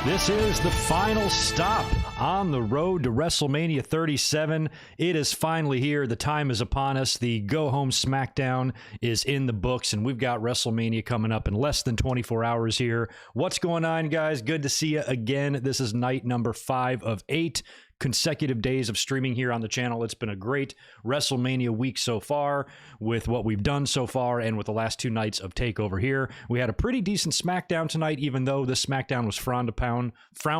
This is the final stop on the road to WrestleMania 37. It is finally here. The time is upon us. The go-home SmackDown is in the books, and we've got WrestleMania coming up in less than 24 hours here. What's going on, guys? Good to see you again. This is night number 5 of 8 consecutive days of streaming here on the channel. It's been a great WrestleMania week so far with what we've done so far and with the last 2 nights of TakeOver here. We had a pretty decent SmackDown tonight, even though the SmackDown was frowned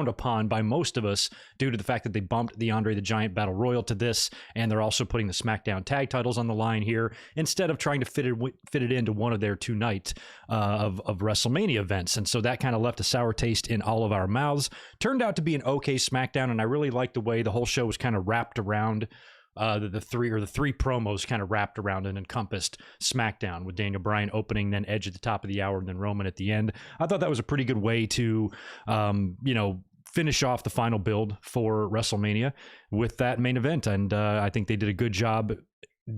upon by most of us due to the fact that they bumped the Andre the Giant Battle Royal to this, and they're also putting the SmackDown tag titles on the line here instead of trying to fit it into one of their 2 nights of WrestleMania events. And so that kind of left a sour taste in all of our mouths. Turned out to be an okay SmackDown, and I really liked the way the whole show was kind of wrapped around the three promos kind of wrapped around and encompassed SmackDown, with Daniel Bryan opening, then Edge at the top of the hour, and then Roman at the end. I thought that was a pretty good way to finish off the final build for WrestleMania with that main event, and I think they did a good job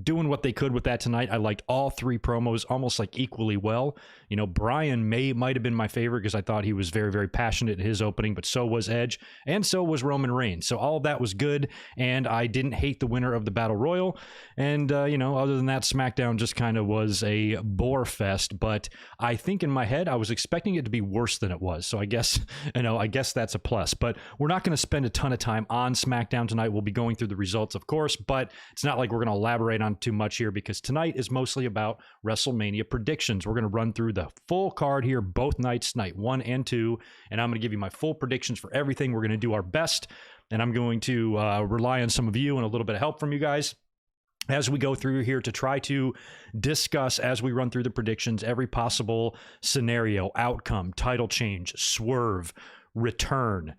doing what they could with that tonight. I liked all 3 promos almost like equally well. You know, Bryan might have been my favorite because I thought he was very, very passionate in his opening, but so was Edge, and so was Roman Reigns. So all of that was good, and I didn't hate the winner of the Battle Royal. And, other than that, SmackDown just kind of was a bore fest, but I think in my head, I was expecting it to be worse than it was. So I guess that's a plus, but we're not going to spend a ton of time on SmackDown tonight. We'll be going through the results, of course, but it's not like we're going to elaborate on too much here because tonight is mostly about WrestleMania predictions. We're going to run through the full card here, both nights, night 1 and 2, and I'm going to give you my full predictions for everything. We're going to do our best, and I'm going to rely on some of you and a little bit of help from you guys as we go through here to try to discuss, as we run through the predictions, every possible scenario, outcome, title change, swerve, return,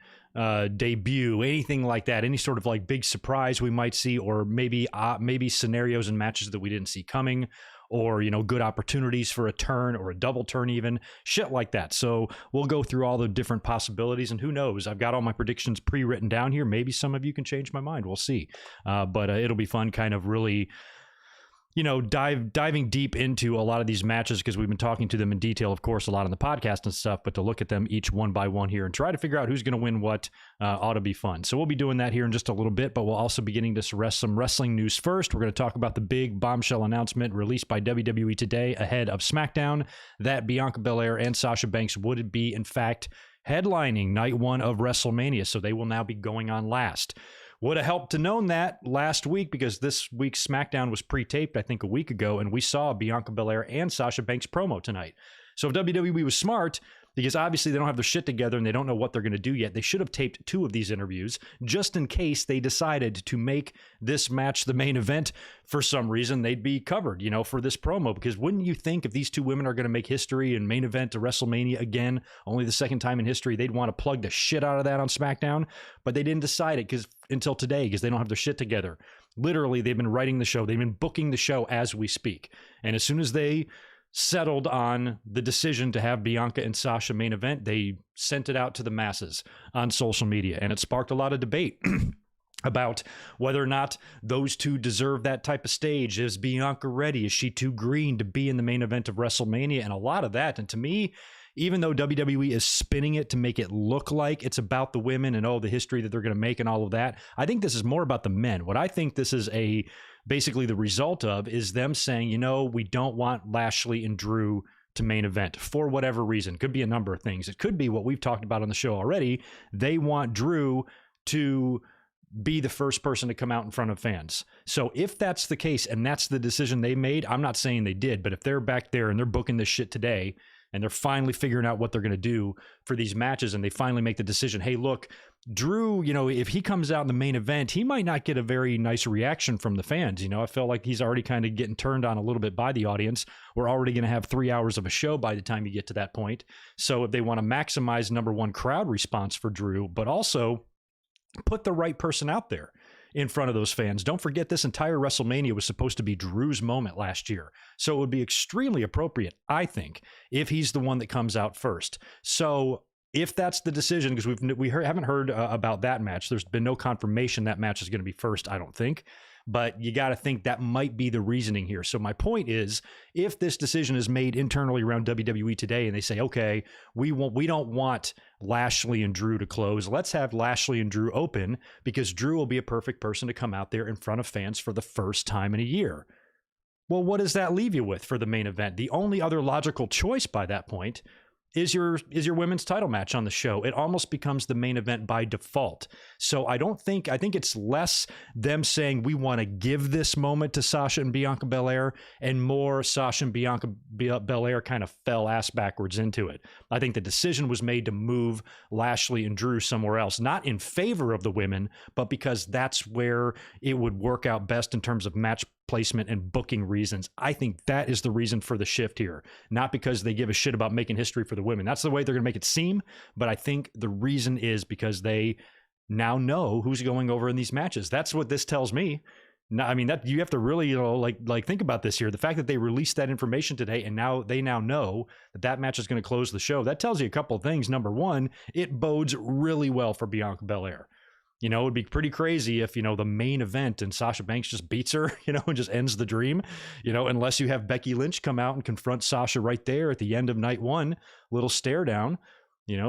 debut, anything like that, any sort of like big surprise we might see, or maybe scenarios and matches that we didn't see coming, or good opportunities for a turn or a double turn, even shit like that. So we'll go through all the different possibilities, and who knows, I've got all my predictions pre-written down here. Maybe some of you can change my mind, we'll see. But it'll be fun kind of really diving deep into a lot of these matches, because we've been talking to them in detail, of course, a lot on the podcast and stuff, but to look at them each one by one here and try to figure out who's going to win what ought to be fun. So we'll be doing that here in just a little bit, but we'll also be getting to some wrestling news first. We're going to talk about the big bombshell announcement released by WWE today ahead of SmackDown, that Bianca Belair and Sasha Banks would be, in fact, headlining night 1 of WrestleMania, so they will now be going on last. Would have helped to known that last week, because this week's SmackDown was pre-taped, I think, a week ago, and we saw Bianca Belair and Sasha Banks promo tonight. So if WWE was smart, because obviously they don't have their shit together and they don't know what they're going to do yet, they should have taped 2 of these interviews just in case they decided to make this match the main event for some reason. They'd be covered, for this promo, because wouldn't you think if these 2 women are going to make history and main event to WrestleMania again, only the second time in history, they'd want to plug the shit out of that on SmackDown? But they didn't decide it until today, because they don't have their shit together. Literally, they've been writing the show. They've been booking the show as we speak. And as soon as they settled on the decision to have Bianca and Sasha main event, they sent it out to the masses on social media, and it sparked a lot of debate about whether or not those 2 deserve that type of stage. Is Bianca ready? Is she too green to be in the main event of WrestleMania? And a lot of that. And to me, even though WWE is spinning it to make it look like it's about the women and the history that they're going to make and all of that, I think this is more about the men. What I think this is basically the result of is them saying, we don't want Lashley and Drew to main event for whatever reason. Could be a number of things. It could be what we've talked about on the show already. They want Drew to be the first person to come out in front of fans. So if that's the case and that's the decision they made, I'm not saying they did, but if they're back there and they're booking this shit today and they're finally figuring out what they're going to do for these matches, and they finally make the decision, hey, look, Drew, if he comes out in the main event, he might not get a very nice reaction from the fans. I feel like he's already kind of getting turned on a little bit by the audience. We're already going to have 3 hours of a show by the time you get to that point. So if they want to maximize, number one, crowd response for Drew, but also put the right person out there in front of those fans. Don't forget, this entire WrestleMania was supposed to be Drew's moment last year. So it would be extremely appropriate, I think, if he's the one that comes out first. So if that's the decision, because haven't heard about that match. There's been no confirmation that match is going to be first, I don't think. But you got to think that might be the reasoning here. So my point is, if this decision is made internally around WWE today and they say, okay, we don't want Lashley and Drew to close, let's have Lashley and Drew open, because Drew will be a perfect person to come out there in front of fans for the first time in a year. Well, what does that leave you with for the main event? The only other logical choice by that point is your women's title match on the show. It almost becomes the main event by default. So I think it's less them saying we want to give this moment to Sasha and Bianca Belair, and more Sasha and Bianca Belair kind of fell ass backwards into it. I think the decision was made to move Lashley and Drew somewhere else, not in favor of the women, but because that's where it would work out best in terms of match placement and booking reasons. I think that is the reason for the shift here, not because they give a shit about making history for the women. That's the way they're going to make it seem, but I think the reason is because they now know who's going over in these matches. That's what this tells me. Now, I mean, that you have to really, like think about this here. The fact that they released that information today, and now they know that match is going to close the show. That tells you a couple of things. Number one, it bodes really well for Bianca Belair. You know, it'd be pretty crazy if, the main event and Sasha Banks just beats her, and just ends the dream, unless you have Becky Lynch come out and confront Sasha right there at the end of night one, little stare down,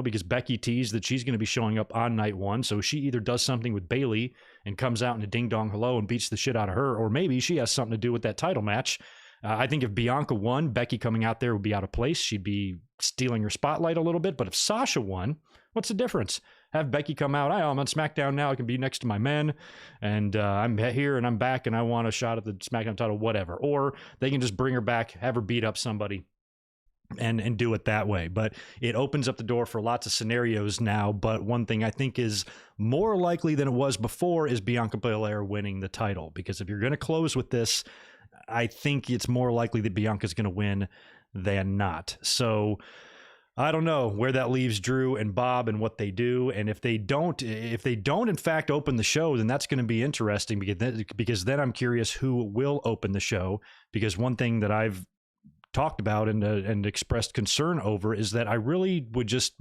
because Becky teased that she's going to be showing up on night one. So she either does something with Bayley and comes out in a ding dong hello and beats the shit out of her, or maybe she has something to do with that title match. I think if Bianca won, Becky coming out there would be out of place. She'd be stealing her spotlight a little bit. But if Sasha won, what's the difference? Have Becky come out, I'm on SmackDown now, I can be next to my men, and I'm here and I'm back and I want a shot at the SmackDown title, whatever. Or they can just bring her back, have her beat up somebody, and do it that way. But it opens up the door for lots of scenarios now. But one thing I think is more likely than it was before is Bianca Belair winning the title. Because if you're going to close with this, I think it's more likely that Bianca's going to win than not. So I don't know where that leaves Drew and Bob and what they do. And if they don't in fact open the show, then that's going to be interesting, because then I'm curious who will open the show. Because one thing that I've talked about and expressed concern over is that I would just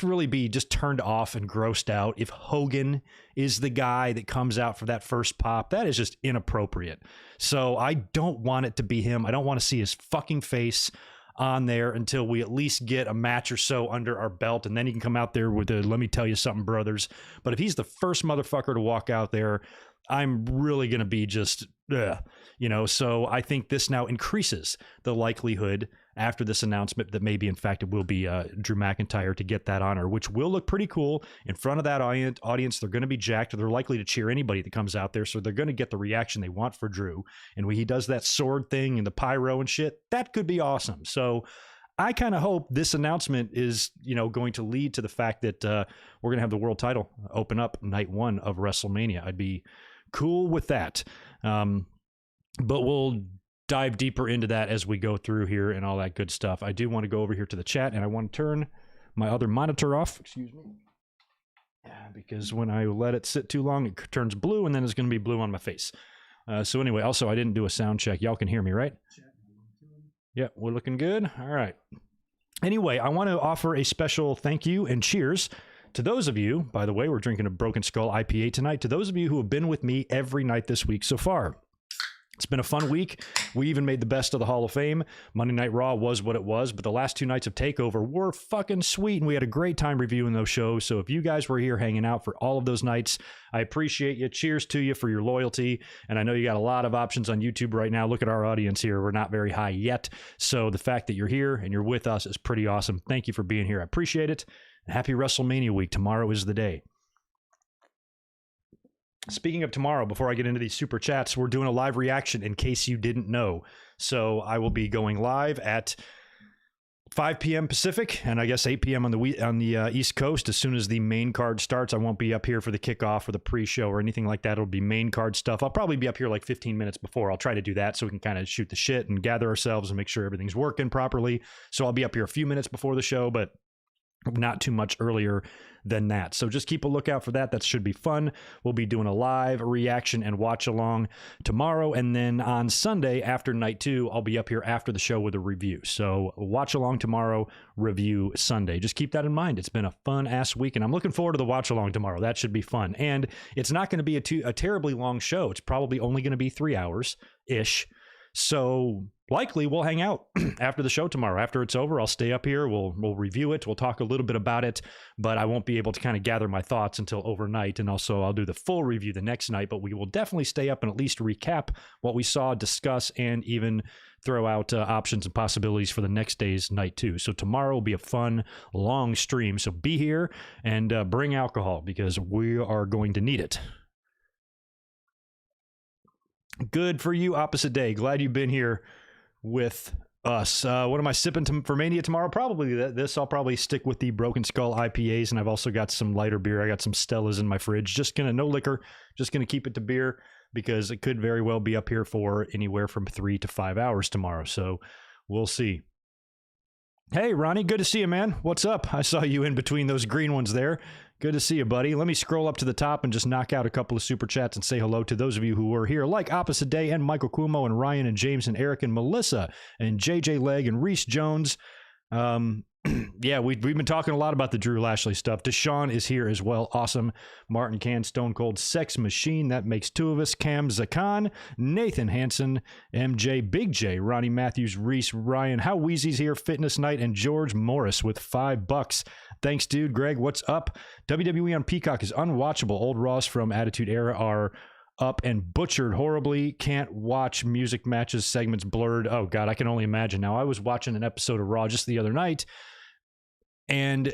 really be turned off and grossed out if Hogan is the guy that comes out for that first pop. That is just inappropriate. So I don't want it to be him. I don't want to see his fucking face on there until we at least get a match or so under our belt, and then he can come out there with the "let me tell you something, brothers." But if he's the first motherfucker to walk out there, I'm really going to be just, so I think this now increases the likelihood after this announcement that maybe, in fact, it will be Drew McIntyre to get that honor, which will look pretty cool in front of that audience. They're going to be jacked. They're likely to cheer anybody that comes out there, so they're going to get the reaction they want for Drew. And when he does that sword thing and the pyro and shit, that could be awesome. So I kind of hope this announcement is, going to lead to the fact that we're going to have the world title open up night one of WrestleMania. I'd be cool with that. But we'll dive deeper into that as we go through here and all that good stuff. I do want to go over here to the chat, and I want to turn my other monitor off. Excuse me. Because when I let it sit too long, it turns blue, and then it's going to be blue on my face. So anyway, also, I didn't do a sound check. Y'all can hear me, right? Yeah, we're looking good. All right. Anyway, I want to offer a special thank you and cheers to those of you, by the way, we're drinking a Broken Skull IPA tonight, to those of you who have been with me every night this week so far. It's been a fun week. We even made the best of the Hall of Fame. Monday Night Raw was what it was, but the last two nights of TakeOver were fucking sweet, and we had a great time reviewing those shows. So if you guys were here hanging out for all of those nights, I appreciate you. Cheers to you for your loyalty. And I know you got a lot of options on YouTube right now. Look at our audience here. We're not very high yet. So the fact that you're here and you're with us is pretty awesome. Thank you for being here. I appreciate it. Happy WrestleMania week. Tomorrow is the day. Speaking of tomorrow, before I get into these super chats, we're doing a live reaction in case you didn't know. So I will be going live at 5 p.m. Pacific, and I guess 8 p.m. on the East Coast. As soon as the main card starts, I won't be up here for the kickoff or the pre-show or anything like that. It'll be main card stuff. I'll probably be up here like 15 minutes before. I'll try to do that so we can kind of shoot the shit and gather ourselves and make sure everything's working properly. So I'll be up here a few minutes before the show, but not too much earlier than that. So just keep a lookout for that. That should be fun. We'll be doing a live reaction and watch along tomorrow. And then on Sunday after night 2, I'll be up here after the show with a review. So watch along tomorrow, review Sunday. Just keep that in mind. It's been a fun ass week, and I'm looking forward to the watch along tomorrow. That should be fun. And it's not going to be a terribly long show. It's probably only going to be 3 hours ish. So likely we'll hang out after the show tomorrow. After it's over, I'll stay up here. We'll review it. We'll talk a little bit about it, but I won't be able to kind of gather my thoughts until overnight. And also I'll do the full review the next night, but we will definitely stay up and at least recap what we saw, discuss, and even throw out options and possibilities for the next day's night too. So tomorrow will be a fun, long stream. So be here and bring alcohol because we are going to need it. Good for you, Opposite Day. Glad you've been here with us. What am I sipping for Mania tomorrow? Probably this. I'll probably stick with the Broken Skull IPAs, and I've also got some lighter beer. I got some Stellas in my fridge. No liquor. Just gonna keep it to beer because it could very well be up here for anywhere from 3 to 5 hours tomorrow. So we'll see. Hey, Ronnie, good to see you, man. What's up? I saw you in between those green ones there. Good to see you, buddy. Let me scroll up to the top and just knock out a couple of super chats and say hello to those of you who were here, like Opposite Day and Michael Cuomo and Ryan and James and Eric and Melissa and JJ Legg and Reese Jones. Yeah, we've been talking a lot about the Drew Lashley stuff. Deshaun is here as well. Awesome. Martin Can, Stone Cold Sex Machine. That makes 2 of us. Cam Zakan, Nathan Hansen, MJ, Big J, Ronnie Matthews, Reese, Ryan, How Wheezy's here, Fitness Night, and George Morris with $5. Thanks, dude. Greg, what's up? WWE on Peacock is unwatchable. Old Raws from Attitude Era are up and butchered horribly. Can't watch music matches, segments blurred. Oh, God, I can only imagine. Now, I was watching an episode of Raw just the other night, and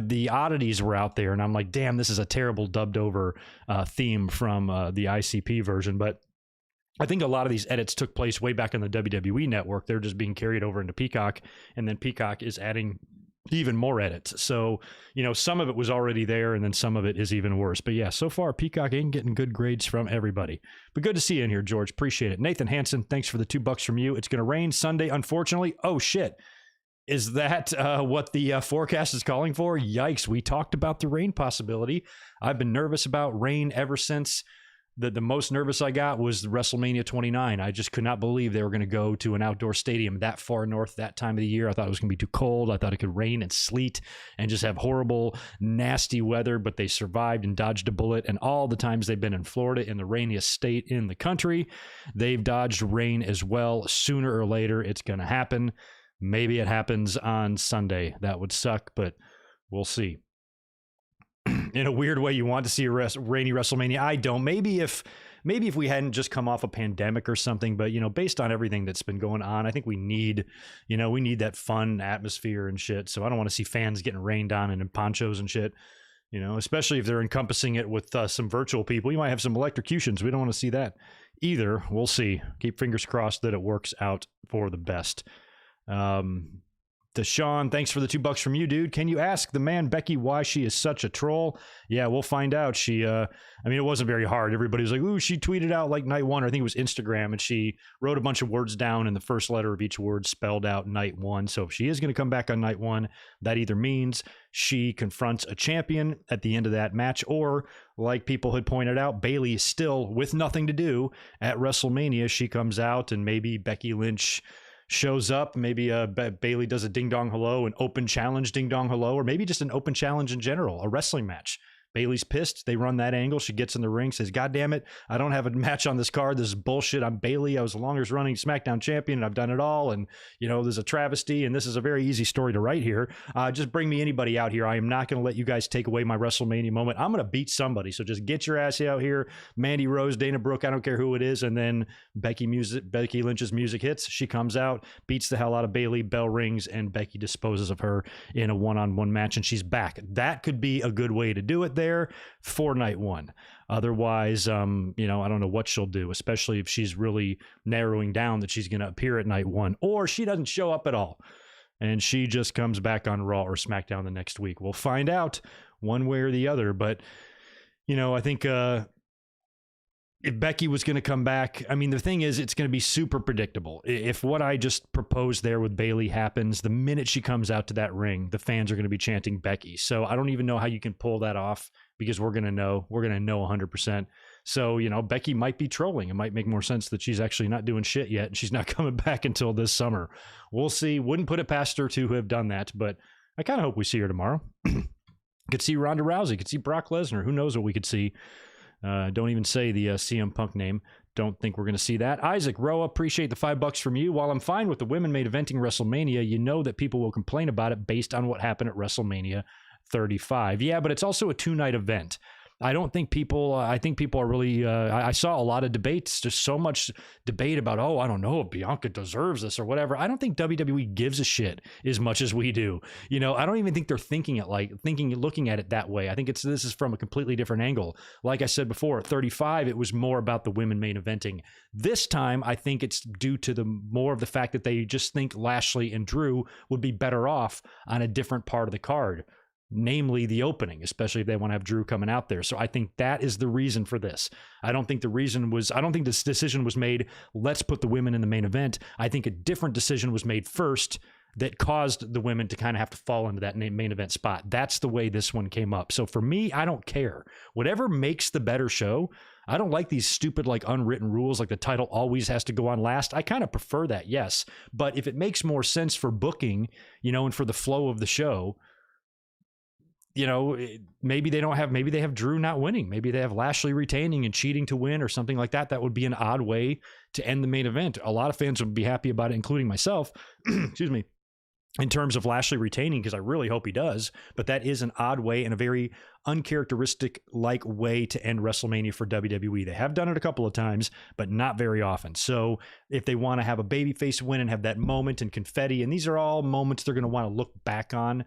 the oddities were out there, and I'm like, damn, this is a terrible dubbed over theme from the ICP version. But I think a lot of these edits took place way back in the WWE network. They're just being carried over into Peacock, and then Peacock is adding even more edits. So, some of it was already there, and then some of it is even worse. But yeah, so far, Peacock ain't getting good grades from everybody. But good to see you in here, George. Appreciate it. Nathan Hansen, thanks for the $2 from you. It's going to rain Sunday, unfortunately. Oh, shit. Is that what the forecast is calling for? Yikes. We talked about the rain possibility. I've been nervous about rain ever since. The most nervous I got was WrestleMania 29. I just could not believe they were going to go to an outdoor stadium that far north that time of the year. I thought it was going to be too cold. I thought it could rain and sleet and just have horrible, nasty weather, but they survived and dodged a bullet. And all the times they've been in Florida, in the rainiest state in the country, they've dodged rain as well. Sooner or later, it's going to happen. Maybe it happens on Sunday. That would suck, but we'll see. In a weird way, you want to see a rainy WrestleMania. I don't. Maybe if we hadn't just come off a pandemic or something, but based on everything that's been going on, I think we need that fun atmosphere and shit. So I don't want to see fans getting rained on and in ponchos and shit. Especially if they're encompassing it with some virtual people. You might have some electrocutions. We don't want to see that either. We'll see. Keep fingers crossed that it works out for the best. Deshaun, thanks for the $2 from you, dude. Can you ask the man Becky why she is such a troll? Yeah, we'll find out. She, it wasn't very hard. Everybody was like, ooh, she tweeted out like night 1, or I think it was Instagram, and she wrote a bunch of words down, and the first letter of each word spelled out night 1. So if she is going to come back on night 1, that either means she confronts a champion at the end of that match, or like people had pointed out, Bayley is still with nothing to do at WrestleMania. She comes out, and maybe Becky Lynch shows up. Maybe Bayley does a ding dong hello, an open challenge ding dong hello, or maybe just an open challenge in general, a wrestling match. Bayley's pissed. They run that angle. She gets in the ring, says, God damn it, I don't have a match on this card. This is bullshit. I'm Bayley. I was the longest running SmackDown champion, and I've done it all. And, there's a travesty, and this is a very easy story to write here. Just bring me anybody out here. I am not going to let you guys take away my WrestleMania moment. I'm going to beat somebody. So just get your ass out here. Mandy Rose, Dana Brooke, I don't care who it is. And then Becky Lynch's music hits. She comes out, beats the hell out of Bayley, bell rings, and Becky disposes of her in a one-on-one match, and she's back. That could be a good way to do it there for night 1. Otherwise, I don't know what she'll do, especially if she's really narrowing down that she's going to appear at night 1, or she doesn't show up at all and she just comes back on Raw or SmackDown the next week. We'll find out one way or the other, but I think if Becky was going to come back, I mean, the thing is, it's going to be super predictable. If what I just proposed there with Bayley happens, the minute she comes out to that ring, the fans are going to be chanting Becky. So I don't even know how you can pull that off, because we're going to know 100%. So, you know, Becky might be trolling. It might make more sense that she's actually not doing shit yet, and she's not coming back until this summer. We'll see. Wouldn't put it past her to have done that, but I kind of hope we see her tomorrow. Could see Ronda Rousey, could see Brock Lesnar. Who knows what we could see. Don't even say the CM Punk name. Don't think we're going to see that. Isaac Roa, appreciate the $5 from you. While I'm fine with the women main eventing WrestleMania, you know that people will complain about it based on what happened at WrestleMania 35. Yeah, but it's also a 2-night event. I don't think people, I think people are really, I saw a lot of debates, just so much debate about, oh, I don't know if Bianca deserves this or whatever. I don't think WWE gives a shit as much as we do. You know, I don't even think they're looking at it that way. I think this is from a completely different angle. Like I said before, 35, it was more about the women main eventing. This time, I think it's due to more of the fact that they just think Lashley and Drew would be better off on a different part of the card, namely the opening, especially if they want to have Drew coming out there. So I think that is the reason for this. I don't think this decision was made, let's put the women in the main event. I think a different decision was made first that caused the women to kind of have to fall into that main event spot. That's the way this one came up. So for me, I don't care. Whatever makes the better show. I don't like these stupid, like, unwritten rules, like the title always has to go on last. I kind of prefer that, yes. But if it makes more sense for booking, you know, and for the flow of the show, you know, maybe they have Drew not winning. Maybe they have Lashley retaining and cheating to win or something like that. That would be an odd way to end the main event. A lot of fans would be happy about it, including myself, excuse me, in terms of Lashley retaining, because I really hope he does. But that is an odd way and a very uncharacteristic-like way to end WrestleMania for WWE. They have done it a couple of times, but not very often. So if they want to have a babyface win and have that moment and confetti, and these are all moments they're going to want to look back on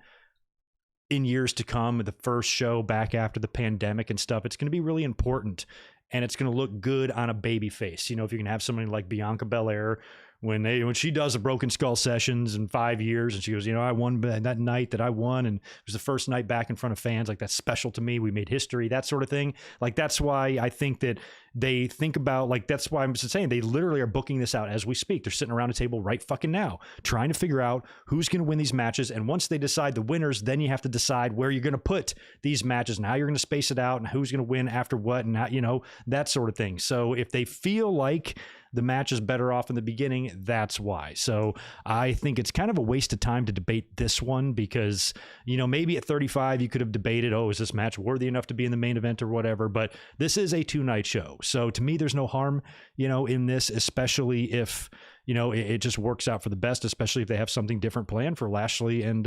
in years to come, the first show back after the pandemic and stuff, it's going to be really important, and it's going to look good on a baby face. You know, if you can have somebody like Bianca Belair, when she does a Broken Skull Sessions in 5 years, and she goes, you know, I won that night that I won, and it was the first night back in front of fans, like, that's special to me. We made history, that sort of thing. Like, that's why I think that they think about, like, that's why I'm just saying they literally are booking this out as we speak. They're sitting around a table right fucking now, trying to figure out who's going to win these matches. And once they decide the winners, then you have to decide where you're going to put these matches and how you're going to space it out and who's going to win after what, and how, you know, that sort of thing. So if they feel like the match is better off in the beginning, that's why. So I think it's kind of a waste of time to debate this one, because, you know, maybe at 35 you could have debated, oh, is this match worthy enough to be in the main event or whatever, but this is a 2-night show. So to me, there's no harm, you know, in this, especially if, you know, it just works out for the best, especially if they have something different planned for Lashley and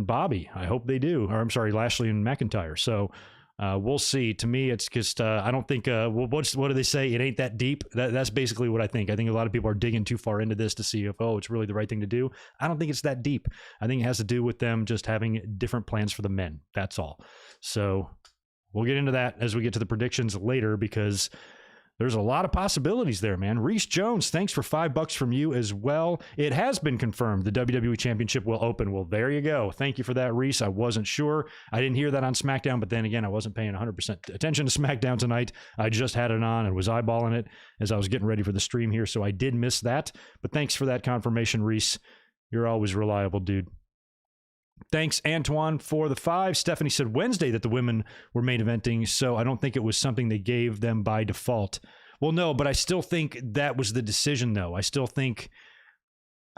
Bobby. I hope they do. Or I'm sorry, Lashley and McIntyre. So we'll see. To me, it's just, I don't think, what do they say? It ain't that deep. That's basically what I think. I think a lot of people are digging too far into this to see if, oh, it's really the right thing to do. I don't think it's that deep. I think it has to do with them just having different plans for the men. That's all. So we'll get into that as we get to the predictions later, because there's a lot of possibilities there, man. Reese Jones, thanks for $5 from you as well. It has been confirmed the WWE Championship will open. Well, there you go. Thank you for that, Reese. I wasn't sure. I didn't hear that on SmackDown, but then again, I wasn't paying 100% attention to SmackDown tonight. I just had it on and was eyeballing it as I was getting ready for the stream here, so I did miss that. But thanks for that confirmation, Reese. You're always reliable, dude. Thanks, Antoine, for the 5. Stephanie said Wednesday that the women were main eventing, so I don't think it was something they gave them by default. Well, no, but I still think that was the decision, though. I still think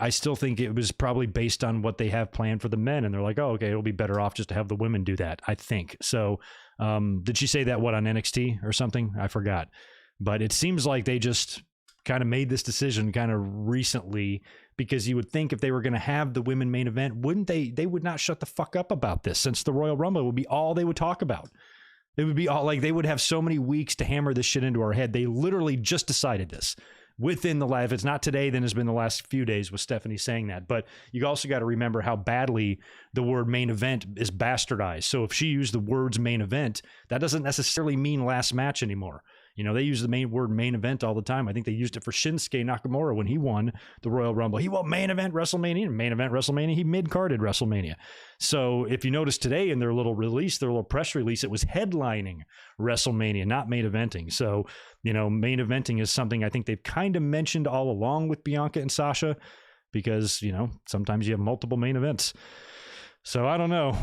it was probably based on what they have planned for the men, and they're like, oh, okay, it'll be better off just to have the women do that, I think. So did she say that, what, on NXT or something? I forgot. But it seems like they just kind of made this decision kind of recently, because you would think if they were going to have the women main event, wouldn't they would not shut the fuck up about this, since the Royal Rumble would be all they would talk about. It would be all, like, they would have so many weeks to hammer this shit into our head. They literally just decided this within the last, if it's not today, then it's been the last few days with Stephanie saying that. But you also got to remember how badly the word main event is bastardized. So if she used the words main event, that doesn't necessarily mean last match anymore. You know, they use the word main event all the time. I think they used it for Shinsuke Nakamura when he won the Royal Rumble. He won main event WrestleMania, main event WrestleMania. He mid-carded WrestleMania. So if you notice today in their little release, their little press release, it was headlining WrestleMania, not main eventing. So, you know, main eventing is something I think they've kind of mentioned all along with Bianca and Sasha, because, you know, sometimes you have multiple main events. So I don't know.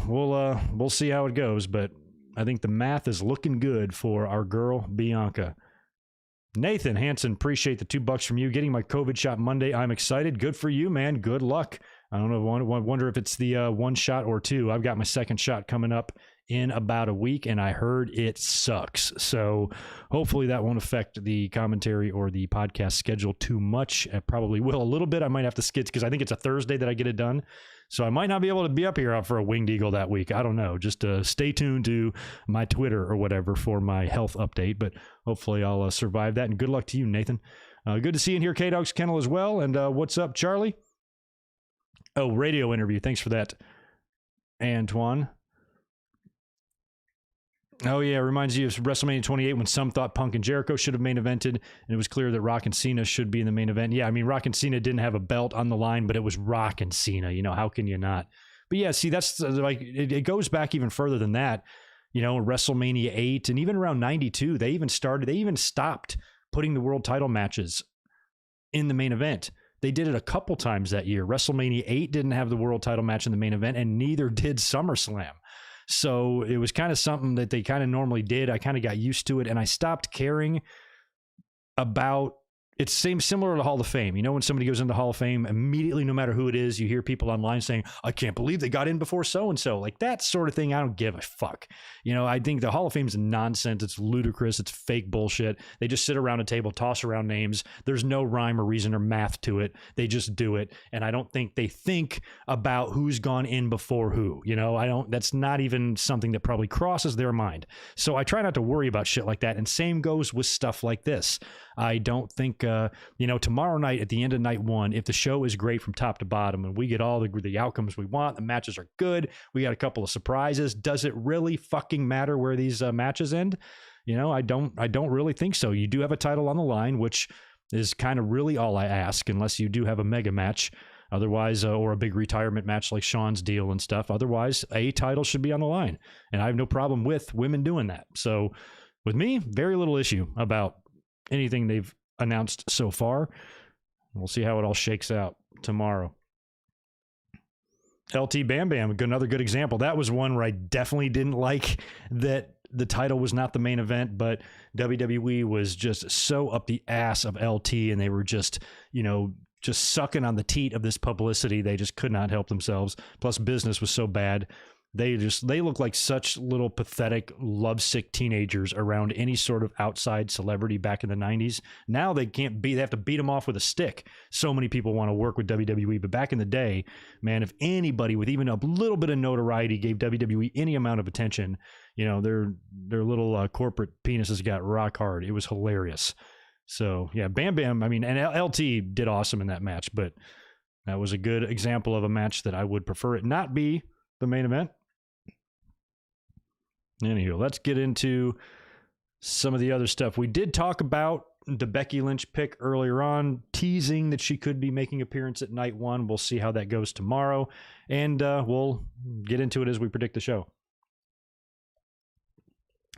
We'll see how it goes, but I think the math is looking good for our girl Bianca. Nathan Hansen, appreciate the $2 from you. Getting my COVID shot Monday. I'm excited. Good for you, man. Good luck. I don't know. I wonder if it's the one shot or two. I've got my second shot coming up in about a week, and I heard it sucks. So hopefully that won't affect the commentary or the podcast schedule too much. It probably will a little bit. I might have to skid because I think it's a Thursday that I get it done. So I might not be able to be up here for a Winged Eagle that week. I don't know. Just stay tuned to my Twitter or whatever for my health update. But hopefully I'll survive that. And good luck to you, Nathan. Good to see you in here, K-Dog's Kennel as well. And what's up, Charlie? Oh, radio interview. Thanks for that, Antoine. Oh, yeah, it reminds you of WrestleMania 28 when some thought Punk and Jericho should have main evented, and it was clear that Rock and Cena should be in the main event. Yeah, I mean, Rock and Cena didn't have a belt on the line, but it was Rock and Cena. You know, how can you not? But yeah, see, that's like, it goes back even further than that. You know, WrestleMania 8 and even around 92, they even stopped putting the world title matches in the main event. They did it a couple times that year. WrestleMania 8 didn't have the world title match in the main event, and neither did SummerSlam. So it was kind of something that they kind of normally did. I kind of got used to it, and I stopped caring about it. Similar to Hall of Fame. You know, when somebody goes into Hall of Fame, immediately, no matter who it is, you hear people online saying, I can't believe they got in before so-and-so. Like that sort of thing, I don't give a fuck. You know, I think the Hall of Fame is nonsense. It's ludicrous. It's fake bullshit. They just sit around a table, toss around names. There's no rhyme or reason or math to it. They just do it. And I don't think they think about who's gone in before who. You know, that's not even something that probably crosses their mind. So I try not to worry about shit like that. And same goes with stuff like this. I don't think, you know, tomorrow night at the end of night one, if the show is great from top to bottom and we get all the outcomes we want, the matches are good, we got a couple of surprises, does it really fucking matter where these matches end? You know, I don't really think so. You do have a title on the line, which is kind of really all I ask, unless you do have a mega match. Otherwise, or a big retirement match like Sean's deal and stuff. Otherwise, a title should be on the line. And I have no problem with women doing that. So with me, very little issue about anything they've announced so far. We'll see how it all shakes out tomorrow. LT Bam Bam, another good example. That was one where I definitely didn't like that the title was not the main event, but WWE was just so up the ass of LT, and they were just, you know, just sucking on the teat of this publicity. They just could not help themselves. Plus business was so bad. They look like such little pathetic, lovesick teenagers around any sort of outside celebrity back in the 90s. Now they have to beat them off with a stick. So many people want to work with WWE, but back in the day, man, if anybody with even a little bit of notoriety gave WWE any amount of attention, you know, their little corporate penises got rock hard. It was hilarious. So yeah, Bam Bam, I mean, and LT did awesome in that match, but that was a good example of a match that I would prefer it not be the main event. Anywho, let's get into some of the other stuff. We did talk about the Becky Lynch pick earlier on, teasing that she could be making an appearance at night one. We'll see how that goes tomorrow, and we'll get into it as we predict the show.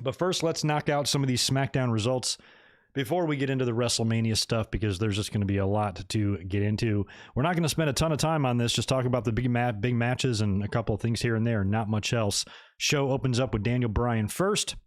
But first, let's knock out some of these SmackDown results before we get into the WrestleMania stuff, because there's just going to be a lot to get into. We're not going to spend a ton of time on this, just talk about the big matches and a couple of things here and there, not much else. Show opens up with Daniel Bryan first.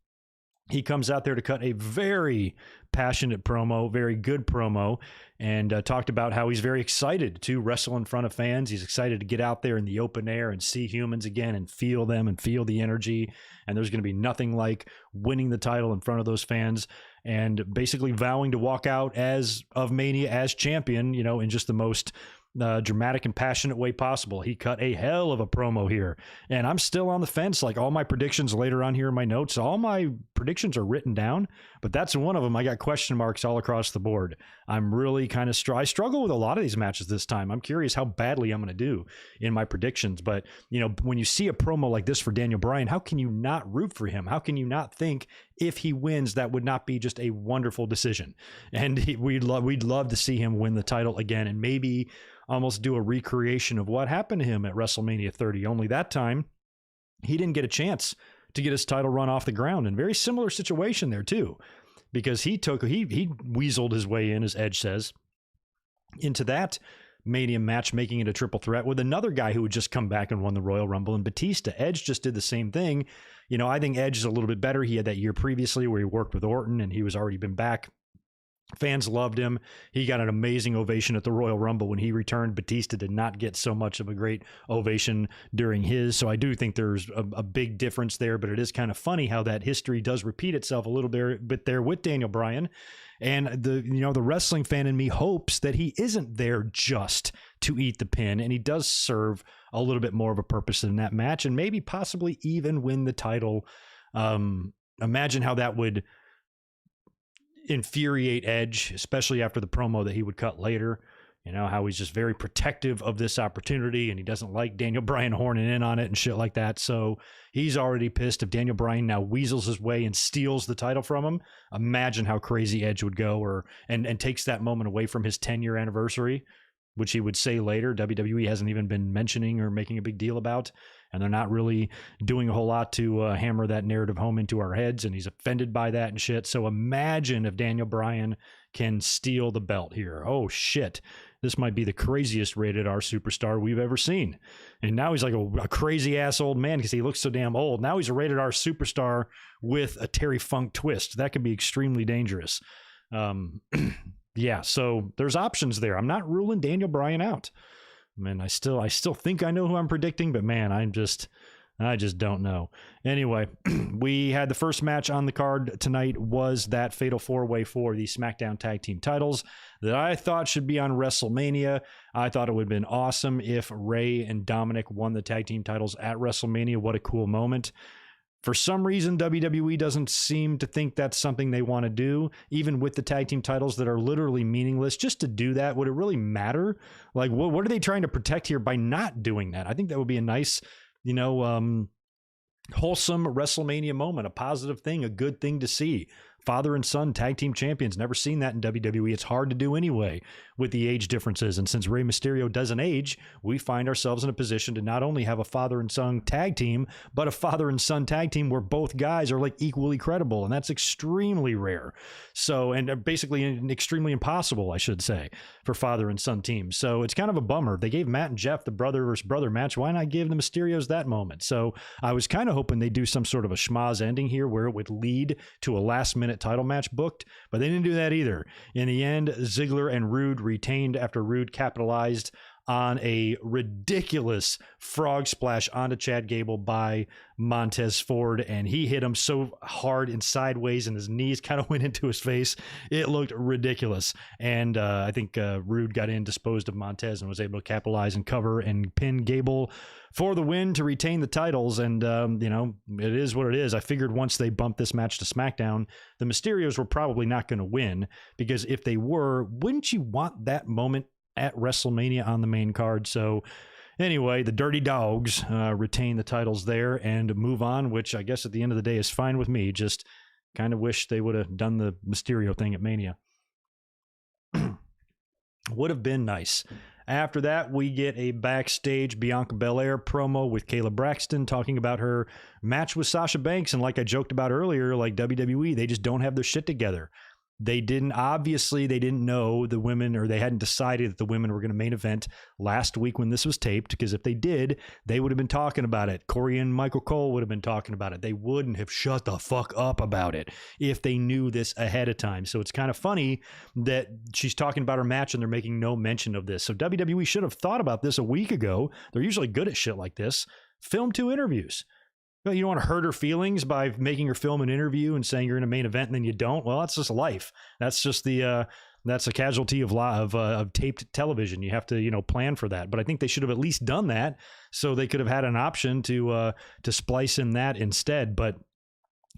He comes out there to cut a very passionate promo, very good promo, and talked about how he's very excited to wrestle in front of fans. He's excited to get out there in the open air and see humans again and feel them and feel the energy. And there's going to be nothing like winning the title in front of those fans, and basically vowing to walk out of Mania as champion, you know, in just the most dramatic and passionate way possible. He cut a hell of a promo here, and I'm still on the fence. Like all my predictions later on here in my notes, all my predictions are written down, but that's one of them. I got question marks all across the board. I'm really kind of I struggle with a lot of these matches this time. I'm curious how badly I'm going to do in my predictions, but you know, when you see a promo like this for Daniel Bryan, how can you not root for him? How can you not think if he wins, that would not be just a wonderful decision? And we'd love to see him win the title again, and maybe almost do a recreation of what happened to him at WrestleMania 30. Only that time, he didn't get a chance to get his title run off the ground. And very similar situation there too, because he weaseled his way in, as Edge says, into that Mania match, making it a triple threat with another guy who had just come back and won the Royal Rumble in Batista. Edge just did the same thing. You know, I think Edge is a little bit better. He had that year previously where he worked with Orton, and he was already been back. Fans loved him. He got an amazing ovation at the Royal Rumble when he returned. Batista did not get so much of a great ovation during his. So I do think there's a big difference there, but it is kind of funny how that history does repeat itself a little bit there with Daniel Bryan. And the wrestling fan in me hopes that he isn't there just to eat the pin, and he does serve a little bit more of a purpose in that match, and maybe possibly even win the title. Imagine how that would infuriate Edge, especially after the promo that he would cut later. You know, how he's just very protective of this opportunity, and he doesn't like Daniel Bryan horning in on it and shit like that. So he's already pissed. If Daniel Bryan now weasels his way and steals the title from him, imagine how crazy Edge would go, and takes that moment away from his 10-year anniversary, which he would say later WWE hasn't even been mentioning or making a big deal about. And they're not really doing a whole lot to hammer that narrative home into our heads, and he's offended by that and shit. So imagine if Daniel Bryan can steal the belt here. Oh, shit. This might be the craziest rated R superstar we've ever seen. And now he's like a crazy-ass old man because he looks so damn old. Now he's a rated R superstar with a Terry Funk twist. That could be extremely dangerous. Yeah, so there's options there. I'm not ruling Daniel Bryan out. Man, I still think I know who I'm predicting, but man, I just don't know. Anyway, we had the first match on the card tonight was that Fatal 4-Way for the SmackDown Tag Team titles that I thought should be on WrestleMania. I thought it would have been awesome if Rey and Dominic won the tag team titles at WrestleMania. What a cool moment. For some reason, WWE doesn't seem to think that's something they want to do, even with the tag team titles that are literally meaningless. Just to do that, would it really matter? Like, what are they trying to protect here by not doing that? I think that would be a nice, wholesome WrestleMania moment, a positive thing, a good thing to see. Father and son tag team champions. Never seen that in WWE. It's hard to do anyway with the age differences. And since Rey Mysterio doesn't age, we find ourselves in a position to not only have a father and son tag team, but a father and son tag team where both guys are like equally credible. And that's extremely rare. So, and basically extremely impossible, I should say, for father and son teams. So it's kind of a bummer. They gave Matt and Jeff the brother versus brother match. Why not give the Mysterios that moment? So I was kind of hoping they'd do some sort of a schmoz ending here where it would lead to a last minute title match booked, but they didn't do that either. In the end, Ziggler and Rude retained after Rude capitalized on a ridiculous frog splash onto Chad Gable by Montez Ford, and he hit him so hard and sideways, and his knees kind of went into his face. It looked ridiculous, and I think Rude got in, disposed of Montez, and was able to capitalize and cover and pin Gable for the win to retain the titles. And it is what it is. I figured once they bumped this match to SmackDown, the Mysterios were probably not going to win, because if they were, wouldn't you want that moment at WrestleMania on the main card? So anyway, the Dirty Dogs retain the titles there and move on, which I guess at the end of the day is fine with me. Just kind of wish they would have done the Mysterio thing at Mania. Would have been nice. After that, we get a backstage Bianca Belair promo with Kayla Braxton talking about her match with Sasha Banks. And like I joked about earlier, like WWE, they just don't have their shit together. They didn't know the women, or they hadn't decided that the women were going to main event last week when this was taped, because if they did, they would have been talking about it. Corey and Michael Cole would have been talking about it. They wouldn't have shut the fuck up about it if they knew this ahead of time. So it's kind of funny that she's talking about her match and they're making no mention of this. So WWE should have thought about this a week ago. They're usually good at shit like this. Film 2 interviews. You don't want to hurt her feelings by making her film an interview and saying you're in a main event and then you don't. Well, that's just life. That's just the that's a casualty of taped television. You have to, you know, plan for that. But I think they should have at least done that, so they could have had an option to splice in that instead. But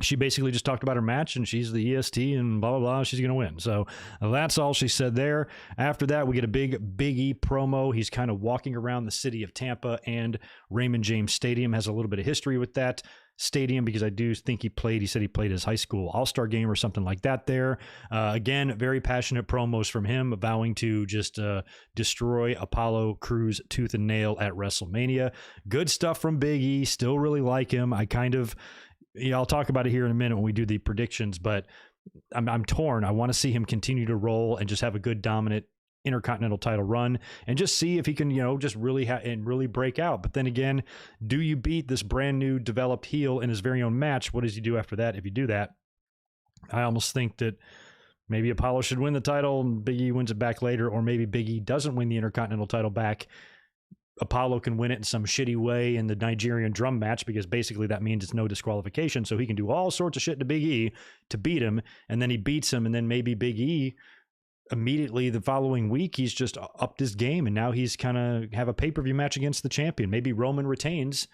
she basically just talked about her match, and she's the EST and blah, blah, blah. She's going to win. So that's all she said there. After that, we get a Big E promo. He's kind of walking around the city of Tampa, and Raymond James Stadium has a little bit of history with that stadium, because I do think he said he played his high school all-star game or something like that there. Again, very passionate promos from him, vowing to just destroy Apollo Crews tooth and nail at WrestleMania. Good stuff from Big E. Still really like him. I kind of... Yeah, I'll talk about it here in a minute when we do the predictions, but I'm torn. I want to see him continue to roll and just have a good dominant Intercontinental title run, and just see if he can, you know, just really really break out. But then again, do you beat this brand new developed heel in his very own match? What does he do after that? If you do that, I almost think that maybe Apollo should win the title and Big E wins it back later, or maybe Big E doesn't win the Intercontinental title back. Apollo can win it in some shitty way in the Nigerian drum match, because basically that means it's no disqualification. So he can do all sorts of shit to Big E to beat him, and then he beats him, and then maybe Big E immediately the following week, he's just upped his game, and now he's kind of have a pay-per-view match against the champion. Maybe Roman retains,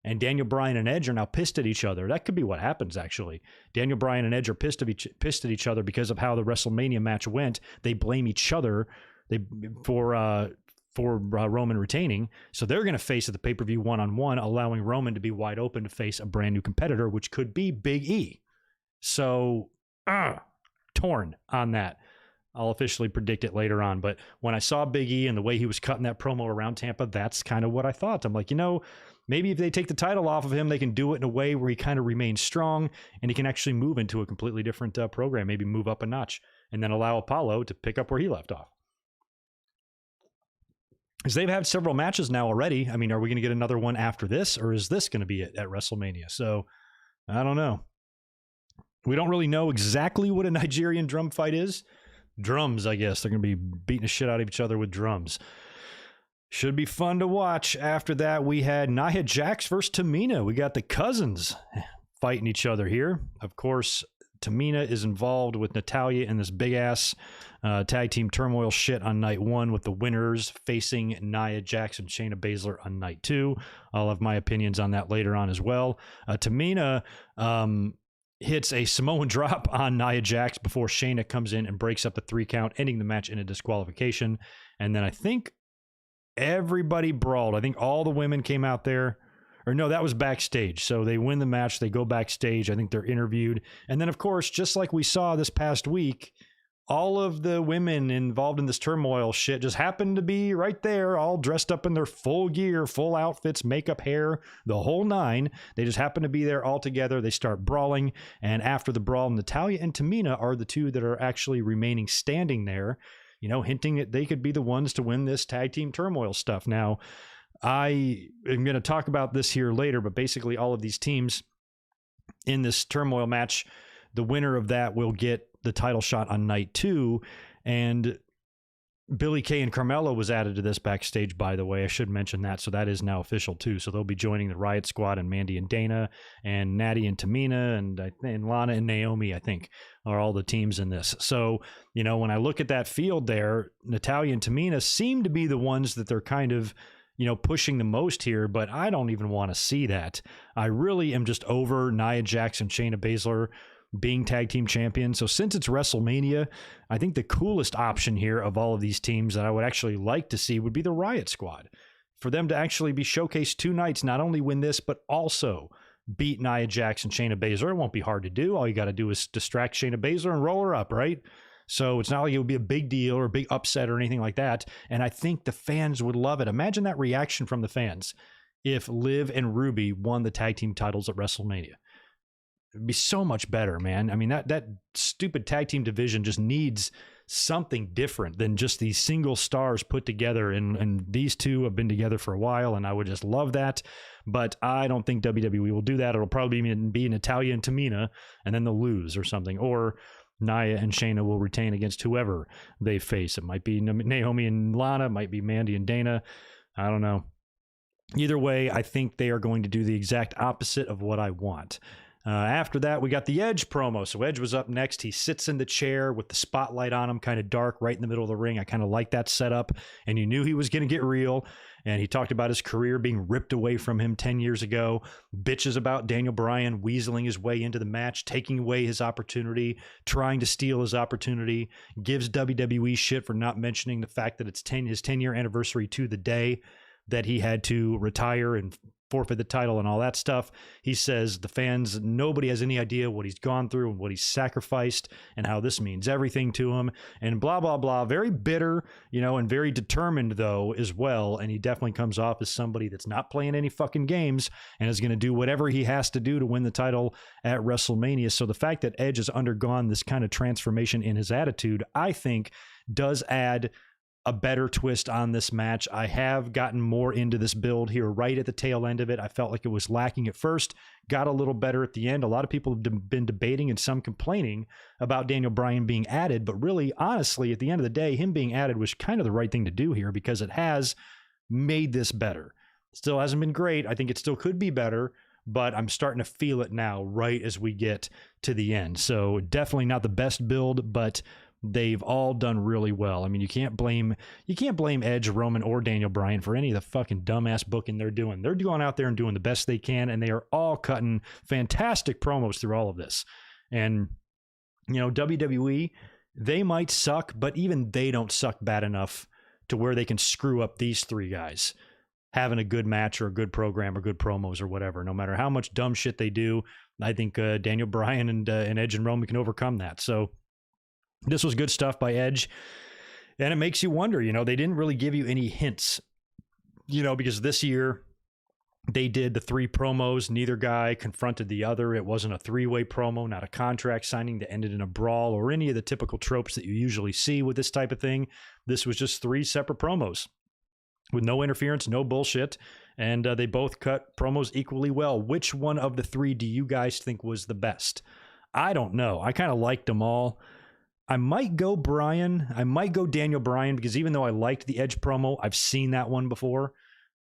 and Daniel Bryan and Edge are now pissed at each other. That could be what happens, actually. Daniel Bryan and Edge are pissed at each other because of how the WrestleMania match went. They blame each other for Roman retaining. So they're going to face at the pay-per-view one-on-one, allowing Roman to be wide open to face a brand new competitor, which could be Big E. So torn on that. I'll officially predict it later on. But when I saw Big E and the way he was cutting that promo around Tampa, that's kind of what I thought. I'm like, you know, maybe if they take the title off of him, they can do it in a way where he kind of remains strong and he can actually move into a completely different program, maybe move up a notch, and then allow Apollo to pick up where he left off. Because they've had several matches now already. I mean, are we going to get another one after this, or is this going to be it at WrestleMania? So, I don't know. We don't really know exactly what a Nigerian drum fight is. Drums, I guess. They're going to be beating the shit out of each other with drums. Should be fun to watch. After that, we had Nia Jax versus Tamina. We got the cousins fighting each other here. Of course, Tamina is involved with Natalya in this big-ass tag team turmoil shit on night one, with the winners facing Nia Jax and Shayna Baszler on night two. I'll have my opinions on that later on as well. Tamina hits a Samoan drop on Nia Jax before Shayna comes in and breaks up the 3 count, ending the match in a disqualification. And then I think everybody brawled. I think all the women came out there. Or no, that was backstage. So they win the match. They go backstage. I think they're interviewed. And then, of course, just like we saw this past week, all of the women involved in this turmoil shit just happened to be right there, all dressed up in their full gear, full outfits, makeup, hair, the whole nine. They just happen to be there all together. They start brawling. And after the brawl, Natalya and Tamina are the two that are actually remaining standing there, you know, hinting that they could be the ones to win this tag team turmoil stuff. Now, I am going to talk about this here later, but basically all of these teams in this turmoil match, the winner of that will get the title shot on night 2. And Billie Kay and Carmella was added to this backstage, by the way. I should mention that. So that is now official too. So they'll be joining the Riot Squad, and Mandy and Dana and Natty and Tamina and Lana and Naomi, I think, are all the teams in this. So, you know, when I look at that field there, Natalya and Tamina seem to be the ones that they're kind of, you know, pushing the most here, but I don't even want to see that. I really am just over Nia Jax and Shayna Baszler being tag team champions. So since it's WrestleMania, I think the coolest option here of all of these teams that I would actually like to see would be the Riot Squad. For them to actually be showcased 2 nights, not only win this, but also beat Nia Jax and Shayna Baszler. It won't be hard to do. All you got to do is distract Shayna Baszler and roll her up, right? So it's not like it would be a big deal or a big upset or anything like that. And I think the fans would love it. Imagine that reaction from the fans if Liv and Ruby won the tag team titles at WrestleMania. It'd be so much better, man. I mean, that stupid tag team division just needs something different than just these single stars put together. And these two have been together for a while, and I would just love that. But I don't think WWE will do that. It'll probably be Natalya and Tamina, and then they'll lose or something. Or Nia and Shayna will retain against whoever they face. It might be Naomi and Lana. It might be Mandy and Dana. I don't know. Either way, I think they are going to do the exact opposite of what I want. After that, we got the Edge promo. So Edge was up next. He sits in the chair with the spotlight on him, kind of dark, right in the middle of the ring. I kind of like that setup. And you knew he was going to get real. And he talked about his career being ripped away from him 10 years ago. Bitches about Daniel Bryan weaseling his way into the match, taking away his opportunity, trying to steal his opportunity. Gives WWE shit for not mentioning the fact that it's his 10-year anniversary to the day that he had to retire and forfeit the title and all that stuff. He says the fans, nobody has any idea what he's gone through and what he's sacrificed and how this means everything to him and blah, blah, blah. Very bitter, and very determined though as well. And he definitely comes off as somebody that's not playing any fucking games and is going to do whatever he has to do to win the title at WrestleMania. So the fact that Edge has undergone this kind of transformation in his attitude, I think does add a better twist on this match. I have gotten more into this build here right at the tail end of it. I felt like it was lacking at first, got a little better at the end. A lot of people have been debating and some complaining about Daniel Bryan being added, but really, honestly, at the end of the day, him being added was kind of the right thing to do here because it has made this better. Still hasn't been great. I think it still could be better, but I'm starting to feel it now right as we get to the end. So definitely not the best build, but they've all done really well. I mean, you can't blame Edge, Roman, or Daniel Bryan for any of the fucking dumbass booking they're doing. They're going out there and doing the best they can, and they are all cutting fantastic promos through all of this. And, WWE, they might suck, but even they don't suck bad enough to where they can screw up these three guys having a good match or a good program or good promos or whatever. No matter how much dumb shit they do, I think Daniel Bryan and Edge and Roman can overcome that. So this was good stuff by Edge. And it makes you wonder, they didn't really give you any hints, because this year they did the three promos. Neither guy confronted the other. It wasn't a three-way promo, not a contract signing that ended in a brawl or any of the typical tropes that you usually see with this type of thing. This was just three separate promos with no interference, no bullshit. And they both cut promos equally well. Which one of the three do you guys think was the best? I don't know. I kind of liked them all. I might go Bryan. I might go Daniel Bryan because even though I liked the Edge promo, I've seen that one before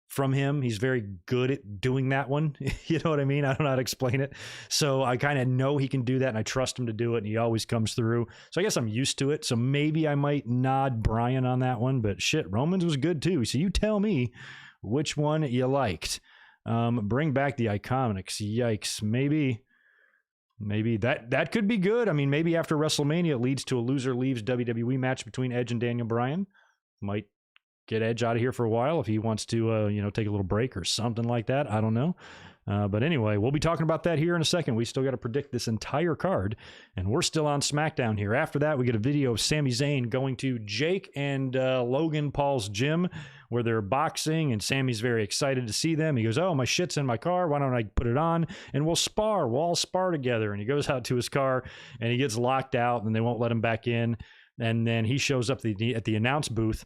from him. He's very good at doing that one. You know what I mean? I don't know how to explain it. So I kind of know he can do that and I trust him to do it and he always comes through. So I guess I'm used to it. So maybe I might nod Bryan on that one, but shit, Roman's was good too. So you tell me which one you liked. Bring back the Iconics. Yikes. Maybe that could be good. I mean, maybe after WrestleMania, it leads to a loser leaves WWE match between Edge and Daniel Bryan. Might get Edge out of here for a while if he wants to, take a little break or something like that. I don't know. But anyway, we'll be talking about that here in a second. We still got to predict this entire card, and we're still on SmackDown here. After that, we get a video of Sami Zayn going to Jake and Logan Paul's gym where they're boxing, and Sami's very excited to see them. He goes, oh, my shit's in my car. Why don't I put it on, and we'll spar. We'll all spar together. And he goes out to his car, and he gets locked out, and they won't let him back in. And then he shows up at the announce booth,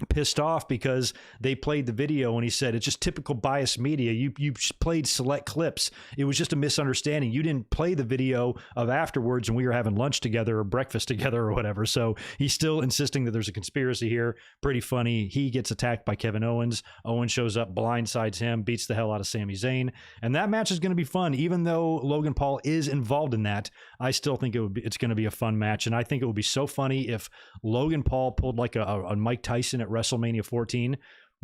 pissed off because they played the video and he said it's just typical biased media. You played select clips. It was just a misunderstanding. You didn't play the video of afterwards and we were having lunch together or breakfast together or whatever. So he's still insisting that there's a conspiracy here. Pretty funny. He gets attacked by Kevin Owens. Owens shows up, blindsides him, beats the hell out of Sami Zayn, and that match is going to be fun. Even though Logan Paul is involved in that, I still think it's going to be a fun match, and I think it would be so funny if Logan Paul pulled like a Mike Tyson at WrestleMania 14,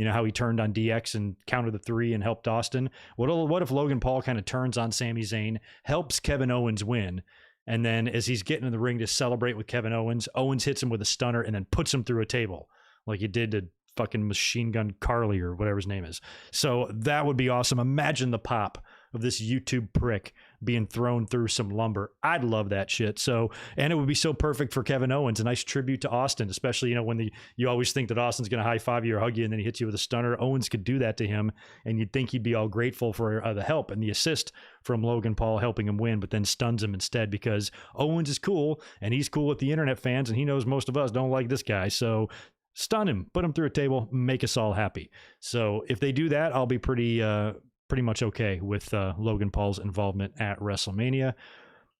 how he turned on DX and countered the 3 and helped Austin. What if Logan Paul kind of turns on Sami Zayn, helps Kevin Owens win, and then as he's getting in the ring to celebrate with Kevin Owens, Owens hits him with a stunner and then puts him through a table like he did to fucking Machine Gun Carly or whatever his name is. So that would be awesome. Imagine the pop of this YouTube prick being thrown through some lumber. I'd love that shit. So, and it would be so perfect for Kevin Owens, a nice tribute to Austin, especially, when you always think that Austin's going to high five you or hug you and then he hits you with a stunner. Owens could do that to him and you'd think he'd be all grateful for the help and the assist from Logan Paul helping him win, but then stuns him instead because Owens is cool and he's cool with the internet fans and he knows most of us don't like this guy. So stun him, put him through a table, make us all happy. So if they do that, I'll be pretty much okay with Logan Paul's involvement at WrestleMania.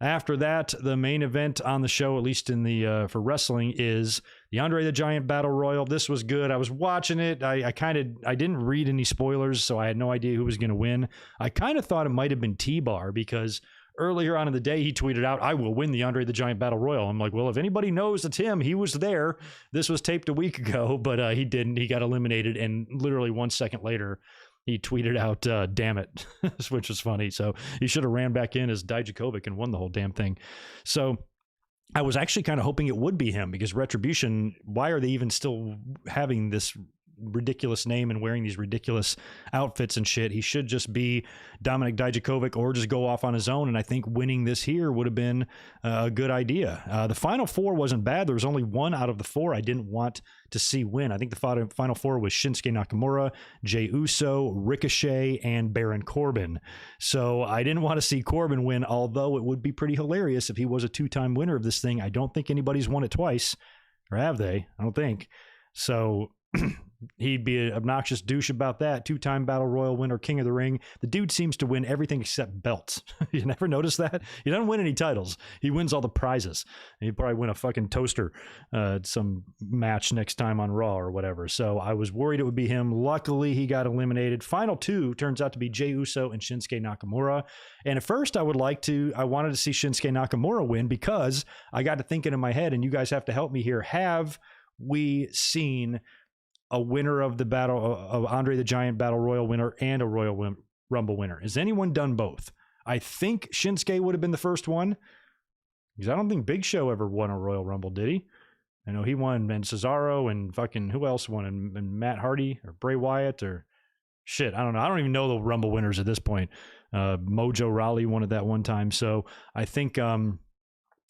After that, the main event on the show, at least in the for wrestling, is the Andre the Giant Battle Royal. This was good. I was watching it. I didn't read any spoilers, so I had no idea who was going to win. I kind of thought it might have been T-Bar because earlier on in the day, he tweeted out, "I will win the Andre the Giant Battle Royal." I'm like, well, if anybody knows it's him, he was there. This was taped a week ago, but he didn't. He got eliminated, and literally 1 second later, he tweeted out, "Damn it," which was funny. So he should have ran back in as Dijakovic and won the whole damn thing. So I was actually kind of hoping it would be him because Retribution, why are they even still having this ridiculous name and wearing these ridiculous outfits and shit? He should just be Dominic Dijakovic or just go off on his own. And I think winning this here would have been a good idea. The final four wasn't bad. There was only one out of the four I didn't want to see win. I think the final four was Shinsuke Nakamura, Jey Uso, Ricochet, and Baron Corbin. So I didn't want to see Corbin win, although it would be pretty hilarious if he was a two-time winner of this thing. I don't think anybody's won it twice, or have they? I don't think. So he'd be an obnoxious douche about that. Two-time Battle Royal winner, King of the Ring. The dude seems to win everything except belts. You never notice that? He doesn't win any titles. He wins all the prizes. He'd probably win a fucking toaster at some match next time on Raw or whatever. So I was worried it would be him. Luckily, he got eliminated. Final two turns out to be Jey Uso and Shinsuke Nakamura. And at first, I wanted to see Shinsuke Nakamura win because I got to thinking in my head, and you guys have to help me here, have we seen a winner of the battle of Andre the Giant Battle Royal winner and a Royal Rumble winner? Has anyone done both? I think Shinsuke would have been the first one because I don't think Big Show ever won a Royal Rumble, did he? I know he won, and Cesaro and fucking who else won? And Matt Hardy or Bray Wyatt or shit. I don't know. I don't even know the Rumble winners at this point. Mojo Rawley won it that one time. So I think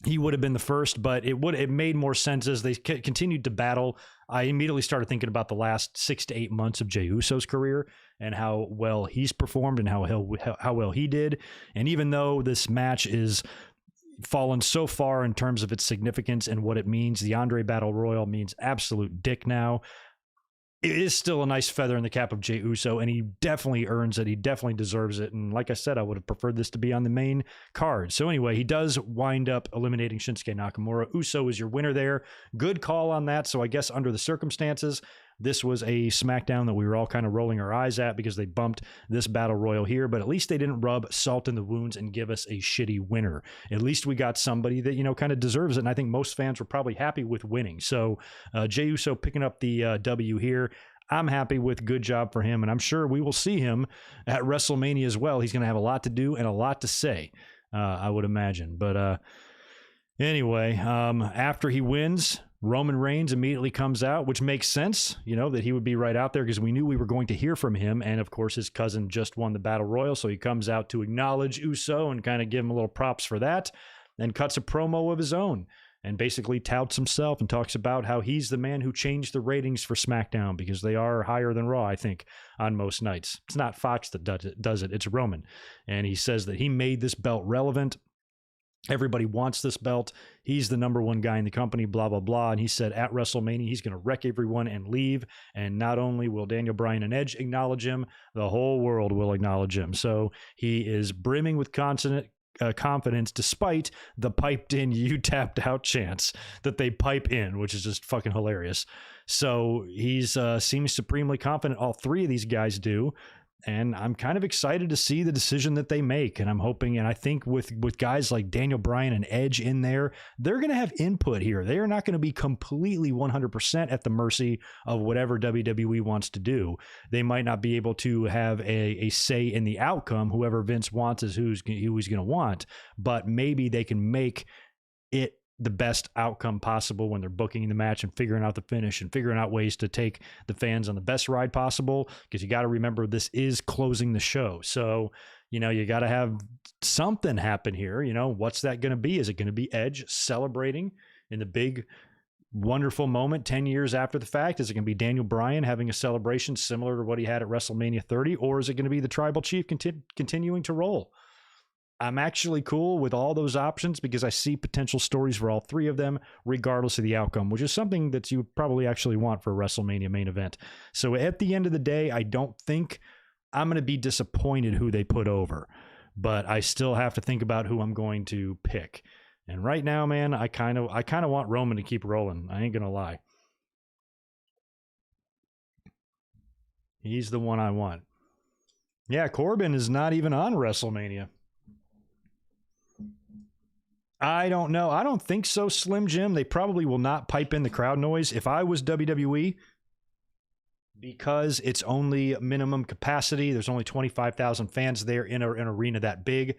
he would have been the first, but it made more sense as they continued to battle. I immediately started thinking about the last 6 to 8 months of Jey Uso's career and how well he's performed and how well he did. And even though this match is fallen so far in terms of its significance and what it means, the Andre Battle Royal means absolute dick now. It is still a nice feather in the cap of Jey Uso, and he definitely earns it. He definitely deserves it. And like I said, I would have preferred this to be on the main card. So anyway, he does wind up eliminating Shinsuke Nakamura. Uso is your winner there. Good call on that. So I guess under the circumstances, this was a SmackDown that we were all kind of rolling our eyes at because they bumped this Battle Royal here, but at least they didn't rub salt in the wounds and give us a shitty winner. At least we got somebody that, kind of deserves it, and I think most fans were probably happy with winning. So Jey Uso picking up the W here. I'm happy with. Good job for him, and I'm sure we will see him at WrestleMania as well. He's going to have a lot to do and a lot to say, I would imagine. But anyway, after he wins, Roman Reigns immediately comes out, which makes sense, that he would be right out there because we knew we were going to hear from him. And of course, his cousin just won the Battle Royal. So he comes out to acknowledge Uso and kind of give him a little props for that, and cuts a promo of his own and basically touts himself and talks about how he's the man who changed the ratings for SmackDown because they are higher than Raw, I think, on most nights. It's not Fox that does it. It's Roman. And he says that he made this belt relevant. Everybody wants this belt. He's the number one guy in the company, blah, blah, blah. And he said at WrestleMania, he's going to wreck everyone and leave. And not only will Daniel Bryan and Edge acknowledge him, the whole world will acknowledge him. So he is brimming with confidence despite the piped in "you tapped out" chants that they pipe in, which is just fucking hilarious. So he's seems supremely confident. All three of these guys do. And I'm kind of excited to see the decision that they make. And I'm hoping, and I think with guys like Daniel Bryan and Edge in there, they're going to have input here. They are not going to be completely 100% at the mercy of whatever WWE wants to do. They might not be able to have a say in the outcome. Whoever Vince wants is who he's going to want. But maybe they can make it the best outcome possible when they're booking the match and figuring out the finish and figuring out ways to take the fans on the best ride possible. Because you got to remember, this is closing the show. So, you got to have something happen here. What's that going to be? Is it going to be Edge celebrating in the big, wonderful moment 10 years after the fact? Is it going to be Daniel Bryan having a celebration similar to what he had at WrestleMania 30? Or is it going to be the Tribal Chief continuing to roll? I'm actually cool with all those options because I see potential stories for all three of them, regardless of the outcome, which is something that you probably actually want for a WrestleMania main event. So at the end of the day, I don't think I'm going to be disappointed who they put over. but I still have to think about who I'm going to pick. And right now, man, I kind of want Roman to keep rolling. I ain't gonna lie. He's the one I want. Yeah, Corbin is not even on WrestleMania. I don't know. I don't think so, Slim Jim. They probably will not pipe in the crowd noise. If I was WWE, because it's only minimum capacity, there's only 25,000 fans there in an arena that big.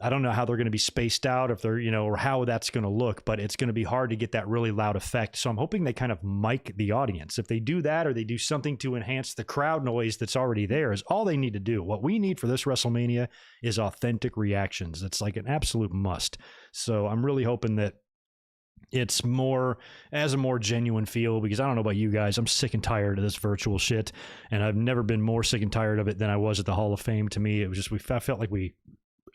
I don't know how they're going to be spaced out, if they're, or how that's going to look, but it's going to be hard to get that really loud effect. So I'm hoping they kind of mic the audience. If they do that, or they do something to enhance the crowd noise that's already there, is all they need to do. What we need for this WrestleMania is authentic reactions. It's like an absolute must. So I'm really hoping that it's has a more genuine feel, because I don't know about you guys, I'm sick and tired of this virtual shit, and I've never been more sick and tired of it than I was at the Hall of Fame. To me, it was just, I felt like we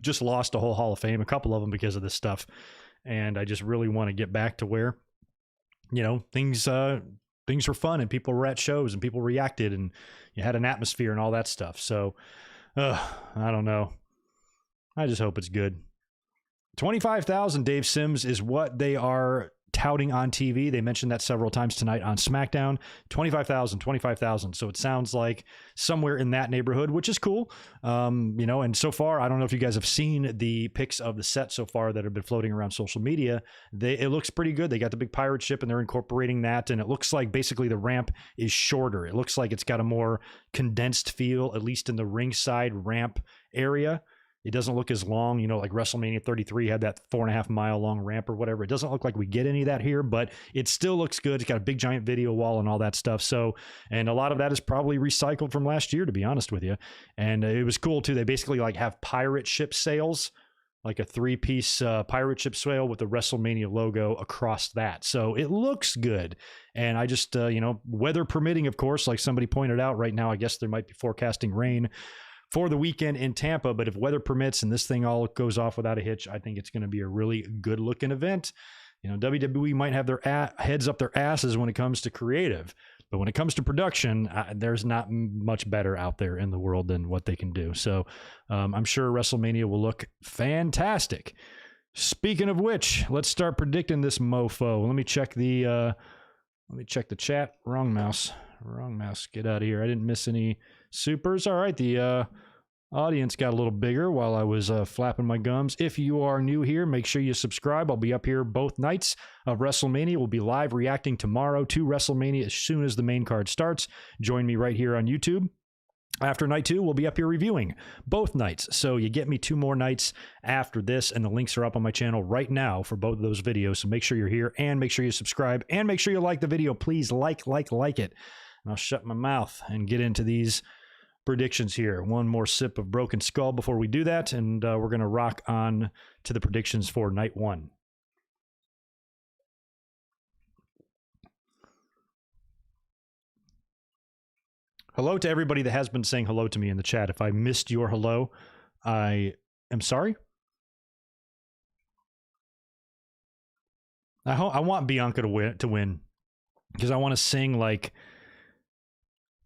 just lost a whole Hall of Fame, a couple of them, because of this stuff. And I just really want to get back to where, things were fun, and people were at shows, and people reacted, and you had an atmosphere and all that stuff. So I don't know. I just hope it's good. 25,000, Dave Sims, is what they are touting on TV. They mentioned that several times tonight on SmackDown. 25,000. So it sounds like somewhere in that neighborhood, which is cool. And so far, I don't know if you guys have seen the pics of the set so far that have been floating around social media. It looks pretty good. They got the big pirate ship, and they're incorporating that. And it looks like basically the ramp is shorter. It looks like it's got a more condensed feel, at least in the ringside ramp area. It doesn't look as long, like WrestleMania 33 had that 4.5 mile long ramp or whatever. It doesn't look like we get any of that here, but it still looks good. It's got a big giant video wall and all that stuff. So, and a lot of that is probably recycled from last year, to be honest with you. And it was cool too. They basically have pirate ship sails, like a 3-piece pirate ship sail with the WrestleMania logo across that. So it looks good. And I just, weather permitting, of course, like somebody pointed out right now, I guess there might be forecasting rain for the weekend in Tampa, but if weather permits and this thing all goes off without a hitch, I think it's going to be a really good looking event. WWE might have their heads up their asses when it comes to creative, but when it comes to production, there's not much better out there in the world than what they can do. So I'm sure WrestleMania will look fantastic. Speaking of which, let's start predicting this mofo. Let me check the chat. Wrong mouse. Get out of here. I didn't miss any supers. All right, the audience got a little bigger while I was flapping my gums. If you are new here, make sure you subscribe. I'll be up here both nights of WrestleMania. We'll be live reacting tomorrow to WrestleMania as soon as the main card starts. Join me right here on YouTube. After night 2, we'll be up here reviewing both nights. So you get me 2 more nights after this, and the links are up on my channel right now for both of those videos. So make sure you're here, and make sure you subscribe, and make sure you like the video. Please like it. And I'll shut my mouth and get into these predictions here. One more sip of Broken Skull before we do that, and we're going to rock on to the predictions for night 1. Hello to everybody that has been saying hello to me in the chat. If I missed your hello, I am sorry. I want Bianca to win because I want to sing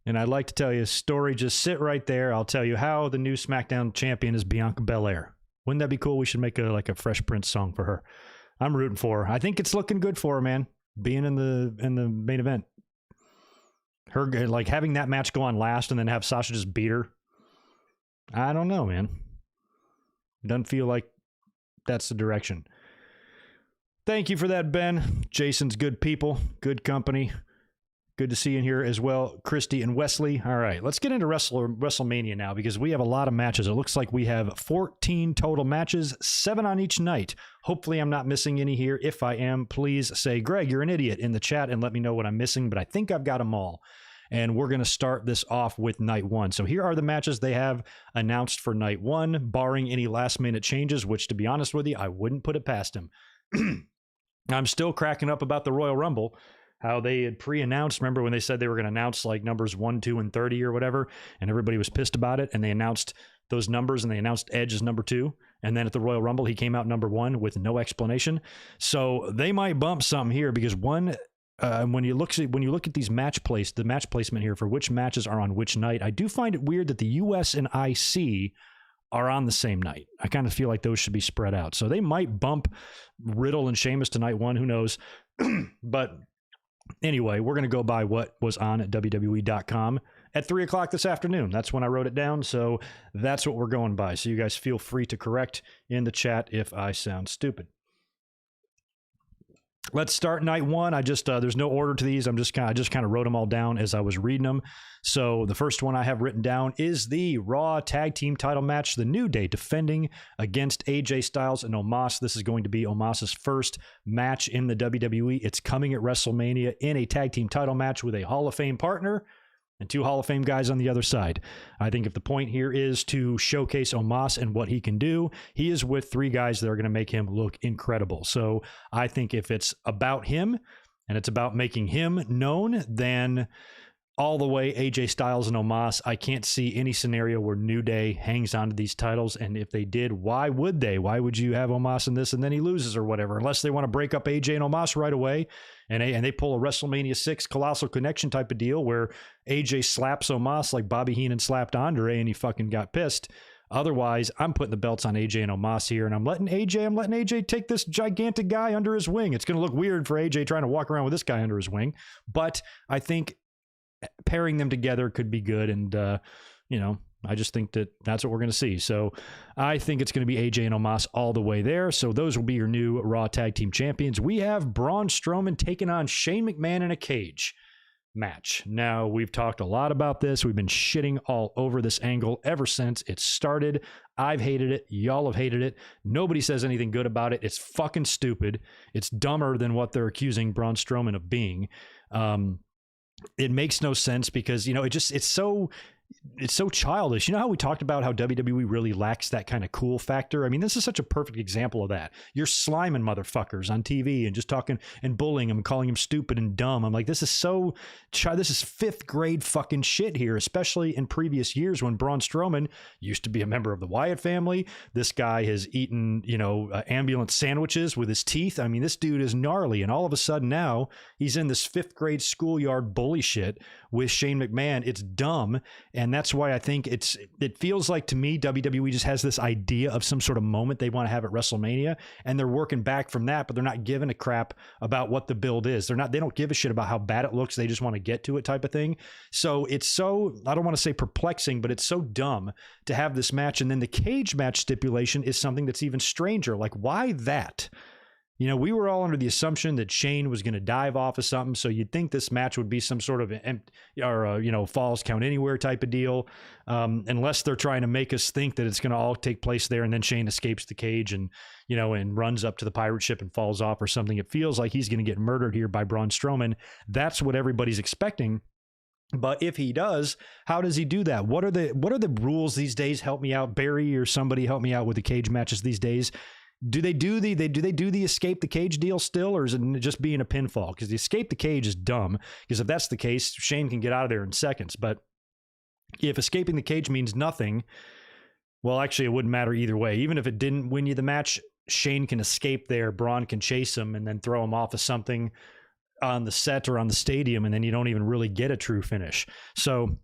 and I'd like to tell you a story. Just sit right there. I'll tell you how the new SmackDown champion is Bianca Belair. Wouldn't that be cool? We should make a Fresh Prince song for her. I'm rooting for her. I think it's looking good for her, man. Being in the main event. Her having that match go on last and then have Sasha just beat her. I don't know, man. Doesn't feel like that's the direction. Thank you for that, Ben. Jason's good people, good company. Good to see you in here as well, Christy and Wesley. All right, let's get into WrestleMania now, because we have a lot of matches. It looks like we have 14 total matches, 7 on each night. Hopefully I'm not missing any here. If I am, please say, Greg, you're an idiot in the chat and let me know what I'm missing, but I think I've got them all. And we're going to start this off with night 1. So here are the matches they have announced for night 1, barring any last-minute changes, which, to be honest with you, I wouldn't put it past them. I'm still cracking up about the Royal Rumble, how they had pre-announced. Remember when they said they were going to announce numbers 1, 2, and 30 or whatever, and everybody was pissed about it, and they announced those numbers, and they announced Edge as number 2, and then at the Royal Rumble, he came out number 1 with no explanation. So they might bump something here, because when you look at these the match placement here for which matches are on which night, I do find it weird that the US and IC are on the same night. I kind of feel like those should be spread out. So they might bump Riddle and Sheamus to night one. Who knows? But anyway, we're going to go by what was on at WWE.com at 3 o'clock this afternoon. That's when I wrote it down. So that's what we're going by. So you guys feel free to correct in the chat if I sound stupid. Let's start night one. I just there's no order to these. I just kind of wrote them all down as I was reading them. So the first one I have written down is the Raw Tag Team Title match. The New Day defending against AJ Styles and Omos. This is going to be Omos's first match in the WWE. It's coming at WrestleMania in a tag team title match with a Hall of Fame partner and 2 Hall of Fame guys on the other side. I think if the point here is to showcase Omos and what he can do, he is with 3 guys that are going to make him look incredible. So I think if it's about him and it's about making him known, then all the way AJ Styles and Omos, I can't see any scenario where New Day hangs on to these titles. And if they did, why would they? Why would you have Omos in this and then he loses or whatever? Unless they want to break up AJ and Omos right away and they pull a WrestleMania 6 Colossal Connection type of deal where AJ slaps Omos like Bobby Heenan slapped Andre and he fucking got pissed. Otherwise, I'm putting the belts on AJ and Omos here, and I'm letting AJ take this gigantic guy under his wing. It's going to look weird for AJ trying to walk around with this guy under his wing, but I think pairing them together could be good. And, I just think that that's what we're going to see. So I think it's going to be AJ and Omos all the way there. So those will be your new Raw Tag Team Champions. We have Braun Strowman taking on Shane McMahon in a cage match. Now, we've talked a lot about this. We've been shitting all over this angle ever since it started. I've hated it. Y'all have hated it. Nobody says anything good about it. It's fucking stupid. It's dumber than what they're accusing Braun Strowman of being. It makes no sense because, it's so childish. You know how we talked about how WWE really lacks that kind of cool factor? I mean, this is such a perfect example of that. You're sliming motherfuckers on TV and just talking and bullying them and calling them stupid and dumb. I'm like, this is 5th grade fucking shit here, especially in previous years when Braun Strowman used to be a member of the Wyatt family. This guy has eaten, ambulance sandwiches with his teeth. I mean, this dude is gnarly. And all of a sudden now he's in this 5th grade schoolyard bully shit with Shane McMahon. It's dumb. And that's why I think it feels like to me, WWE just has this idea of some sort of moment they want to have at WrestleMania, and they're working back from that, but they're not giving a crap about what the build is. They don't give a shit about how bad it looks. They just want to get to it type of thing. So it's so, I don't want to say perplexing, but it's so dumb to have this match. And then the cage match stipulation is something that's even stranger. Like, why that? We were all under the assumption that Shane was going to dive off of something. So you'd think this match would be some sort of falls count anywhere type of deal. Unless they're trying to make us think that it's going to all take place there. And then Shane escapes the cage and runs up to the pirate ship and falls off or something. It feels like he's going to get murdered here by Braun Strowman. That's what everybody's expecting. But if he does, how does he do that? What are the rules these days? Help me out, Barry, or somebody help me out with the cage matches these days. Do they do the escape the cage deal still, or is it just being a pinfall? Because the escape the cage is dumb. Because if that's the case, Shane can get out of there in seconds. But if escaping the cage means nothing, well, actually, it wouldn't matter either way. Even if it didn't win you the match, Shane can escape there. Braun can chase him and then throw him off of something on the set or on the stadium, and then you don't even really get a true finish. So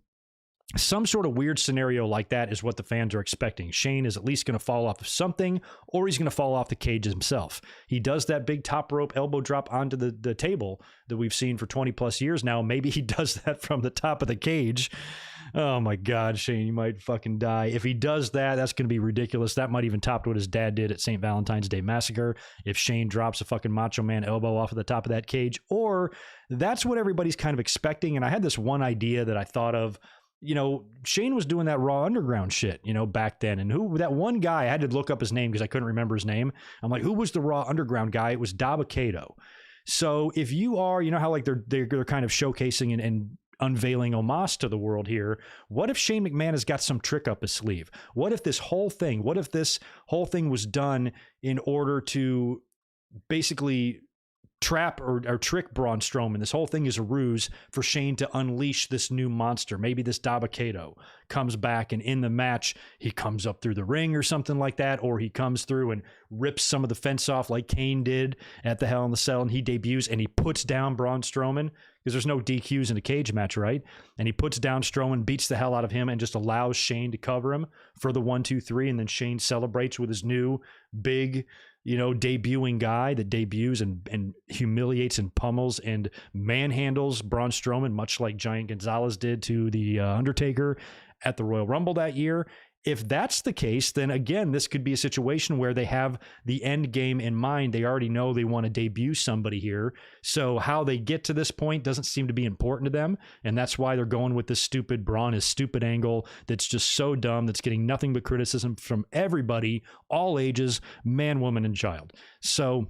some sort of weird scenario like that is what the fans are expecting. Shane is at least going to fall off of something, or he's going to fall off the cage himself. He does that big top rope elbow drop onto the table that we've seen for 20 plus years now. Maybe he does that from the top of the cage. Oh my God, Shane, you might fucking die. If he does that, that's going to be ridiculous. That might even top what his dad did at St. Valentine's Day Massacre. If Shane drops a fucking Macho Man elbow off of the top of that cage, or that's what everybody's kind of expecting. And I had this one idea that I thought of. Shane was doing that Raw Underground shit, back then. And that one guy, I had to look up his name because I couldn't remember his name. I'm like, who was the Raw Underground guy? It was Dabba-Kato. So if you are, how like they're kind of showcasing and unveiling Omos to the world here, what if Shane McMahon has got some trick up his sleeve? What if this whole thing was done in order to basically trap or trick Braun Strowman. This whole thing is a ruse for Shane to unleash this new monster. Maybe this Dabba-Kato comes back, and in the match, he comes up through the ring or something like that, or he comes through and rips some of the fence off like Kane did at the Hell in the Cell, and he debuts and he puts down Braun Strowman, because there's no DQs in a cage match, right? And he puts down Strowman, beats the hell out of him, and just allows Shane to cover him for the 1, 2, 3, and then Shane celebrates with his new big, debuting guy that debuts and humiliates and pummels and manhandles Braun Strowman, much like Giant Gonzalez did to the Undertaker at the Royal Rumble that year. If that's the case, then again, this could be a situation where they have the end game in mind. They already know they want to debut somebody here. So how they get to this point doesn't seem to be important to them. And that's why they're going with this stupid Braun, his stupid angle that's just so dumb, that's getting nothing but criticism from everybody, all ages, man, woman, and child. So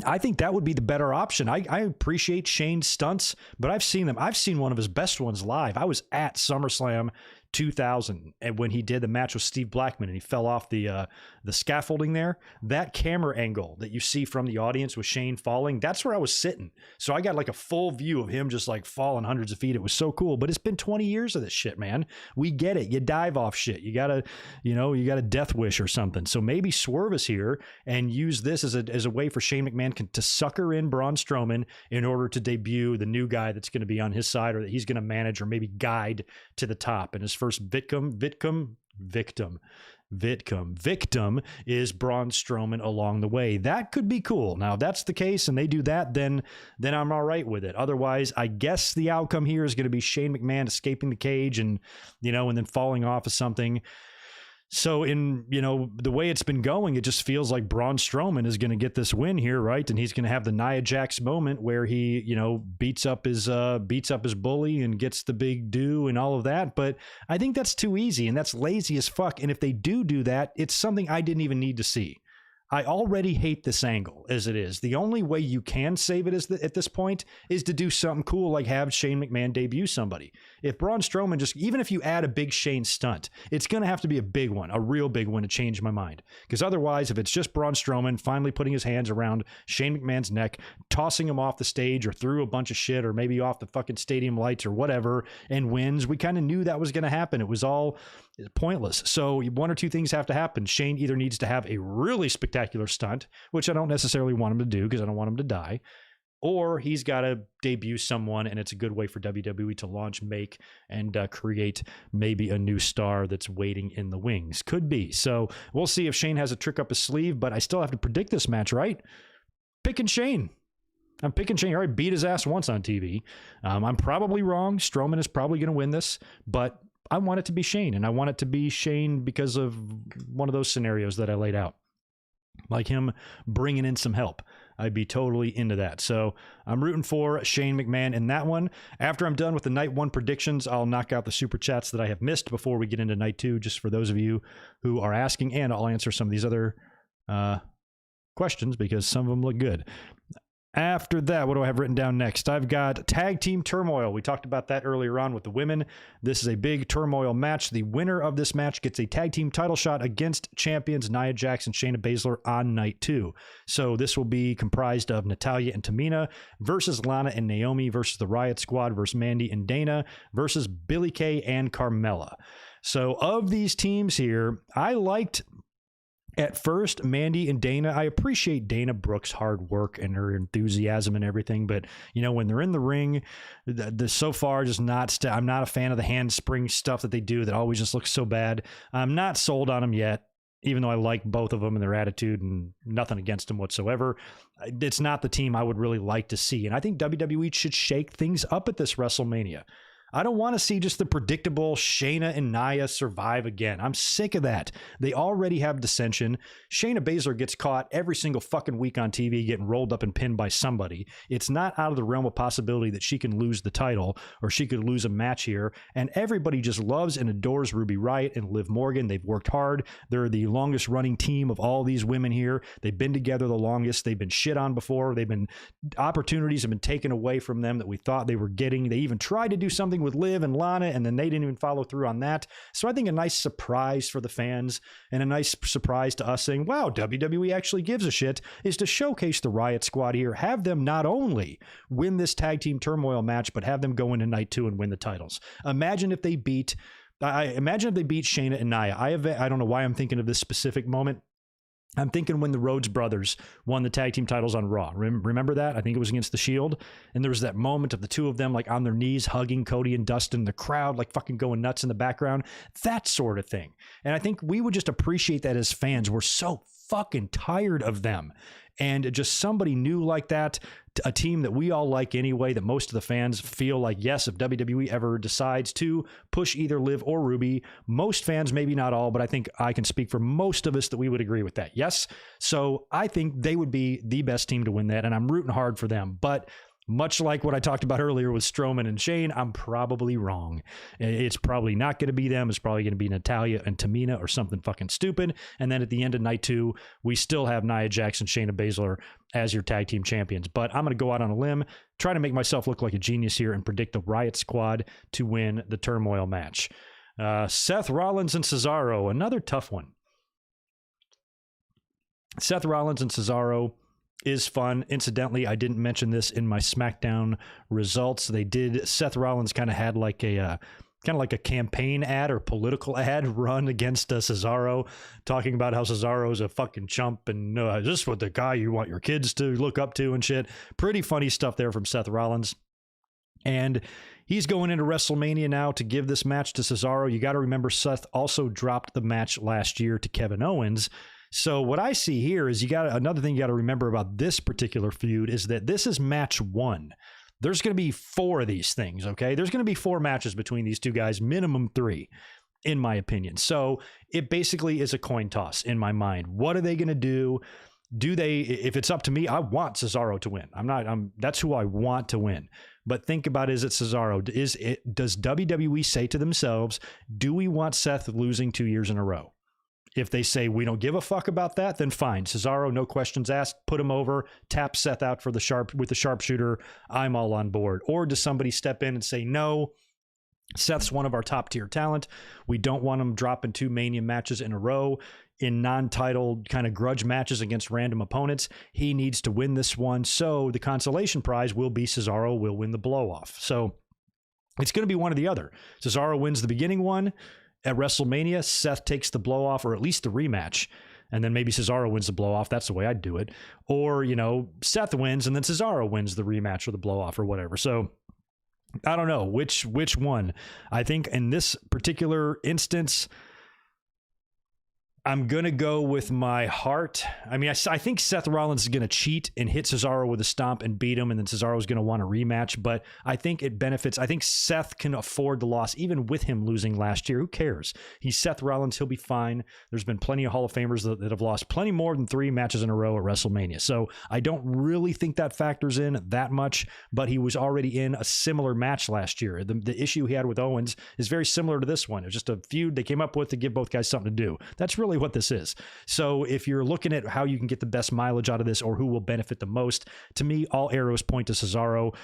I think that would be the better option. I appreciate Shane's stunts, but I've seen them. I've seen one of his best ones live. I was at SummerSlam 2000 and when he did the match with Steve Blackman and he fell off the scaffolding there. That camera angle that you see from the audience with Shane falling, that's where I was sitting. So I got like a full view of him just like falling hundreds of feet. It was so cool. But it's been 20 years of this shit, man. We get it. You dive off shit. You got a death wish or something. So maybe swerve us here and use this as a way for Shane McMahon to sucker in Braun Strowman in order to debut the new guy that's going to be on his side, or that he's going to manage or maybe guide to the top. And his first victim is Braun Strowman along the way. That could be cool. Now, if that's the case and they do that, then I'm all right with it. Otherwise, I guess the outcome here is going to be Shane McMahon escaping the cage and then falling off of something. So in, the way it's been going, it just feels like Braun Strowman is going to get this win here, right? And he's going to have the Nia Jax moment where he, beats up his bully and gets the big do and all of that. But I think that's too easy and that's lazy as fuck. And if they do that, it's something I didn't even need to see. I already hate this angle as it is. The only way you can save it at this point is to do something cool, like have Shane McMahon debut somebody. If Braun Strowman even if you add a big Shane stunt, it's going to have to be a big one, a real big one to change my mind. Because otherwise, if it's just Braun Strowman finally putting his hands around Shane McMahon's neck, tossing him off the stage or through a bunch of shit or maybe off the fucking stadium lights or whatever and wins, we kind of knew that was going to happen. It was all pointless. So one or two things have to happen. Shane either needs to have a really spectacular stunt, which I don't necessarily want him to do because I don't want him to die, or he's got to debut someone, and it's a good way for WWE to launch, make, and create maybe a new star that's waiting in the wings. Could be. So we'll see if Shane has a trick up his sleeve, but I still have to predict this match, right? Picking Shane. I'm picking Shane. I already beat his ass once on TV. I'm probably wrong. Strowman is probably going to win this, but I want it to be Shane, and I want it to be Shane because of one of those scenarios that I laid out, like him bringing in some help. I'd be totally into that. So I'm rooting for Shane McMahon in that one. After I'm done with the night one predictions, I'll knock out the super chats that I have missed before we get into night two, just for those of you who are asking, and I'll answer some of these other questions because some of them look good. After that, what do I have written down next? I've got Tag Team Turmoil. We talked about that earlier on with the women. This is a big Turmoil match. The winner of this match gets a tag team title shot against champions Nia Jax and Shayna Baszler on night two. So this will be comprised of Natalya and Tamina versus Lana and Naomi versus the Riot Squad versus Mandy and Dana versus Billie Kay and Carmella. So of these teams here, I liked at first Mandy and Dana. I appreciate Dana Brooks' hard work and her enthusiasm and everything, but when they're in the ring, so far just not. I'm not a fan of the handspring stuff that they do. That always just looks so bad. I'm not sold on them yet, even though I like both of them and their attitude and nothing against them whatsoever. It's not the team I would really like to see, and I think WWE should shake things up at this WrestleMania. I don't want to see just the predictable Shayna and Nia survive again. I'm sick of that. They already have dissension. Shayna Baszler gets caught every single fucking week on TV getting rolled up and pinned by somebody. It's not out of the realm of possibility that she can lose the title or she could lose a match here. And everybody just loves and adores Ruby Riott and Liv Morgan. They've worked hard. They're the longest running team of all these women here. They've been together the longest. They've been shit on before. Opportunities have been taken away from them that we thought they were getting. They even tried to do something thing with Liv and Lana, and then they didn't even follow through on that. So I think a nice surprise for the fans and a nice surprise to us saying, wow, WWE actually gives a shit, is to showcase the Riot Squad here. Have them not only win this tag team turmoil match, but have them go into night 2 and win the titles. Imagine if they beat Shayna and Nia. I don't know why I'm thinking of this specific moment. I'm thinking when the Rhodes brothers won the tag team titles on Raw. Remember that? I think it was against the Shield. And there was that moment of the two of them like on their knees hugging Cody and Dustin, the crowd like fucking going nuts in the background. That sort of thing. And I think we would just appreciate that as fans. We're so fucking tired of them. And just somebody new like that, a team that we all like anyway, that most of the fans feel like, yes, if WWE ever decides to push either Liv or Ruby, most fans, maybe not all, but I think I can speak for most of us that we would agree with that. Yes. So I think they would be the best team to win that, and I'm rooting hard for them. But much like what I talked about earlier with Strowman and Shane, I'm probably wrong. It's probably not going to be them. It's probably going to be Natalya and Tamina or something fucking stupid. And then at the end of night 2, we still have Nia Jax and Shayna Baszler as your tag team champions. But I'm going to go out on a limb, try to make myself look like a genius here and predict the Riot Squad to win the turmoil match. Seth Rollins and Cesaro, another tough one. Seth Rollins and Cesaro is fun. Incidentally, I didn't mention this in my SmackDown results. Seth Rollins kind of had like a campaign ad or political ad run against Cesaro, talking about how Cesaro's a fucking chump and this is what the guy you want your kids to look up to and shit. Pretty funny stuff there from Seth Rollins. And he's going into WrestleMania now to give this match to Cesaro. You got to remember, Seth also dropped the match last year to Kevin Owens. So what I see here is another thing you got to remember about this particular feud is that this is match 1. There's going to be 4 of these things, okay? There's going to be 4 matches between these two guys, minimum 3, in my opinion. So it basically is a coin toss in my mind. What are they going to do? If it's up to me, I want Cesaro to win. That's who I want to win. But think about, is it Cesaro? Does WWE say to themselves, do we want Seth losing 2 years in a row? If they say we don't give a fuck about that, then fine. Cesaro, no questions asked, put him over, tap Seth out with the sharpshooter. I'm all on board. Or does somebody step in and say, no, Seth's one of our top tier talent. We don't want him dropping 2 Mania matches in a row in non-title kind of grudge matches against random opponents. He needs to win this one. So the consolation prize will be Cesaro will win the blow-off. So it's going to be one or the other. Cesaro wins the beginning one. At WrestleMania, Seth takes the blow-off, or at least the rematch, and then maybe Cesaro wins the blow-off. That's the way I'd do it. Or, Seth wins, and then Cesaro wins the rematch or the blow-off or whatever. So I don't know which one. I think in this particular instance, I'm going to go with my heart. I mean, I think Seth Rollins is going to cheat and hit Cesaro with a stomp and beat him, and then Cesaro is going to want a rematch. But I think it benefits. I think Seth can afford the loss, even with him losing last year. Who cares? He's Seth Rollins. He'll be fine. There's been plenty of Hall of Famers that have lost plenty more than 3 matches in a row at WrestleMania. So I don't really think that factors in that much, but he was already in a similar match last year. The issue he had with Owens is very similar to this one. It was just a feud they came up with to give both guys something to do. That's really what this is. So if you're looking at how you can get the best mileage out of this or who will benefit the most, to me, all arrows point to Cesaro.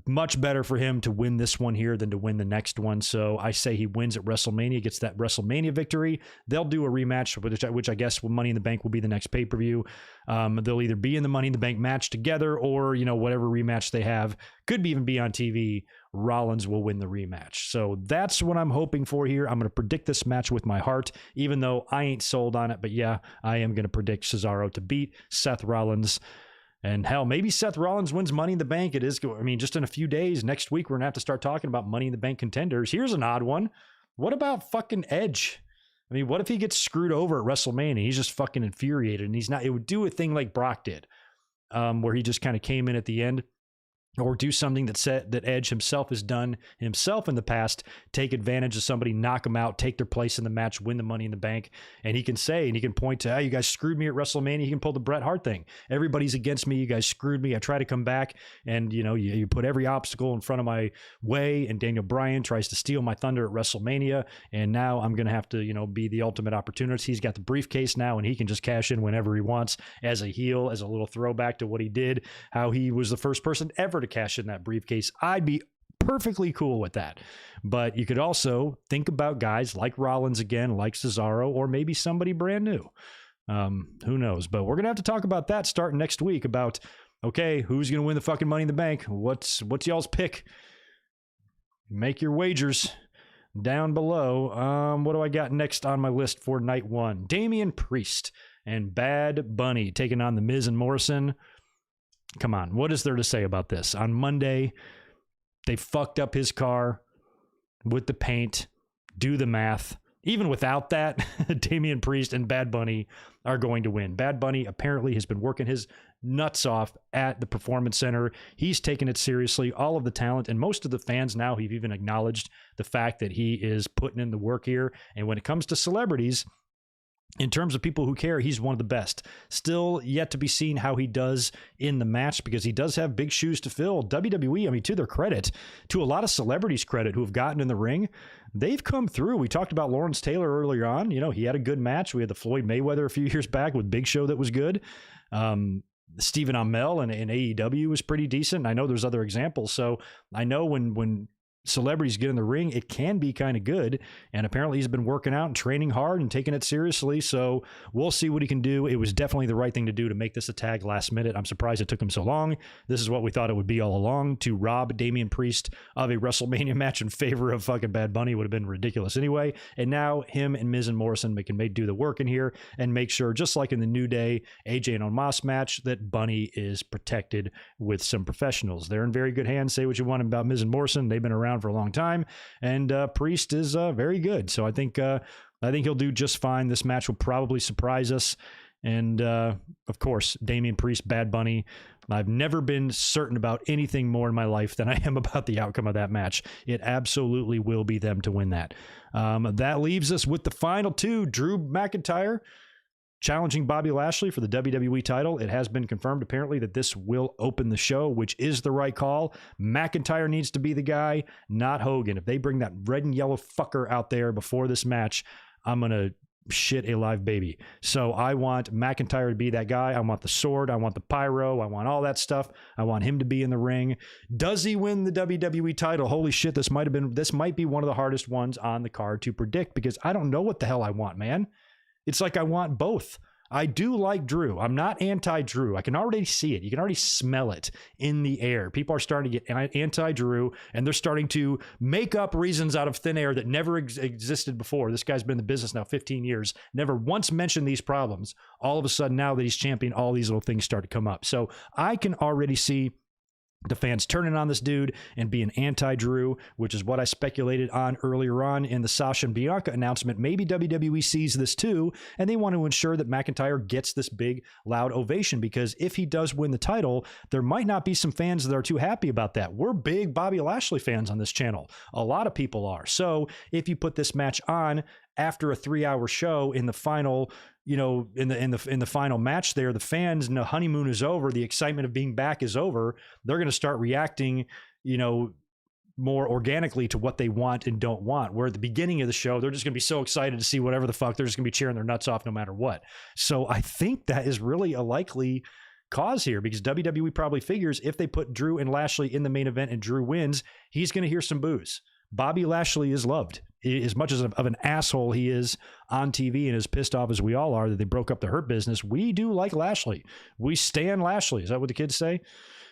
Much better for him to win this one here than to win the next one. So I say he wins at WrestleMania, gets that WrestleMania victory. They'll do a rematch, which I guess Money in the Bank will be the next pay-per-view. They'll either be in the Money in the Bank match together or, whatever rematch they have. Could even be on TV. Rollins will win the rematch. So that's what I'm hoping for here. I'm going to predict this match with my heart, even though I ain't sold on it. But yeah, I am going to predict Cesaro to beat Seth Rollins. And hell, maybe Seth Rollins wins Money in the Bank. It is, just in a few days, next week, we're going to have to start talking about Money in the Bank contenders. Here's an odd one. What about fucking Edge? I mean, what if he gets screwed over at WrestleMania? He's just fucking infuriated and it would do a thing like Brock did, where he just kind of came in at the end. Or do something that Edge himself has done himself in the past, take advantage of somebody, knock them out, take their place in the match, win the Money in the Bank. And he can say, and he can point to, you guys screwed me at WrestleMania. He can pull the Bret Hart thing. Everybody's against me. You guys screwed me. I try to come back and, you put every obstacle in front of my way. And Daniel Bryan tries to steal my thunder at WrestleMania. And now I'm going to have to, be the ultimate opportunist. He's got the briefcase now and he can just cash in whenever he wants as a heel, as a little throwback to what he did, how he was the first person ever to cash in that briefcase. I'd be perfectly cool with that. But you could also think about guys like Rollins again, like Cesaro, or maybe somebody brand new. Who knows? But we're going to have to talk about that starting next week about, okay, who's going to win the fucking Money in the Bank? What's y'all's pick? Make your wagers down below. What do I got next on my list for night one? Damian Priest and Bad Bunny taking on The Miz and Morrison. Come on, what is there to say about this? On Monday, they fucked up his car with the paint. Do the math. Even without that, Damian Priest and Bad Bunny are going to win. Bad Bunny apparently has been working his nuts off at the Performance Center. He's taken it seriously, all of the talent, and most of the fans now have even acknowledged the fact that he is putting in the work here. And when it comes to celebrities, in terms of people who care, he's one of the best. Still yet to be seen how he does in the match, because he does have big shoes to fill. WWE, I mean, to their credit, to a lot of celebrities' credit who have gotten in the ring, they've come through. We talked about Lawrence Taylor earlier on. You know, he had a good match. We had the Floyd Mayweather a few years back with Big Show that was good. Stephen Amell in AEW was pretty decent. I know there's other examples. So I know when celebrities get in the ring, it can be kind of good. And apparently he's been working out and training hard and taking it seriously. So we'll see what he can do. It was definitely the right thing to do to make this a tag last minute. I'm surprised it took him so long. This is what we thought it would be all along. To rob Damian Priest of a WrestleMania match in favor of fucking Bad Bunny would have been ridiculous anyway. And now him and Miz and Morrison can do the work in here and make sure, just like in the New Day AJ and Omos match, that Bunny is protected with some professionals. They're in very good hands. Say what you want about Miz and Morrison. They've been around for a long time, and Priest is very good. So I think he'll do just fine. This match will probably surprise us. And of course, Damian Priest, Bad Bunny. I've never been certain about anything more in my life than I am about the outcome of that match. It absolutely will be them to win that. That leaves us with the final two. Drew McIntyre challenging Bobby Lashley for the WWE title. It has been confirmed, apparently, that this will open the show, which is the right call. McIntyre needs to be the guy, not Hogan. If they bring that red and yellow fucker out there before this match, I'm going to shit a live baby. So I want McIntyre to be that guy. I want the sword. I want the pyro. I want all that stuff. I want him to be in the ring. Does he win the WWE title? Holy shit, this might be one of the hardest ones on the card to predict, because I don't know what the hell I want, man. It's like I want both. I do like Drew. I'm not anti-Drew. I can already see it. You can already smell it in the air. People are starting to get anti-Drew, and they're starting to make up reasons out of thin air that never existed before. This guy's been in the business now 15 years, never once mentioned these problems. All of a sudden, now that he's champion, all these little things start to come up. So I can already see the fans turning on this dude and being anti-Drew, which is what I speculated on earlier on in the Sasha and Bianca announcement. Maybe WWE sees this too, and they want to ensure that McIntyre gets this big, loud ovation, because if he does win the title, there might not be some fans that are too happy about that. We're big Bobby Lashley fans on this channel. A lot of people are. So if you put this match on after a 3-hour show in the final, you know, in the final match there, the fans, and the honeymoon is over, the excitement of being back is over, they're going to start reacting, you know, more organically to what they want and don't want. Where at the beginning of the show, they're just going to be so excited to see whatever the fuck, they're just going to be cheering their nuts off no matter what. So I think that is really a likely cause here, because WWE probably figures if they put Drew and Lashley in the main event and Drew wins, he's going to hear some boos. Bobby Lashley is loved. As much as of an asshole he is on TV and as pissed off as we all are that they broke up the Hurt Business, we do like Lashley. We stan Lashley. Is that what the kids say?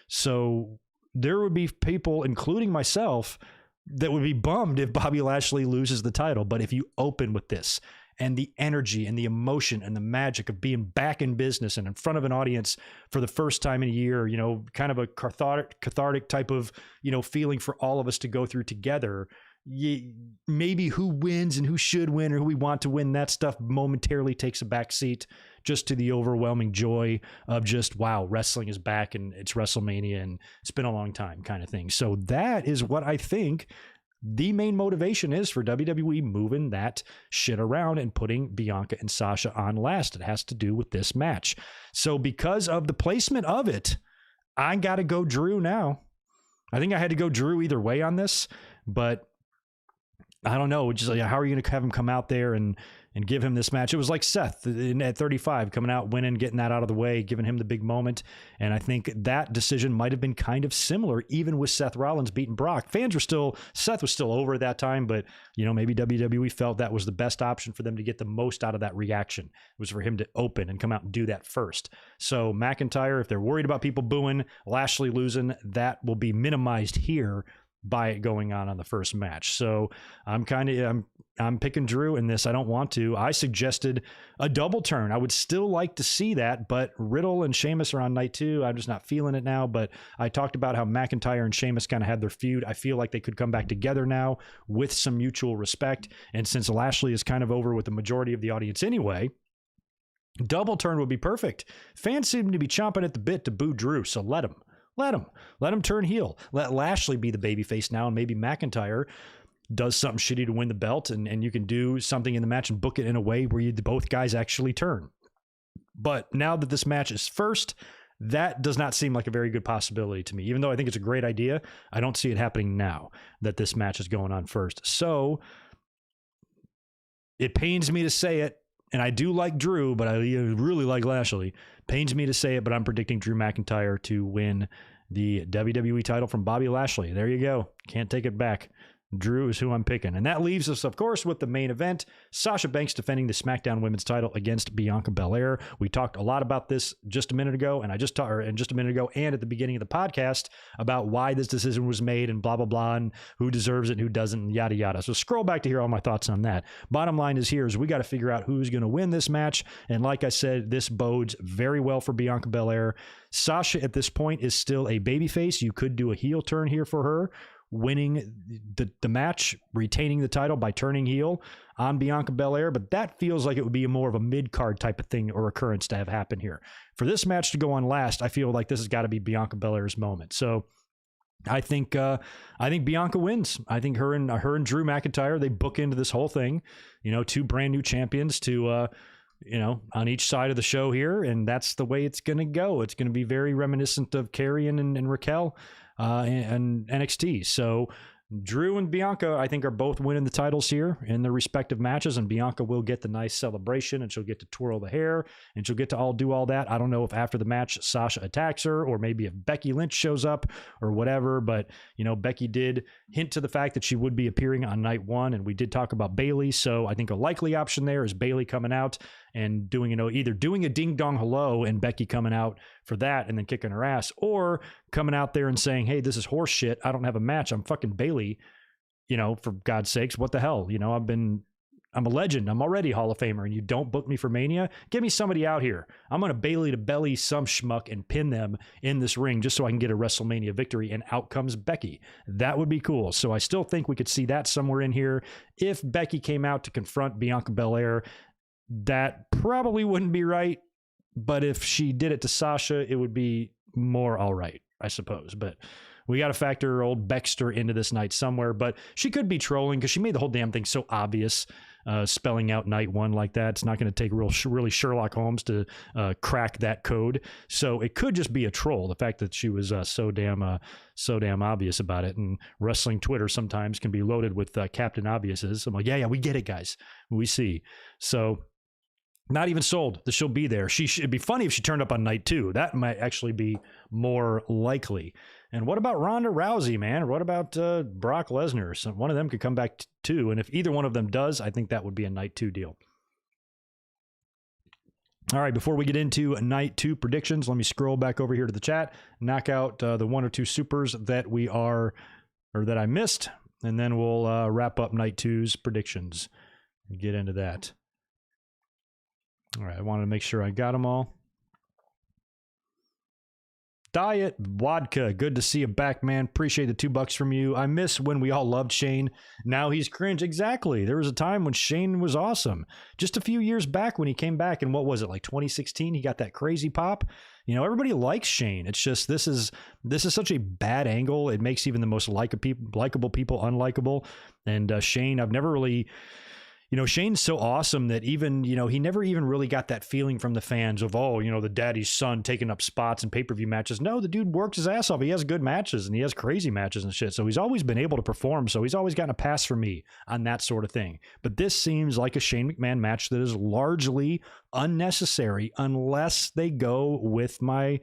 So there would be people, including myself, that would be bummed if Bobby Lashley loses the title. But if you open with this and the energy and the emotion and the magic of being back in business and in front of an audience for the first time in a year, you know, kind of a cathartic type of, you know, feeling for all of us to go through together. Maybe who wins and who should win or who we want to win, that stuff momentarily takes a back seat just to the overwhelming joy of just, wow, wrestling is back and it's WrestleMania and it's been a long time kind of thing. So that is what I think the main motivation is for WWE moving that shit around and putting Bianca and Sasha on last. It has to do with this match. So because of the placement of it, I got to go Drew now. I think I had to go Drew either way on this, but I don't know. Just like, how are you going to have him come out there and, and give him this match. It was like Seth at 35 coming out, winning, getting that out of the way, giving him the big moment. And I think that decision might have been kind of similar, even with Seth Rollins beating Brock. Seth was still over at that time, but maybe WWE felt that was the best option for them to get the most out of that reaction. It was for him to open and come out and do that first. So McIntyre, if they're worried about people booing, Lashley losing, that will be minimized here by it going on the first match. So I'm picking Drew in this. I don't want to. I suggested a double turn. I would still like to see that, but Riddle and Sheamus are on night 2. I'm just not feeling it now, but I talked about how McIntyre and Sheamus kind of had their feud. I feel like they could come back together now with some mutual respect. And since Lashley is kind of over with the majority of the audience anyway, double turn would be perfect. Fans seem to be chomping at the bit to boo Drew, so let him. Let him turn heel. Let Lashley be the babyface now, and maybe McIntyre does something shitty to win the belt, and you can do something in the match and book it in a way where both guys actually turn. But now that this match is first, that does not seem like a very good possibility to me. Even though I think it's a great idea, I don't see it happening now that this match is going on first. So it pains me to say it, and I do like Drew, but I really like Lashley. Pains me to say it, but I'm predicting Drew McIntyre to win the WWE title from Bobby Lashley. There you go. Can't take it back. Drew is who I'm picking. And that leaves us, of course, with the main event. Sasha Banks defending the SmackDown Women's title against Bianca Belair. We talked a lot about this just a minute ago, and and at the beginning of the podcast about why this decision was made and blah, blah, blah, and who deserves it and who doesn't, and yada, yada. So scroll back to hear all my thoughts on that. Bottom line is we got to figure out who's going to win this match. And like I said, this bodes very well for Bianca Belair. Sasha at this point is still a babyface. You could do a heel turn here for her, winning the match, retaining the title by turning heel on Bianca Belair, but that feels like it would be more of a mid-card type of thing or occurrence to have happen here. For this match to go on last, I feel like this has got to be Bianca Belair's moment. So I think Bianca wins. I think her and Drew McIntyre, they book into this whole thing, 2 brand new champions to on each side of the show here, and that's the way it's going to go. It's going to be very reminiscent of Karrion and Raquel and NXT. So Drew and Bianca, I think, are both winning the titles here in their respective matches, and Bianca will get the nice celebration, and she'll get to twirl the hair, and she'll get to do all that. I don't know if after the match Sasha attacks her, or maybe if Becky Lynch shows up or whatever, but Becky did hint to the fact that she would be appearing on night 1, and we did talk about Bayley, so I think a likely option there is Bayley coming out and doing, either doing a ding dong hello and Becky coming out for that and then kicking her ass, or coming out there and saying, hey, this is horse shit. I don't have a match. I'm fucking Bayley, for God's sakes, what the hell? I'm a legend. I'm already Hall of Famer, and you don't book me for Mania? Give me somebody out here. I'm going to Bayley to belly some schmuck and pin them in this ring just so I can get a WrestleMania victory, and out comes Becky. That would be cool. So I still think we could see that somewhere in here. If Becky came out to confront Bianca Belair, that probably wouldn't be right, but if she did it to Sasha, it would be more all right, I suppose. But we got to factor old Baxter into this night somewhere, but she could be trolling because she made the whole damn thing so obvious, spelling out night 1 like that. It's not going to take really Sherlock Holmes to crack that code. So it could just be a troll. The fact that she was so damn obvious about it, and wrestling Twitter sometimes can be loaded with Captain Obviouses. I'm like, yeah, we get it, guys. We see. So not even sold that she'll be there. It'd be funny if she turned up on night 2. That might actually be more likely. And what about Ronda Rousey, man? Or what about Brock Lesnar? So one of them could come back too. And if either one of them does, I think that would be a night 2 deal. All right, before we get into night 2 predictions, let me scroll back over here to the chat, knock out the 1 or 2 supers that I missed, and then we'll wrap up night 2's predictions and get into that. All right, I wanted to make sure I got them all. Diet Vodka, good to see you back, man. Appreciate the $2 from you. I miss when we all loved Shane. Now he's cringe. Exactly. There was a time when Shane was awesome. Just a few years back when he came back, and what was it, like 2016? He got that crazy pop. Everybody likes Shane. It's just this is such a bad angle. It makes even the most likable people unlikable. And Shane, I've never really. you know, Shane's so awesome that even, you know, he never even really got that feeling from the fans of, oh, you know, the daddy's son taking up spots in pay-per-view matches. No, the dude works his ass off. He has good matches and he has crazy matches and shit. So he's always been able to perform. So he's always gotten a pass from me on that sort of thing. But this seems like a Shane McMahon match that is largely unnecessary unless they go with my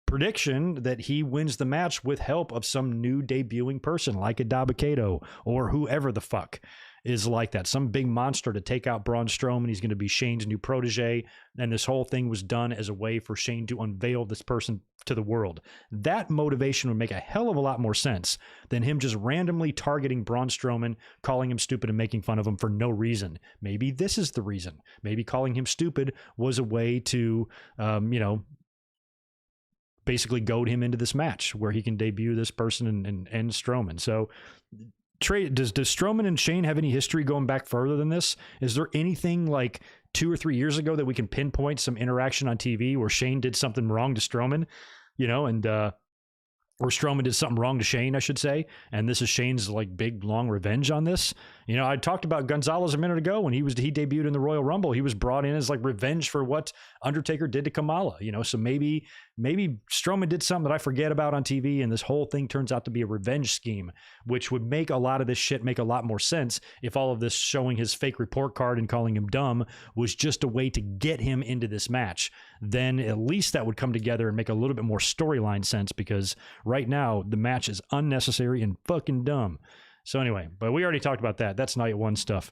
prediction that he wins the match with help of some new debuting person like a Dabba-Kato or whoever the fuck is like that. Some big monster to take out Braun Strowman. He's going to be Shane's new protege. And this whole thing was done as a way for Shane to unveil this person to the world. That motivation would make a hell of a lot more sense than him just randomly targeting Braun Strowman, calling him stupid and making fun of him for no reason. Maybe this is the reason. Maybe calling him stupid was a way to, you know, basically goad him into this match where he can debut this person and end Strowman. So does Strowman and Shane have any history going back further than this? Is there anything like 2 or 3 years ago that we can pinpoint some interaction on TV where Shane did something wrong to Strowman, you know, and or Strowman did something wrong to Shane, I should say, and this is Shane's like big long revenge on this? You know, I talked about Gonzalez a minute ago when he debuted in the Royal Rumble. He was brought in as like revenge for what Undertaker did to Kamala, you know. So maybe Strowman did something that I forget about on TV, and this whole thing turns out to be a revenge scheme, which would make a lot of this shit make a lot more sense if all of this showing his fake report card and calling him dumb was just a way to get him into this match. Then at least that would come together and make a little bit more storyline sense, because right now the match is unnecessary and fucking dumb. So anyway, but we already talked about that. That's night one stuff.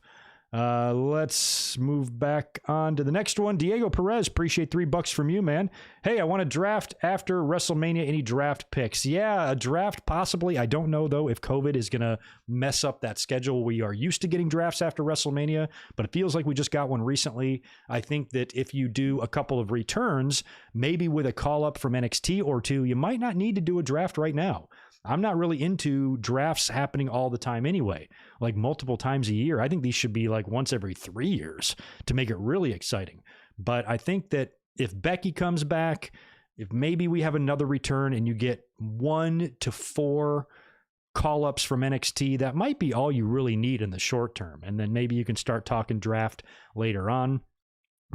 Let's move back on to the next one. Diego Perez, appreciate $3 from you, man. Hey, I want to draft after WrestleMania. Any draft picks? Yeah, a draft possibly. I don't know though if COVID is going to mess up that schedule. We are used to getting drafts after WrestleMania, but it feels like we just got one recently. I think that if you do a couple of returns, maybe with a call up from NXT or two, you might not need to do a draft right now. I'm not really into drafts happening all the time anyway, like multiple times a year. I think these should be like once every 3 years to make it really exciting. But I think that if Becky comes back, if maybe we have another return and you get 1 to 4 call-ups from NXT, that might be all you really need in the short term. And then maybe you can start talking draft later on.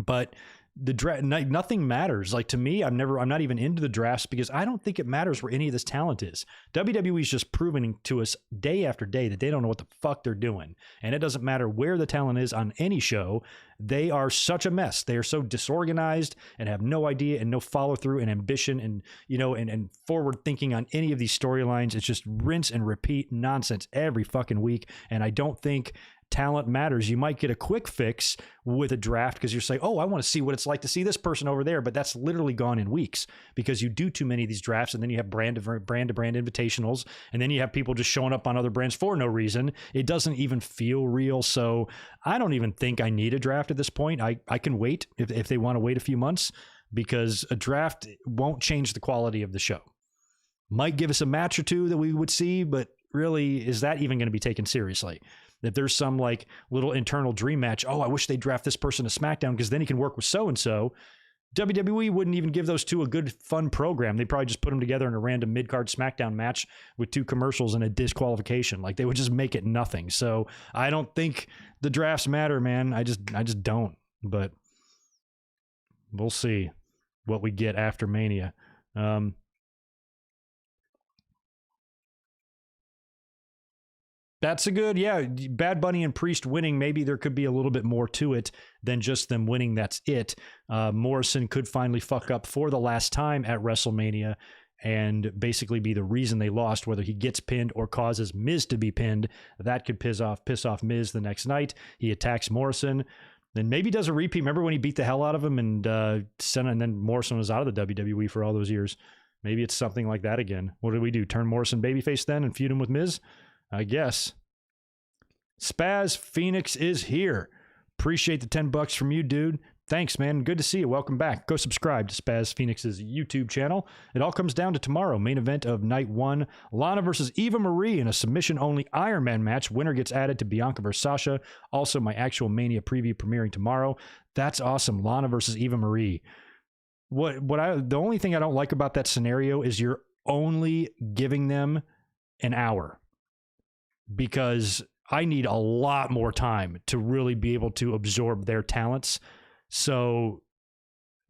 But the draft, nothing matters. Like, to me, I'm not even into the drafts because I don't think it matters where any of this talent is. WWE's just proving to us day after day that they don't know what the fuck they're doing. And it doesn't matter where the talent is on any show. They are such a mess. They are so disorganized and have no idea and no follow through and ambition and, you know, and forward thinking on any of these storylines. It's just rinse and repeat nonsense every fucking week. And I don't think talent matters. You might get a quick fix with a draft because you're saying, oh, I want to see what it's like to see this person over there. But that's literally gone in weeks because you do too many of these drafts, and then you have brand to brand invitationals, and then you have people just showing up on other brands for no reason. It doesn't even feel real. So I don't even think I need a draft at this point. I can wait if they want to wait a few months, because a draft won't change the quality of the show. Might give us a match or two that we would see, but really, is that even going to be taken seriously? If there's some like little internal dream match, oh, I wish they'd draft this person to SmackDown because then he can work with so-and-so. WWE wouldn't even give those two a good, fun program. They'd probably just put them together in a random mid-card SmackDown match with 2 commercials and a disqualification. Like, they would just make it nothing. So I don't think the drafts matter, man. I just don't. But we'll see what we get after Mania. That's a good, yeah, Bad Bunny and Priest winning, maybe there could be a little bit more to it than just them winning, that's it. Morrison could finally fuck up for the last time at WrestleMania and basically be the reason they lost, whether he gets pinned or causes Miz to be pinned. That could piss off Miz the next night. He attacks Morrison, then maybe does a repeat. Remember when he beat the hell out of him and then Morrison was out of the WWE for all those years? Maybe it's something like that again. What did we do? Turn Morrison babyface then and feud him with Miz? I guess. Spaz Phoenix is here. Appreciate the $10 from you, dude. Thanks, man. Good to see you. Welcome back. Go subscribe to Spaz Phoenix's YouTube channel. It all comes down to tomorrow. Main event of night 1. Lana versus Eva Marie in a submission-only Iron Man match. Winner gets added to Bianca versus Sasha. Also, my actual Mania preview premiering tomorrow. That's awesome. Lana versus Eva Marie. The only thing I don't like about that scenario is you're only giving them an hour. Because I need a lot more time to really be able to absorb their talents. So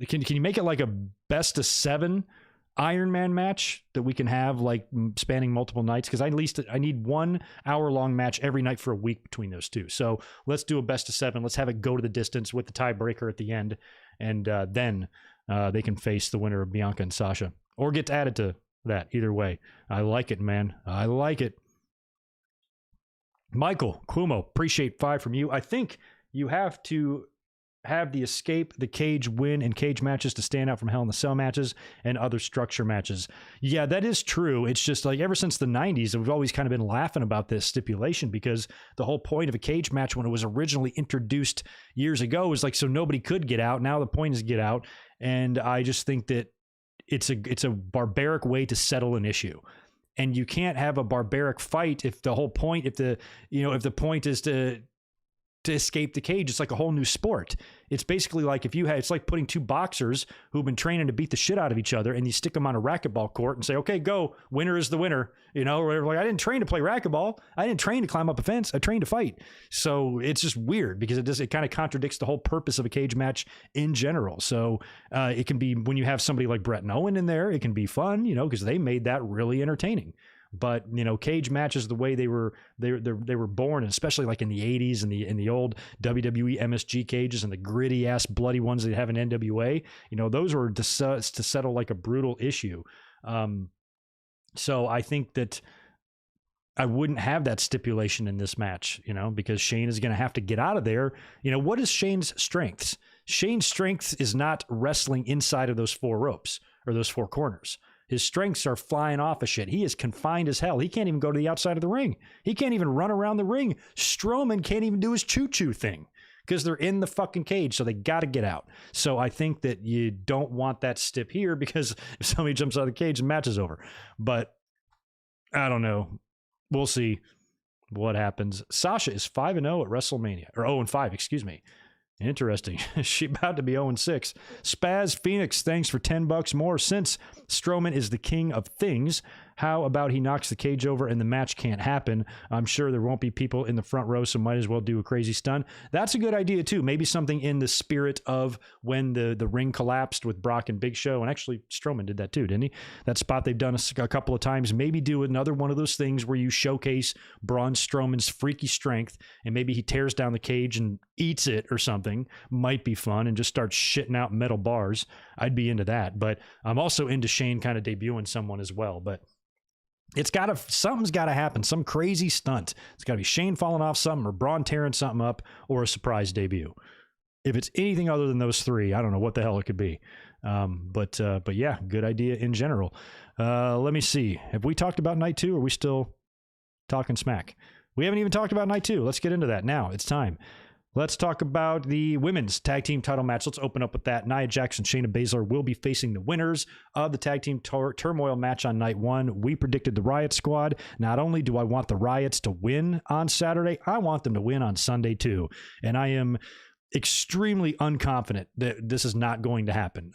can you make it like a best of 7 Iron Man match that we can have like spanning multiple nights? Because I need 1 hour-long match every night for a week between those two. So let's do a best of 7. Let's have it go to the distance with the tiebreaker at the end, and then they can face the winner of Bianca and Sasha, or get added to that. Either way, I like it, man. I like it. Michael Cuomo, appreciate 5 from you. I think you have to have the escape, the cage win, and cage matches to stand out from Hell in the Cell matches and other structure matches. Yeah, that is true. It's just like ever since the 90s, we've always kind of been laughing about this stipulation, because the whole point of a cage match when it was originally introduced years ago was like so nobody could get out. Now the point is get out. And I just think that it's a barbaric way to settle an issue. And you can't have a barbaric fight if the whole point, if the point is to escape the cage. It's like a whole new sport. It's basically like it's like putting 2 boxers who've been training to beat the shit out of each other, and you stick them on a racquetball court and say, okay, go, winner is the winner. Or like, I didn't train to play racquetball. I didn't train to climb up a fence. I trained to fight. So it's just weird because it kind of contradicts the whole purpose of a cage match in general. So it can be, when you have somebody like Brett and Owen in there, it can be fun, because they made that really entertaining. But cage matches, the way they were born, and especially like in the 80s and the old WWE MSG cages and the gritty ass bloody ones they have in NWA, those were to settle like a brutal issue. So I think that I wouldn't have that stipulation in this match, because Shane is going to have to get out of there. What is Shane's strengths? Shane's strength is not wrestling inside of those 4 ropes or those 4 corners. His strengths are flying off of shit. He is confined as hell. He can't even go to the outside of the ring. He can't even run around the ring. Strowman can't even do his choo-choo thing because they're in the fucking cage, so they got to get out. So I think that you don't want that stip here, because if somebody jumps out of the cage, the match is over. But I don't know. We'll see what happens. Sasha is 5-0 at WrestleMania, or 0-5, excuse me. Interesting. She about to be 0-6. Spaz Phoenix, thanks for $10 more. Since Strowman is the king of things, how about he knocks the cage over and the match can't happen? I'm sure there won't be people in the front row, so might as well do a crazy stun. That's a good idea, too. Maybe something in the spirit of when the ring collapsed with Brock and Big Show. And actually, Strowman did that, too, didn't he? That spot they've done a couple of times. Maybe do another one of those things where you showcase Braun Strowman's freaky strength, and maybe he tears down the cage and eats it or something. Might be fun, and just starts shitting out metal bars. I'd be into that. But I'm also into Shane kind of debuting someone as well. But something's got to happen. Some crazy stunt. It's got to be Shane falling off something, or Braun tearing something up, or a surprise debut. If it's anything other than those 3, I don't know what the hell it could be. But yeah, good idea in general. Let me see. Have we talked about night 2? Or are we still talking smack? We haven't even talked about night 2. Let's get into that now. It's time. Let's talk about the women's tag team title match. Let's open up with that. Nia Jax and Shayna Baszler will be facing the winners of the tag team turmoil match on night 1. We predicted the Riot Squad. Not only do I want the Riots to win on Saturday, I want them to win on Sunday too. And I am extremely unconfident that this is not going to happen.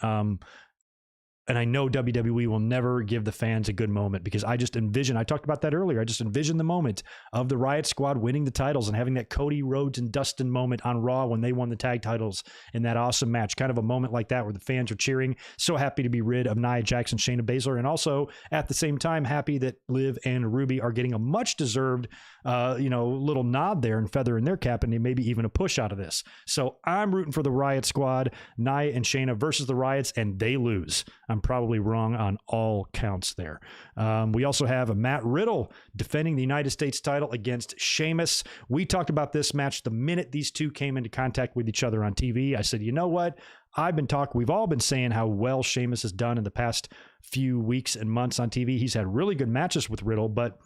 And I know WWE will never give the fans a good moment, because I talked about that earlier. I just envision the moment of the Riot Squad winning the titles and having that Cody Rhodes and Dustin moment on Raw when they won the tag titles in that awesome match. Kind of a moment like that where the fans are cheering. So happy to be rid of Nia Jax and Shayna Baszler. And also at the same time, happy that Liv and Ruby are getting a much deserved, little nod there and feather in their cap, and maybe even a push out of this. So I'm rooting for the Riot Squad, Nia and Shayna versus the Riots, and they lose. I'm probably wrong on all counts there. We also have Matt Riddle defending the United States title against Sheamus. We talked about this match the minute these two came into contact with each other on TV. I said, you know what? We've all been saying how well Sheamus has done in the past few weeks and months on TV. He's had really good matches with Riddle, but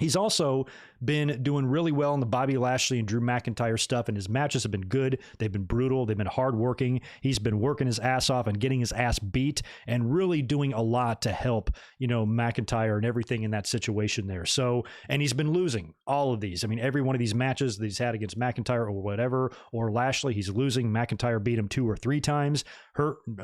he's also been doing really well in the Bobby Lashley and Drew McIntyre stuff, and his matches have been good. They've been brutal. They've been hardworking. He's been working his ass off and getting his ass beat and really doing a lot to help, McIntyre and everything in that situation there. So, and he's been losing all of these. I mean, every one of these matches that he's had against McIntyre or whatever, or Lashley, he's losing. McIntyre beat him 2 or 3 times.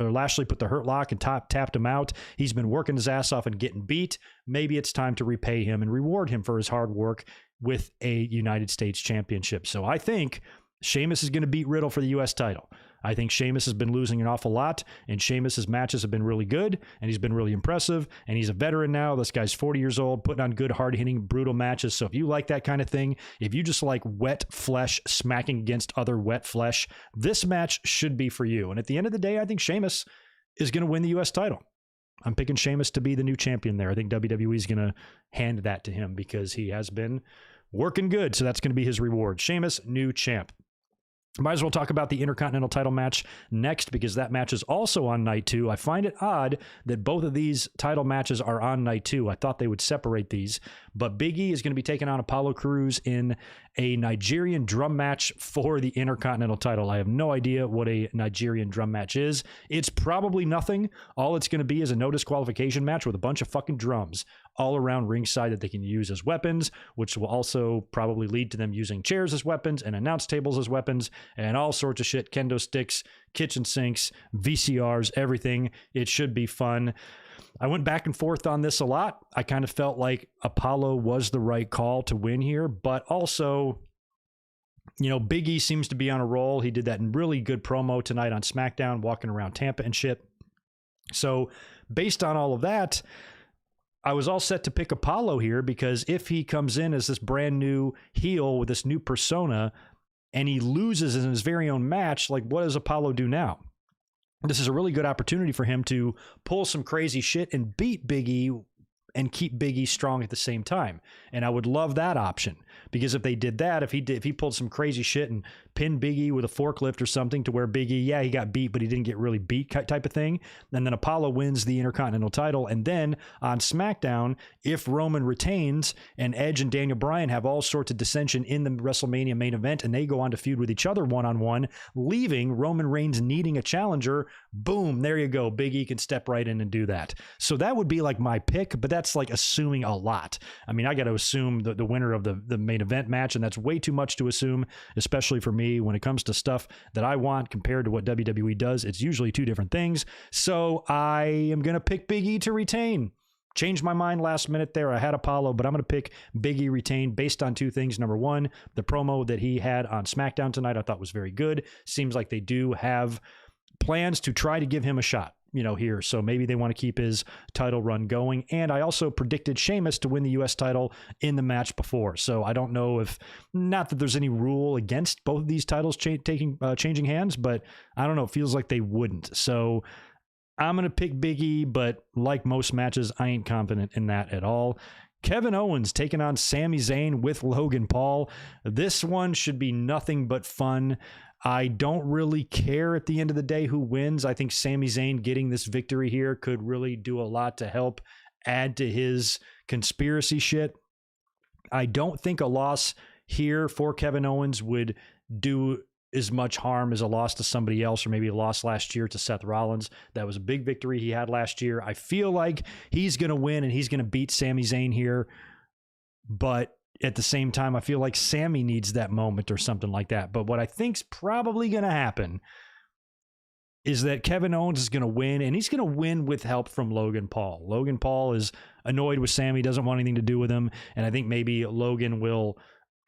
Lashley put the hurt lock and tapped him out. He's been working his ass off and getting beat. Maybe it's time to repay him and reward him for his hard work. with a United States championship. So I think Sheamus is going to beat Riddle for the U.S. title. I think Sheamus has been losing an awful lot, and Sheamus's matches have been really good, and he's been really impressive, and he's a veteran now. This guy's 40 years old, putting on good, hard-hitting, brutal matches. So if you like that kind of thing, if you just like wet flesh smacking against other wet flesh, this match should be for you. And at the end of the day, I think Sheamus is going to win the U.S. title. I'm picking Sheamus to be the new champion there. I think WWE is going to hand that to him because he has been working good, so that's going to be his reward. Sheamus, new champ. Might as well talk about the Intercontinental title match next because that match is also on night 2. I find it odd that both of these title matches are on night 2. I thought they would separate these, but Big E is going to be taking on Apollo Crews in a Nigerian drum match for the Intercontinental title. I have no idea what a Nigerian drum match is. It's probably nothing. All it's going to be is a no disqualification match with a bunch of fucking drums all around ringside that they can use as weapons, which will also probably lead to them using chairs as weapons and announce tables as weapons and all sorts of shit, kendo sticks, kitchen sinks, VCRs, everything. It should be fun. I went back and forth on this a lot. I kind of felt like Apollo was the right call to win here, but also, you know, Big E seems to be on a roll. He did that really good promo tonight on SmackDown, walking around Tampa and shit. So based on all of that, I was all set to pick Apollo here because if he comes in as this brand new heel with this new persona and he loses in his very own match, like what does Apollo do now? This is a really good opportunity for him to pull some crazy shit and beat Big E and keep Big E strong at the same time. And I would love that option because if they did that, if he pulled some crazy shit and pinned Big E with a forklift or something to where Big E, yeah, he got beat, but he didn't get really beat type of thing. And then Apollo wins the Intercontinental title. And then on SmackDown, if Roman retains and Edge and Daniel Bryan have all sorts of dissension in the WrestleMania main event and they go on to feud with each other one-on-one, leaving Roman Reigns needing a challenger, boom, there you go. Big E can step right in and do that. So that would be like my pick, but that's like assuming a lot. I mean, I got to assume the winner of the main event match, and that's way too much to assume, especially for me when it comes to stuff that I want compared to what WWE does. It's usually two different things. So I am going to pick Big E to retain. Changed my mind last minute there. I had Apollo, but I'm going to pick Big E retain based on two things. Number one, the promo that he had on SmackDown tonight I thought was very good. Seems like they do have plans to try to give him a shot, you know, here. So maybe they want to keep his title run going. And I also predicted Sheamus to win the U.S. title in the match before. So I don't know if, not that there's any rule against both of these titles changing hands, but I don't know. It feels like they wouldn't. So I'm going to pick Big E, but like most matches, I ain't confident in that at all. Kevin Owens taking on Sami Zayn with Logan Paul. This one should be nothing but fun. I don't really care at the end of the day who wins. I think Sami Zayn getting this victory here could really do a lot to help add to his conspiracy shit. I don't think a loss here for Kevin Owens would do as much harm as a loss to somebody else, or maybe a loss last year to Seth Rollins. That was a big victory he had last year. I feel like he's going to win and he's going to beat Sami Zayn here, but at the same time, I feel like Sami needs that moment or something like that. But what I think's probably going to happen is that Kevin Owens is going to win, and he's going to win with help from Logan Paul. Logan Paul is annoyed with Sami, doesn't want anything to do with him, and I think maybe Logan will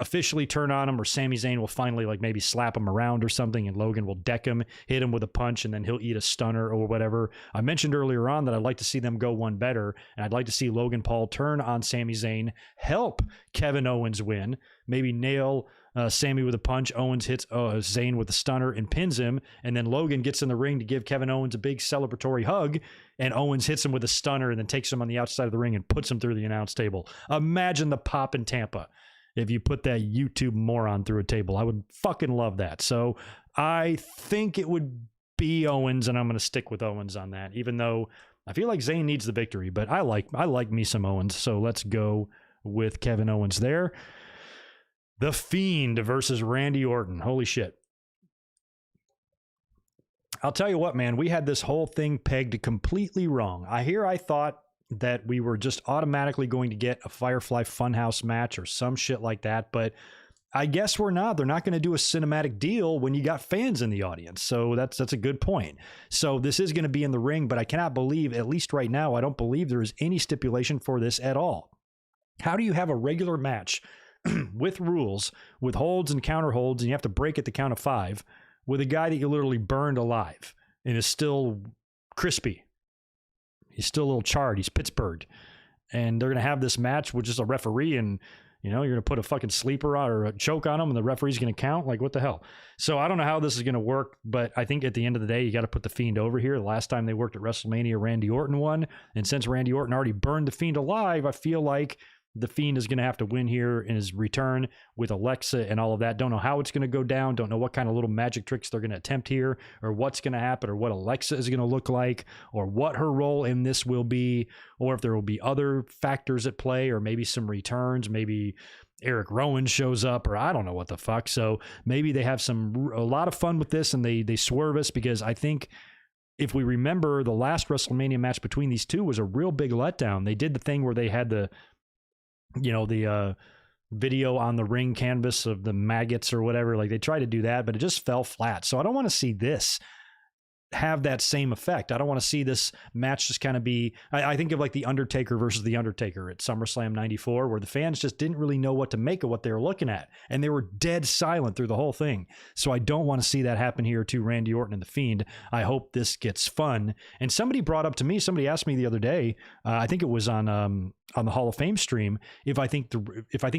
officially turn on him, or Sami Zayn will finally like maybe slap him around or something, and Logan will deck him, hit him with a punch, and then he'll eat a stunner or whatever. I mentioned earlier on that I'd like to see them go one better, and I'd like to see Logan Paul turn on Sami Zayn, help Kevin Owens win, maybe nail Sami with a punch, Owens hits Zayn with a stunner and pins him, and then Logan gets in the ring to give Kevin Owens a big celebratory hug, and Owens hits him with a stunner and then takes him on the outside of the ring and puts him through the announce table. Imagine the pop in Tampa if you put that YouTube moron through a table. I would fucking love that. So I think it would be Owens, and I'm going to stick with Owens on that, even though I feel like Zayn needs the victory, but I like me some Owens. So let's go with Kevin Owens there. The Fiend versus Randy Orton. Holy shit. I'll tell you what, man, we had this whole thing pegged completely wrong. I thought that we were just automatically going to get a Firefly Funhouse match or some shit like that, but I guess we're not. They're not going to do a cinematic deal when you got fans in the audience. So that's a good point. So this is going to be in the ring, but I cannot believe, at least right now, I don't believe there is any stipulation for this at all. How do you have a regular match with rules, with holds and counter holds, and you have to break at the count of 5 with a guy that you literally burned alive and is still crispy. He's still a little charred. He's Pittsburgh. And they're going to have this match with just a referee, and you're going to put a fucking sleeper on or a choke on him, and the referee's going to count. Like, what the hell? So I don't know how this is going to work, but I think at the end of the day, you got to put the Fiend over here. The last time they worked at WrestleMania, Randy Orton won. And since Randy Orton already burned the Fiend alive, I feel like the Fiend is going to have to win here in his return with Alexa and all of that. Don't know how it's going to go down. Don't know what kind of little magic tricks they're going to attempt here, or what's going to happen, or what Alexa is going to look like, or what her role in this will be, or if there will be other factors at play, or maybe some returns, maybe Eric Rowan shows up, or I don't know what the fuck. So maybe they have a lot of fun with this, and they swerve us, because I think if we remember, the last WrestleMania match between these two was a real big letdown. They did the thing where they had the video on the ring canvas of the maggots or whatever. Like, they tried to do that, but it just fell flat. So I don't want to see this have that same effect. I don't want to see this match just kind of be, I think of like the Undertaker versus the Undertaker at SummerSlam 94, where the fans just didn't really know what to make of what they were looking at, and they were dead silent through the whole thing. So I don't want to see that happen here to Randy Orton and the Fiend. I hope this gets fun. And somebody asked me the other day, I think it was on the Hall of Fame stream, if I think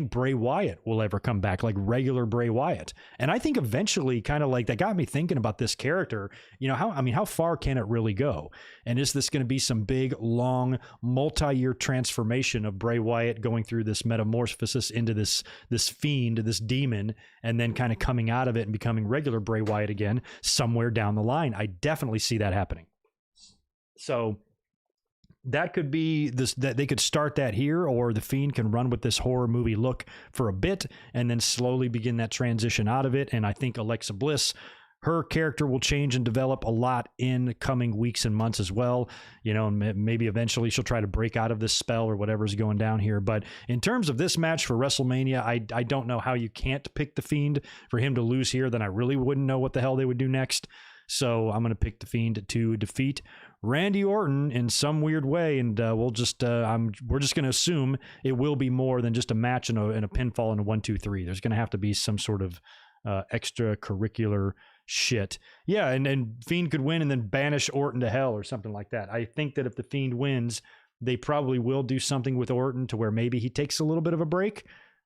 Bray Wyatt will ever come back, like regular Bray Wyatt. And I think eventually, kind of like, that got me thinking about this character. How far can it really go? And is this going to be some big, long, multi-year transformation of Bray Wyatt going through this metamorphosis into this fiend, this demon, and then kind of coming out of it and becoming regular Bray Wyatt again somewhere down the line? I definitely see that happening. So that could be this, that they could start that here, or the Fiend can run with this horror movie look for a bit and then slowly begin that transition out of it. And I think Alexa Bliss, her character will change and develop a lot in coming weeks and months as well. Maybe eventually she'll try to break out of this spell or whatever's going down here. But in terms of this match for WrestleMania, I don't know how you can't pick the Fiend. For him to lose here, then I really wouldn't know what the hell they would do next. So I'm going to pick the Fiend to defeat Randy Orton in some weird way, and we're just going to assume it will be more than just a match and a pinfall and a 1-2-3. There's going to have to be some sort of extracurricular shit. Yeah, and Fiend could win and then banish Orton to hell or something like that. I think that if the Fiend wins, they probably will do something with Orton to where maybe he takes a little bit of a break.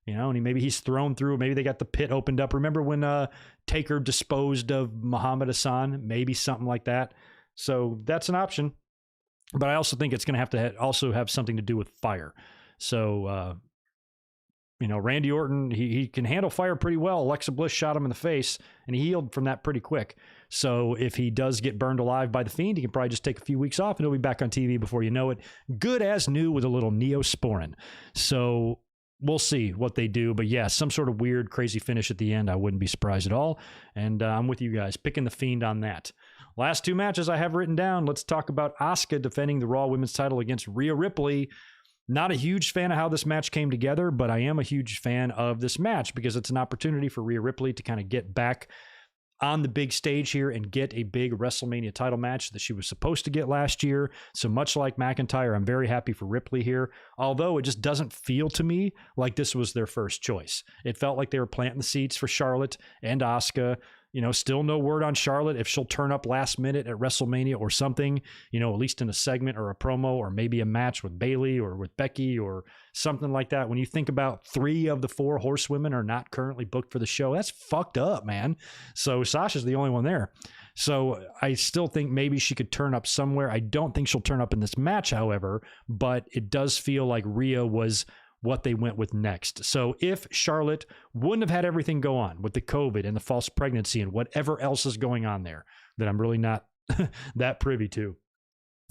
And maybe he's thrown through. Maybe they got the pit opened up. Remember when Taker disposed of Muhammad Hassan? Maybe something like that. So that's an option. But I also think it's going to have to also have something to do with fire. So, Randy Orton, he can handle fire pretty well. Alexa Bliss shot him in the face, and he healed from that pretty quick. So if he does get burned alive by the Fiend, he can probably just take a few weeks off, and he'll be back on TV before you know it. Good as new with a little Neosporin. So we'll see what they do. But yeah, some sort of weird, crazy finish at the end. I wouldn't be surprised at all. And I'm with you guys, picking the Fiend on that. Last two matches I have written down. Let's talk about Asuka defending the Raw Women's title against Rhea Ripley. Not a huge fan of how this match came together, but I am a huge fan of this match because it's an opportunity for Rhea Ripley to kind of get back on the big stage here and get a big WrestleMania title match that she was supposed to get last year. So much like McIntyre, I'm very happy for Ripley here, although it just doesn't feel to me like this was their first choice. It felt like they were planting the seeds for Charlotte and Asuka. Still no word on Charlotte, if she'll turn up last minute at WrestleMania or something, at least in a segment or a promo or maybe a match with Bayley or with Becky or something like that. When you think about 3 of the 4 horsewomen are not currently booked for the show, that's fucked up, man. So Sasha's the only one there. So I still think maybe she could turn up somewhere. I don't think she'll turn up in this match, however, but it does feel like Rhea was what they went with next. So if Charlotte wouldn't have had everything go on with the COVID and the false pregnancy and whatever else is going on there that I'm really not that privy to,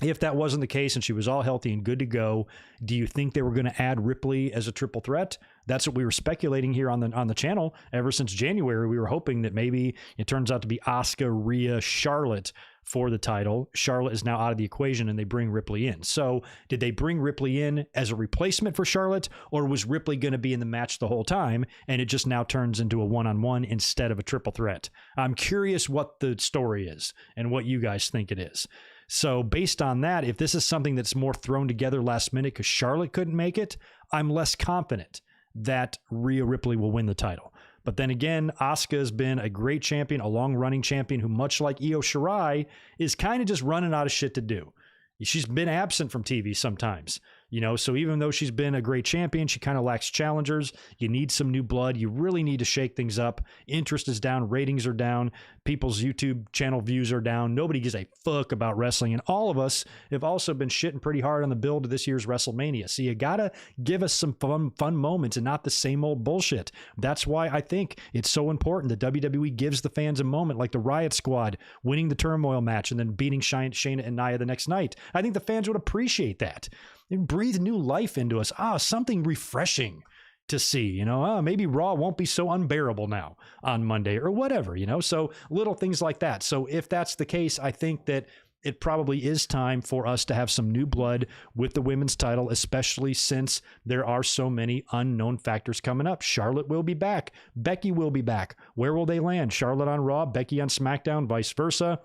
if that wasn't the case and she was all healthy and good to go, do you think they were going to add Ripley as a triple threat? That's what we were speculating here on the channel ever since January. We were hoping that maybe it turns out to be Asuka, Rhea, Charlotte for the title. Charlotte is now out of the equation and they bring Ripley in. So did they bring Ripley in as a replacement for Charlotte, or was Ripley going to be in the match the whole time and it just now turns into a one-on-one instead of a triple threat? I'm curious what the story is and what you guys think it is. So based on that, if this is something that's more thrown together last minute because Charlotte couldn't make it, I'm less confident. that Rhea Ripley will win the title. But then again, Asuka has been a great champion, a long-running champion who, much like Io Shirai, is kind of just running out of shit to do. She's been absent from TV sometimes, so even though she's been a great champion, she kind of lacks challengers. You need some new blood. You really need to shake things up. Interest is down. Ratings are down. People's YouTube channel views are down. Nobody gives a fuck about wrestling. And all of us have also been shitting pretty hard on the build of this year's WrestleMania. So you got to give us some fun moments and not the same old bullshit. That's why I think it's so important that WWE gives the fans a moment like the Riot Squad winning the Turmoil match and then beating Shayna and Nia the next night. I think the fans would appreciate that. And breathe new life into us. Something refreshing to see, maybe Raw won't be so unbearable now on Monday or whatever, so little things like that. So if that's the case, I think that it probably is time for us to have some new blood with the women's title, especially since there are so many unknown factors coming up. Charlotte will be back. Becky will be back. Where will they land? Charlotte on Raw, Becky on SmackDown, vice versa.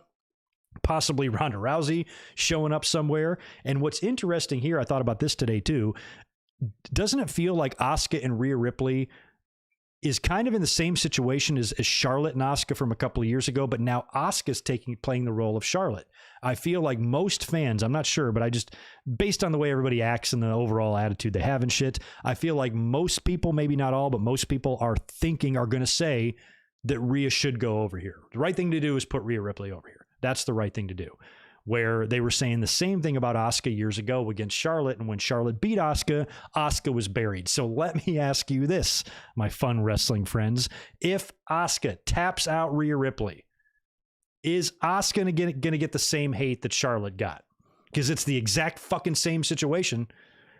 Possibly Ronda Rousey showing up somewhere. And what's interesting here, I thought about this today too, doesn't it feel like Asuka and Rhea Ripley is kind of in the same situation as Charlotte and Asuka from a couple of years ago, but now Asuka's playing the role of Charlotte. I feel like most fans, I'm not sure, but based on the way everybody acts and the overall attitude they have and shit, I feel like most people, maybe not all, but most people are going to say that Rhea should go over here. The right thing to do is put Rhea Ripley over here. That's the right thing to do. Where they were saying the same thing about Asuka years ago against Charlotte, and when Charlotte beat Asuka, Asuka was buried. So let me ask you this, my fun wrestling friends. If Asuka taps out Rhea Ripley, is Asuka going to get the same hate that Charlotte got? Because it's the exact fucking same situation.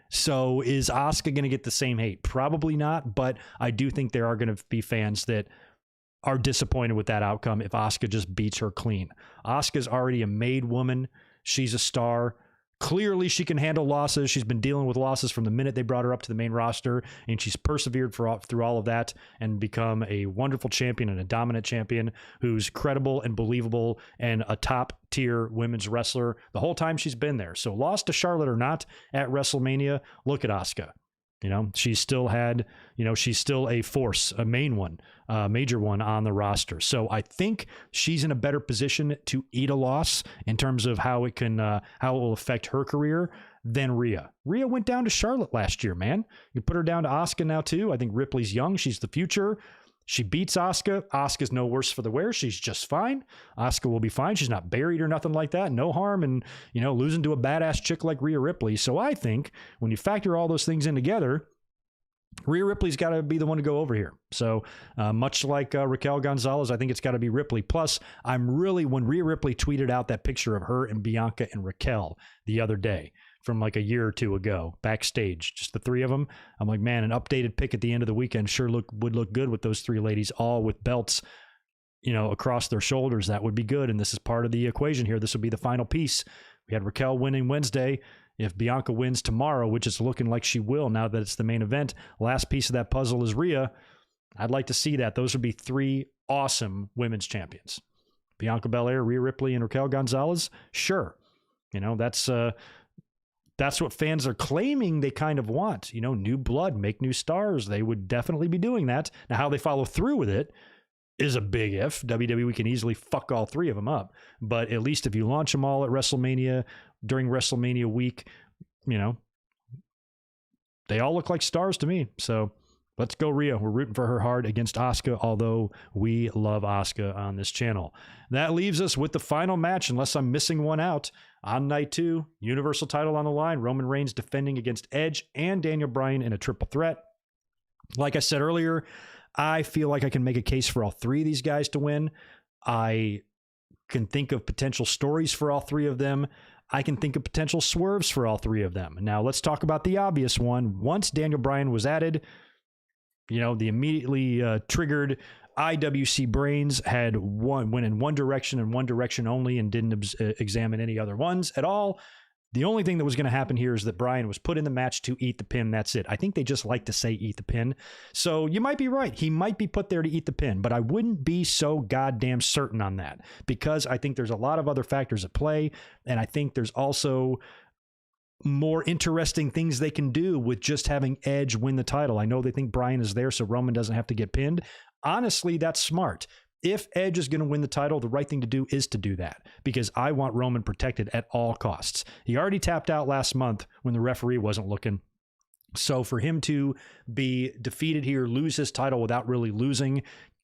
So is Asuka going to get the same hate? Probably not, but I do think there are going to be fans that are disappointed with that outcome if Asuka just beats her clean. Asuka's already a made woman. She's a star. Clearly, she can handle losses. She's been dealing with losses from the minute they brought her up to the main roster, and she's persevered through all of that and become a wonderful champion and a dominant champion who's credible and believable and a top-tier women's wrestler the whole time she's been there. So lost to Charlotte or not at WrestleMania, look at Asuka. She's still she's still a force, a major one on the roster. So I think she's in a better position to eat a loss in terms of how it will affect her career than Rhea. Rhea went down to Charlotte last year, man. You put her down to Asuka now too. I think Ripley's young. She's the future. She beats Asuka. Asuka's no worse for the wear. She's just fine. Asuka will be fine. She's not buried or nothing like that. No harm in, losing to a badass chick like Rhea Ripley. So I think when you factor all those things in together, Rhea Ripley's got to be the one to go over here. So much like Raquel Gonzalez, I think it's got to be Ripley. Plus, when Rhea Ripley tweeted out that picture of her and Bianca and Raquel the other day, from like a year or two ago, backstage, just the three of them. I'm like, man, an updated pic at the end of the weekend sure would look good with those three ladies, all with belts, across their shoulders. That would be good. And this is part of the equation here. This will be the final piece. We had Raquel winning Wednesday. If Bianca wins tomorrow, which is looking like she will now that it's the main event, last piece of that puzzle is Rhea. I'd like to see that. Those would be three awesome women's champions. Bianca Belair, Rhea Ripley, and Raquel Gonzalez. Sure. That's what fans are claiming they kind of want. New blood, make new stars. They would definitely be doing that. Now, how they follow through with it is a big if. WWE can easily fuck all three of them up. But at least if you launch them all at WrestleMania, during WrestleMania week, they all look like stars to me. So let's go Rhea. We're rooting for her hard against Asuka, although we love Asuka on this channel. That leaves us with the final match, unless I'm missing one out. On night 2, Universal title on the line. Roman Reigns defending against Edge and Daniel Bryan in a triple threat. Like I said earlier, I feel like I can make a case for all three of these guys to win. I can think of potential stories for all three of them. I can think of potential swerves for all three of them. Now, let's talk about the obvious one. Once Daniel Bryan was added, the immediately triggered IWC brains went in one direction and one direction only and didn't examine any other ones at all. The only thing that was going to happen here is that Bryan was put in the match to eat the pin. That's it. I think they just like to say eat the pin. So you might be right. He might be put there to eat the pin, but I wouldn't be so goddamn certain on that because I think there's a lot of other factors at play. And I think there's also more interesting things they can do with just having Edge win the title. I know they think Bryan is there so Roman doesn't have to get pinned. Honestly, that's smart. If Edge is going to win the title, the right thing to do is to do that, because I want Roman protected at all costs. He already tapped out last month when the referee wasn't looking. So for him to be defeated here, lose his title without really losing,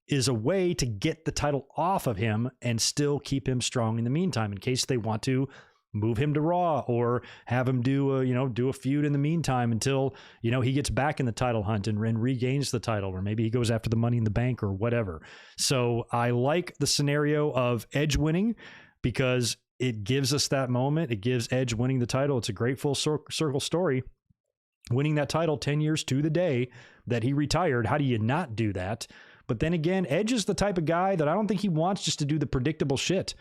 is a way to get the title off of him and still keep him strong in the meantime, in case they want to move him to Raw or have him do a feud in the meantime until, he gets back in the title hunt and regains the title, or maybe he goes after the Money in the Bank or whatever. So I like the scenario of Edge winning because it gives us that moment. It gives Edge winning the title. It's a great full circle story. Winning that title 10 years to the day that he retired. How do you not do that? But then again, Edge is the type of guy that I don't think he wants just to do the predictable shit.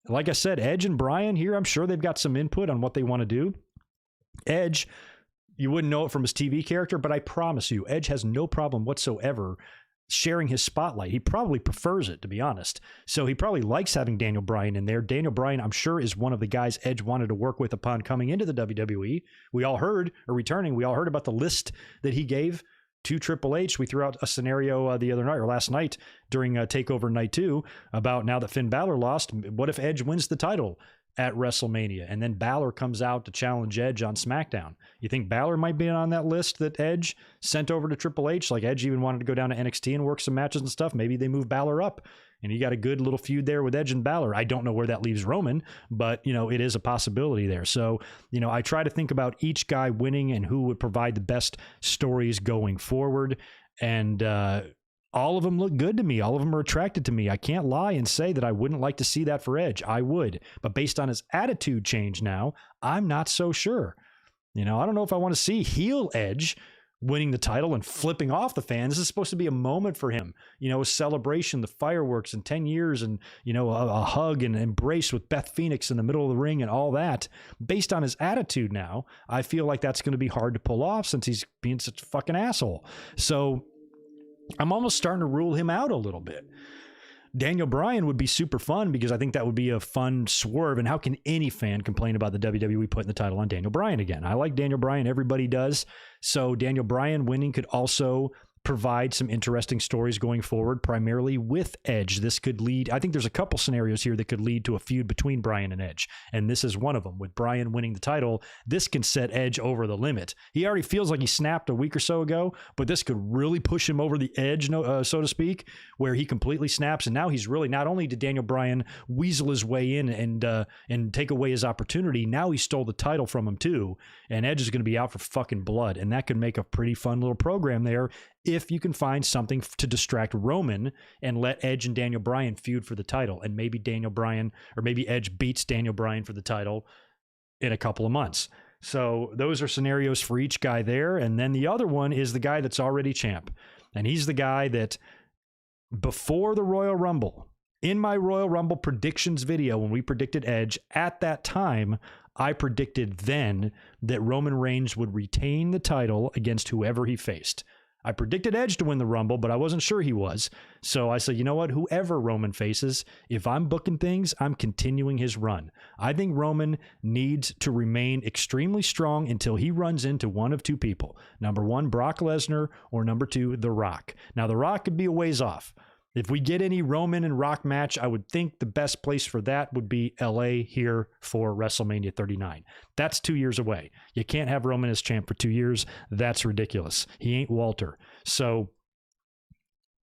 Like I said, Edge and Bryan here, I'm sure they've got some input on what they want to do. Edge, you wouldn't know it from his TV character, but I promise you, Edge has no problem whatsoever sharing his spotlight. He probably prefers it, to be honest. So he probably likes having Daniel Bryan in there. Daniel Bryan, I'm sure, is one of the guys Edge wanted to work with upon coming into the WWE. We all heard about the list that he gave to Triple H. We threw out a scenario the other night or last night during TakeOver Night 2 about, now that Finn Balor lost, what if Edge wins the title at WrestleMania and then Balor comes out to challenge Edge on SmackDown? You think Balor might be on that list that Edge sent over to Triple H? Like Edge even wanted to go down to NXT and work some matches and stuff. Maybe they move Balor up and you got a good little feud there with Edge and Balor. I don't know where that leaves Roman, but it is a possibility there. So, I try to think about each guy winning and who would provide the best stories going forward. And all of them look good to me. All of them are attracted to me. I can't lie and say that I wouldn't like to see that for Edge. I would. But based on his attitude change now, I'm not so sure. I don't know if I want to see heel Edge winning the title and flipping off the fans. This is supposed to be a moment for him, a celebration, the fireworks and 10 years and, a hug and embrace with Beth Phoenix in the middle of the ring and all that. Based on his attitude now, I feel like that's going to be hard to pull off since he's being such a fucking asshole. So I'm almost starting to rule him out a little bit. Daniel Bryan would be super fun because I think that would be a fun swerve. And how can any fan complain about the WWE putting the title on Daniel Bryan again? I like Daniel Bryan. Everybody does. So Daniel Bryan winning could also provide some interesting stories going forward, primarily with Edge. This could lead, I think there's a couple scenarios here that could lead to a feud between Bryan and Edge. And this is one of them. With Bryan winning the title, this can set Edge over the limit. He already feels like he snapped a week or so ago, but this could really push him over the edge, so to speak, where he completely snaps. And now he's really, not only did Daniel Bryan weasel his way in and take away his opportunity, now he stole the title from him too. And Edge is going to be out for fucking blood. And that could make a pretty fun little program there if you can find something to distract Roman and let Edge and Daniel Bryan feud for the title. And maybe maybe Edge beats Daniel Bryan for the title in a couple of months. So those are scenarios for each guy there. And then the other one is the guy that's already champ. And he's the guy that before the Royal Rumble, in my Royal Rumble predictions video, when we predicted Edge, at that time, I predicted then that Roman Reigns would retain the title against whoever he faced. I predicted Edge to win the Rumble, but I wasn't sure he was. So I said, you know what? Whoever Roman faces, if I'm booking things, I'm continuing his run. I think Roman needs to remain extremely strong until he runs into one of two people. Number one, Brock Lesnar, or number two, The Rock. Now, The Rock could be a ways off. If we get any Roman and Rock match, I would think the best place for that would be LA here for WrestleMania 39. That's 2 years away. You can't have Roman as champ for 2 years. That's ridiculous. He ain't Walter. So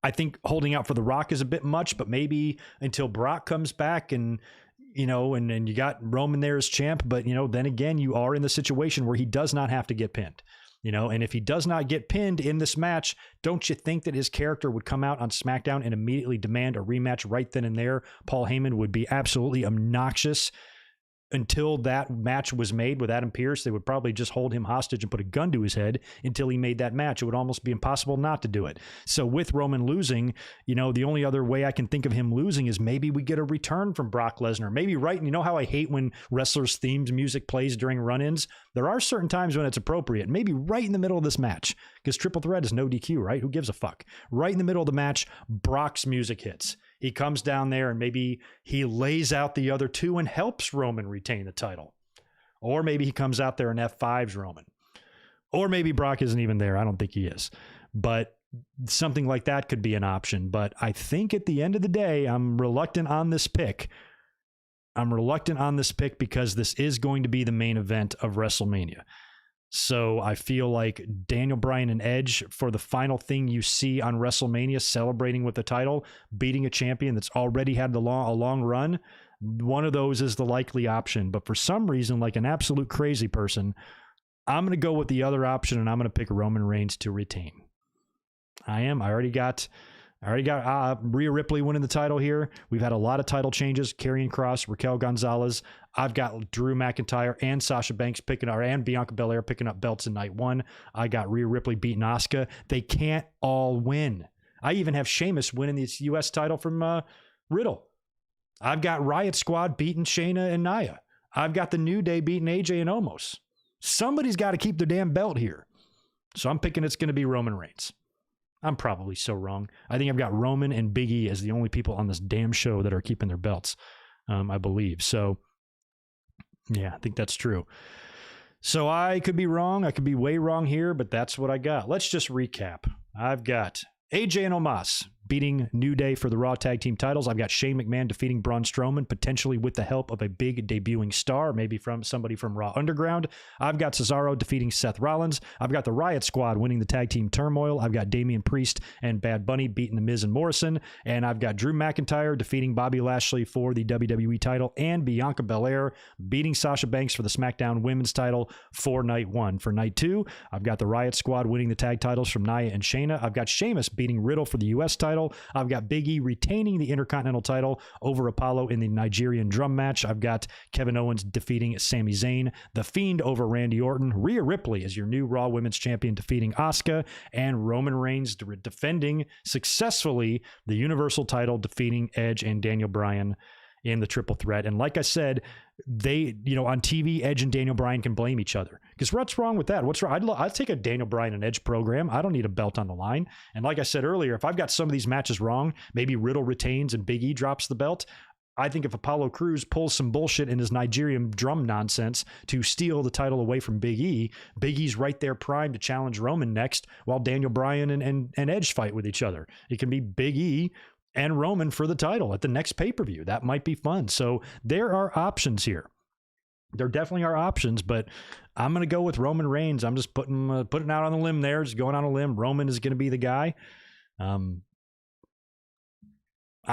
I think holding out for The Rock is a bit much, but maybe until Brock comes back and you got Roman there as champ, but then again, you are in the situation where he does not have to get pinned. And if he does not get pinned in this match, don't you think that his character would come out on SmackDown and immediately demand a rematch right then and there? Paul Heyman would be absolutely obnoxious. Until that match was made with Adam Pearce, they would probably just hold him hostage and put a gun to his head until he made that match. It would almost be impossible not to do it. So with Roman losing, the only other way I can think of him losing is maybe we get a return from Brock Lesnar. Maybe right, how I hate when wrestlers' themes music plays during run-ins? There are certain times when it's appropriate. Maybe right in the middle of this match, because Triple Threat is no DQ, right? Who gives a fuck? Right in the middle of the match, Brock's music hits. He comes down there and maybe he lays out the other two and helps Roman retain the title. Or maybe he comes out there and F5's Roman. Or maybe Brock isn't even there. I don't think he is. But something like that could be an option. But I think at the end of the day, I'm reluctant on this pick. Because this is going to be the main event of WrestleMania. So I feel like Daniel Bryan and Edge, for the final thing you see on WrestleMania, celebrating with the title, beating a champion that's already had a long run, one of those is the likely option. But for some reason, like an absolute crazy person, I'm going to go with the other option, and I'm going to pick Roman Reigns to retain. I already got Rhea Ripley winning the title here. We've had a lot of title changes. Karrion Kross, Raquel Gonzalez. I've got Drew McIntyre and Sasha Banks and Bianca Belair picking up belts in night one. I got Rhea Ripley beating Asuka. They can't all win. I even have Sheamus winning this U.S. title from Riddle. I've got Riot Squad beating Shayna and Nia. I've got the New Day beating AJ and Omos. Somebody's got to keep their damn belt here. So I'm picking it's going to be Roman Reigns. I'm probably so wrong. I think I've got Roman and Big E as the only people on this damn show that are keeping their belts, I believe. So, yeah, I think that's true. So I could be wrong. I could be way wrong here, but that's what I got. Let's just recap. I've got AJ and Omos beating New Day for the Raw Tag Team titles. I've got Shane McMahon defeating Braun Strowman, potentially with the help of a big debuting star, maybe from somebody from Raw Underground. I've got Cesaro defeating Seth Rollins. I've got the Riot Squad winning the Tag Team Turmoil. I've got Damian Priest and Bad Bunny beating The Miz and Morrison. And I've got Drew McIntyre defeating Bobby Lashley for the WWE title, and Bianca Belair beating Sasha Banks for the SmackDown Women's title for night one. For night two, I've got the Riot Squad winning the tag titles from Nia and Shayna. I've got Sheamus beating Riddle for the U.S. title. I've got Big E retaining the Intercontinental title over Apollo in the Nigerian drum match. I've got Kevin Owens defeating Sami Zayn, The Fiend over Randy Orton, Rhea Ripley as your new Raw Women's Champion defeating Asuka, and Roman Reigns defending successfully the Universal title, defeating Edge and Daniel Bryan in the triple threat. And like I said, they, on TV, Edge and Daniel Bryan can blame each other. Because what's wrong with that? What's wrong? I'd take a Daniel Bryan and Edge program. I don't need a belt on the line. And like I said earlier, if I've got some of these matches wrong, maybe Riddle retains and Big E drops the belt. I think if Apollo Crews pulls some bullshit in his Nigerian drum nonsense to steal the title away from Big E, Big E's right there primed to challenge Roman next while Daniel Bryan and Edge fight with each other. It can be Big E and Roman for the title at the next pay-per-view. That might be fun. So there are options here. There definitely are options, but I'm going to go with Roman Reigns. I'm just putting out on a limb there, just going on a limb. Roman is going to be the guy. I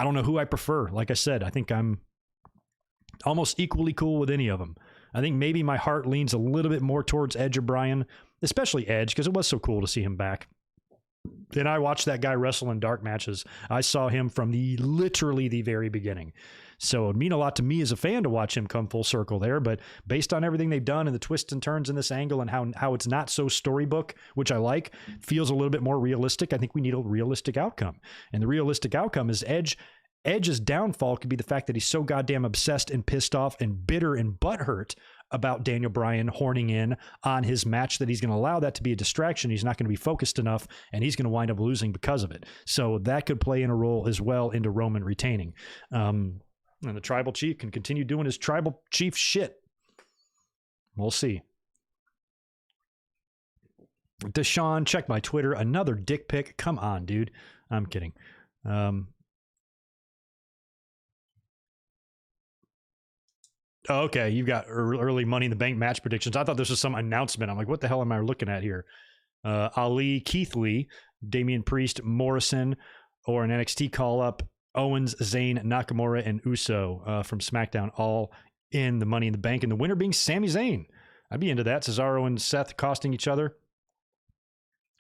don't know who I prefer. Like I said, I think I'm almost equally cool with any of them. I think maybe my heart leans a little bit more towards Edge or Bryan, especially Edge, because it was so cool to see him back. And I watched that guy wrestle in dark matches. I saw him from literally the very beginning. So it would mean a lot to me as a fan to watch him come full circle there. But based on everything they've done and the twists and turns in this angle and how it's not so storybook, which I like, feels a little bit more realistic. I think we need a realistic outcome. And the realistic outcome is Edge's downfall could be the fact that he's so goddamn obsessed and pissed off and bitter and butthurt about Daniel Bryan horning in on his match that he's going to allow that to be a distraction. He's not going to be focused enough, and he's going to wind up losing because of it. So that could play in a role as well into Roman retaining. And the tribal chief can continue doing his tribal chief shit. We'll see. Deshaun, check my Twitter. Another dick pic. Come on, dude. I'm kidding. Oh, okay, you've got early Money in the Bank match predictions. I thought this was some announcement. I'm like, what the hell am I looking at here? Ali, Keith Lee, Damian Priest, Morrison, or an NXT call-up, Owens, Zayn, Nakamura, and Uso from SmackDown, all in the Money in the Bank, and the winner being Sami Zayn. I'd be into that. Cesaro and Seth costing each other.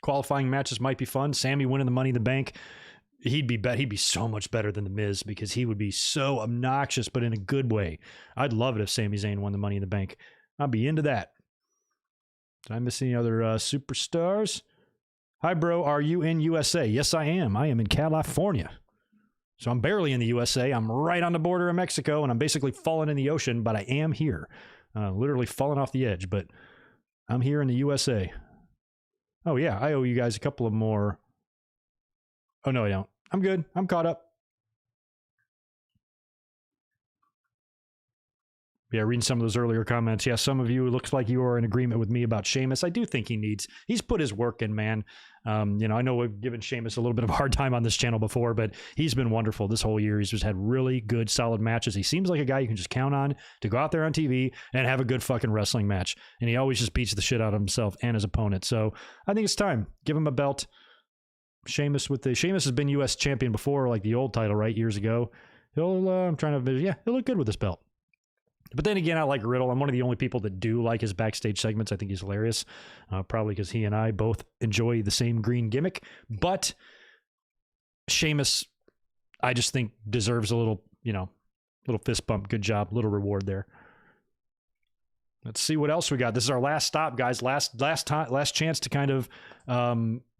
Qualifying matches might be fun. Sami winning the Money in the Bank. He'd be so much better than The Miz because he would be so obnoxious, but in a good way. I'd love it if Sami Zayn won the Money in the Bank. I'd be into that. Did I miss any other superstars? Hi, bro. Are you in USA? Yes, I am. I am in California. So I'm barely in the USA. I'm right on the border of Mexico, and I'm basically falling in the ocean, but I am here. Literally falling off the edge, but I'm here in the USA. Oh, yeah. I owe you guys a couple of more. Oh, no, I don't. I'm good. I'm caught up. Yeah, reading some of those earlier comments. Yeah, some of you, it looks like you are in agreement with me about Sheamus. I do think he's put his work in, man. I know we've given Sheamus a little bit of a hard time on this channel before, but he's been wonderful this whole year. He's just had really good, solid matches. He seems like a guy you can just count on to go out there on TV and have a good fucking wrestling match. And he always just beats the shit out of himself and his opponent. So I think it's time. Give him a belt. Sheamus has been U.S. champion before, like the old title, right? Years ago. He'll look good with this belt. But then again, I like Riddle. I'm one of the only people that do like his backstage segments. I think he's hilarious, probably because he and I both enjoy the same green gimmick. But Sheamus, I just think deserves a little fist bump. Good job, little reward there. Let's see what else we got. This is our last stop, guys. Last chance to kind of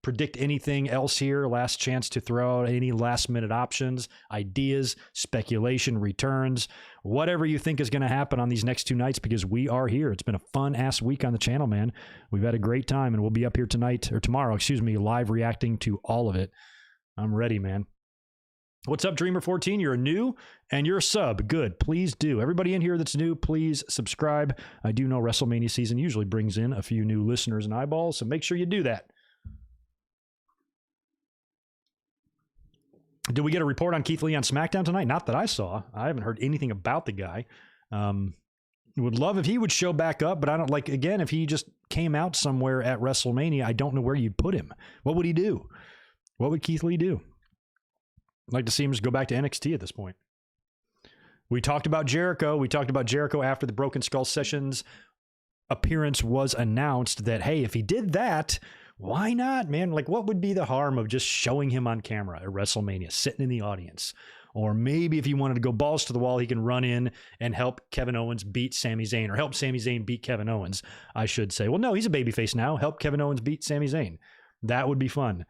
predict anything else here. Last chance to throw out any last minute options, ideas, speculation, returns, whatever you think is going to happen on these next 2 nights, because we are here. It's been a fun ass week on the channel, man. We've had a great time, and we'll be up here tomorrow, live reacting to all of it. I'm ready, man. What's up, Dreamer14? You're new and you're a sub. Good. Please do. Everybody in here that's new, please subscribe. I do know WrestleMania season usually brings in a few new listeners and eyeballs, so make sure you do that. Did we get a report on Keith Lee on SmackDown tonight? Not that I saw. I haven't heard anything about the guy. Would love if he would show back up, but I don't like, again, if he just came out somewhere at WrestleMania, I don't know where you'd put him. What would he do? What would Keith Lee do? I'd like to see him just go back to NXT at this point. We talked about Jericho. We talked about Jericho after the Broken Skull Sessions appearance was announced that, hey, if he did that, why not, man? Like, what would be the harm of just showing him on camera at WrestleMania, sitting in the audience? Or maybe if he wanted to go balls to the wall, he can run in and help Kevin Owens beat Sami Zayn, or help Sami Zayn beat Kevin Owens, I should say. Well, no, he's a babyface now. Help Kevin Owens beat Sami Zayn. That would be fun.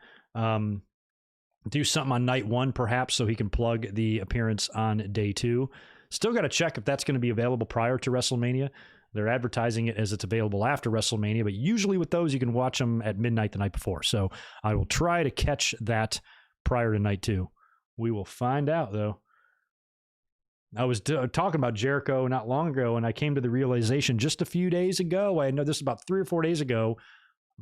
Do something on night 1, perhaps, so he can plug the appearance on day 2. Still got to check if that's going to be available prior to WrestleMania. They're advertising it as it's available after WrestleMania, but usually with those, you can watch them at midnight the night before. So I will try to catch that prior to night 2. We will find out, though. I was talking about Jericho not long ago, and I came to the realization just a few days ago. I know this about 3 or 4 days ago.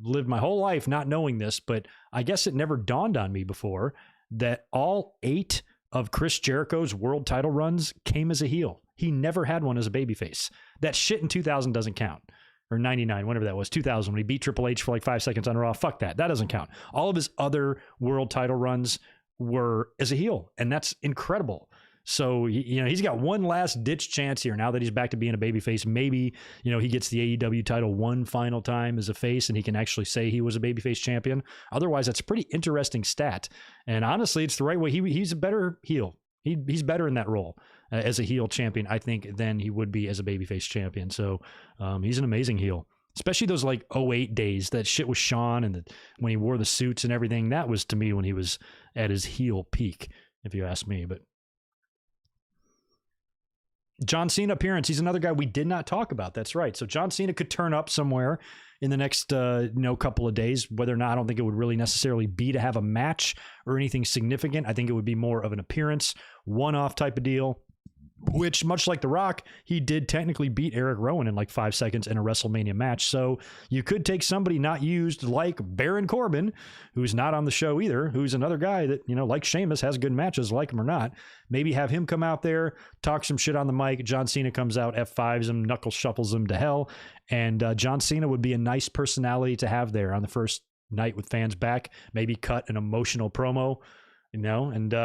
Lived my whole life not knowing this, but I guess it never dawned on me before that all 8 of Chris Jericho's world title runs came as a heel. He never had one as a babyface. That shit in 2000 doesn't count. Or 99, whenever that was, 2000, when he beat Triple H for like 5 seconds on Raw. Fuck that. That doesn't count. All of his other world title runs were as a heel, and that's incredible. So, he's got one last ditch chance here now that he's back to being a babyface. Maybe, he gets the AEW title one final time as a face and he can actually say he was a babyface champion. Otherwise, that's a pretty interesting stat. And honestly, it's the right way. He's a better heel. He's better in that role as a heel champion, I think, than he would be as a babyface champion. So he's an amazing heel. Especially those like 08 days, that shit with Shawn and when he wore the suits and everything. That was, to me, when he was at his heel peak, if you ask me. But John Cena appearance. He's another guy we did not talk about. That's right. So John Cena could turn up somewhere in the next couple of days. Whether or not, I don't think it would really necessarily be to have a match or anything significant. I think it would be more of an appearance, one-off type of deal. Which, much like The Rock, he did technically beat Eric Rowan in like 5 seconds in a WrestleMania match. So you could take somebody not used like Baron Corbin, who's not on the show either, who's another guy that, like Sheamus, has good matches, like him or not. Maybe have him come out there, talk some shit on the mic. John Cena comes out, F5s him, knuckle shuffles him to hell. And John Cena would be a nice personality to have there on the first night with fans back. Maybe cut an emotional promo, and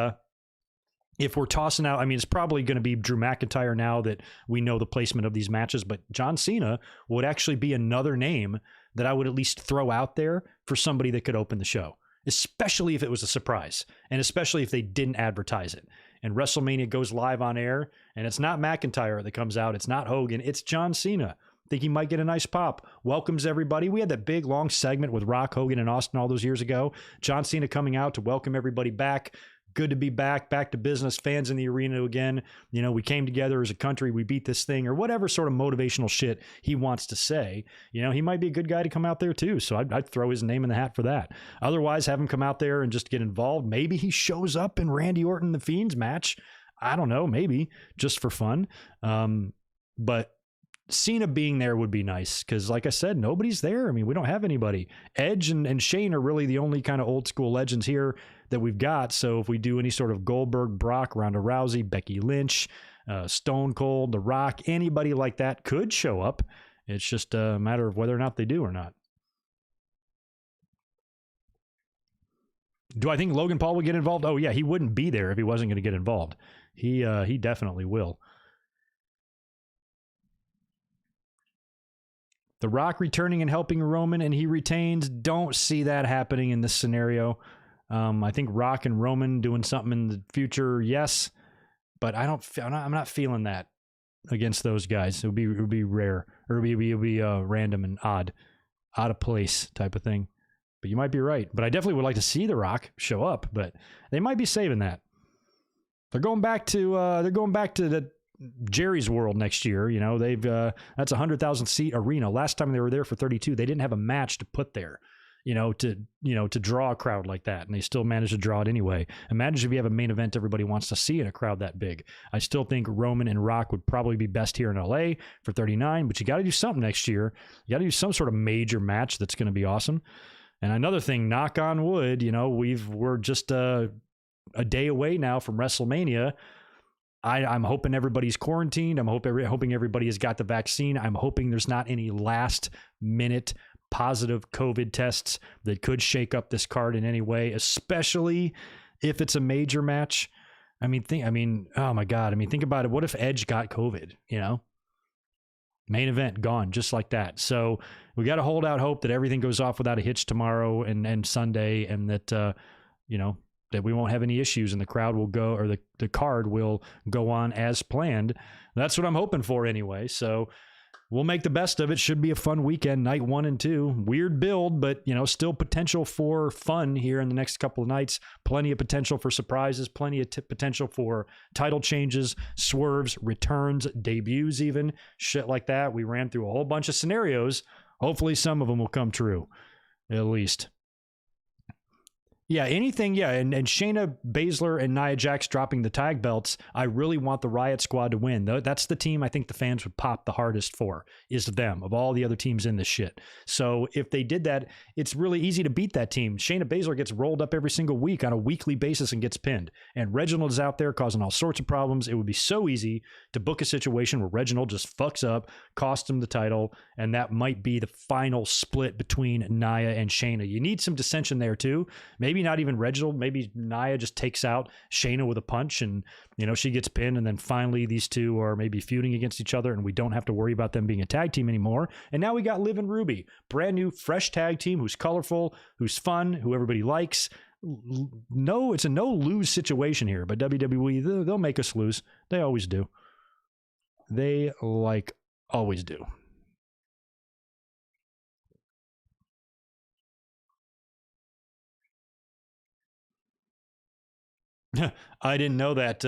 if we're tossing out, it's probably going to be Drew McIntyre now that we know the placement of these matches, but John Cena would actually be another name that I would at least throw out there for somebody that could open the show, especially if it was a surprise, and especially if they didn't advertise it. And WrestleMania goes live on air, and it's not McIntyre that comes out, it's not Hogan, it's John Cena. Think he might get a nice pop. Welcomes everybody. We had that big, long segment with Rock, Hogan, and Austin all those years ago. John Cena coming out to welcome everybody back. Good to be back to business, fans in the arena again. We came together as a country, we beat this thing, or whatever sort of motivational shit he wants to say. He might be a good guy to come out there too. So I'd throw his name in the hat for that. Otherwise, have him come out there and just get involved. Maybe he shows up in Randy Orton, The Fiend's match. I don't know, maybe just for fun. but Cena being there would be nice because, like I said, nobody's there. I mean, we don't have anybody. Edge and Shane are really the only kind of old school legends here that we've got. So if we do any sort of Goldberg, Brock, Ronda Rousey, Becky Lynch, Stone Cold, The Rock, anybody like that could show up. It's just a matter of whether or not they do or not. Do I think Logan Paul would get involved? Oh, yeah, he wouldn't be there if he wasn't going to get involved. He definitely will. The Rock returning and helping Roman, and he retains. Don't see that happening in this scenario. I think Rock and Roman doing something in the future, yes, but I'm not feeling that against those guys. It would be rare, or it would be random and odd, out of place type of thing. But you might be right. But I definitely would like to see The Rock show up, but they might be saving that. They're going back to the Jerry's World next year. You know, they've that's a 100,000 seat arena. Last time they were there for 32, they didn't have a match to put there, to draw a crowd like that, and they still managed to draw it anyway. Imagine if you have a main event everybody wants to see in a crowd that big. I still think Roman and Rock would probably be best here in LA for 39, but you got to do something next year. You got to do some sort of major match that's going to be awesome. And another thing, knock on wood, we're just a day away now from WrestleMania. I'm hoping everybody's quarantined. I'm hoping everybody has got the vaccine. I'm hoping there's not any last minute positive COVID tests that could shake up this card in any way, especially if it's a major match. Oh my God. Think about it. What if Edge got COVID, Main event gone just like that. So we got to hold out hope that everything goes off without a hitch tomorrow and Sunday, and that, that we won't have any issues and the crowd will go, or the card will go on as planned. That's what I'm hoping for anyway. So we'll make the best of it. Should be a fun weekend, night 1 and 2. Weird build, but still potential for fun here in the next couple of nights. Plenty of potential for surprises, plenty of potential for title changes, swerves, returns, debuts, even shit like that. We ran through a whole bunch of scenarios. Hopefully some of them will come true, at least. Yeah, anything, yeah, and Shayna Baszler and Nia Jax dropping the tag belts, I really want the Riot Squad to win. That's the team I think the fans would pop the hardest for, is them, of all the other teams in this shit. So if they did that, it's really easy to beat that team. Shayna Baszler gets rolled up every single week on a weekly basis and gets pinned. And Reginald is out there causing all sorts of problems. It would be so easy to book a situation where Reginald just fucks up, costs him the title, and that might be the final split between Nia and Shayna. You need some dissension there too. Maybe not even Reginald. Maybe Nia just takes out Shayna with a punch and, she gets pinned, and then finally these two are maybe feuding against each other and we don't have to worry about them being a tag team anymore. And now we got Liv and Ruby, brand new, fresh tag team who's colorful, who's fun, who everybody likes. No, it's a no-lose situation here, but WWE, they'll make us lose. They always do. They always do. I didn't know that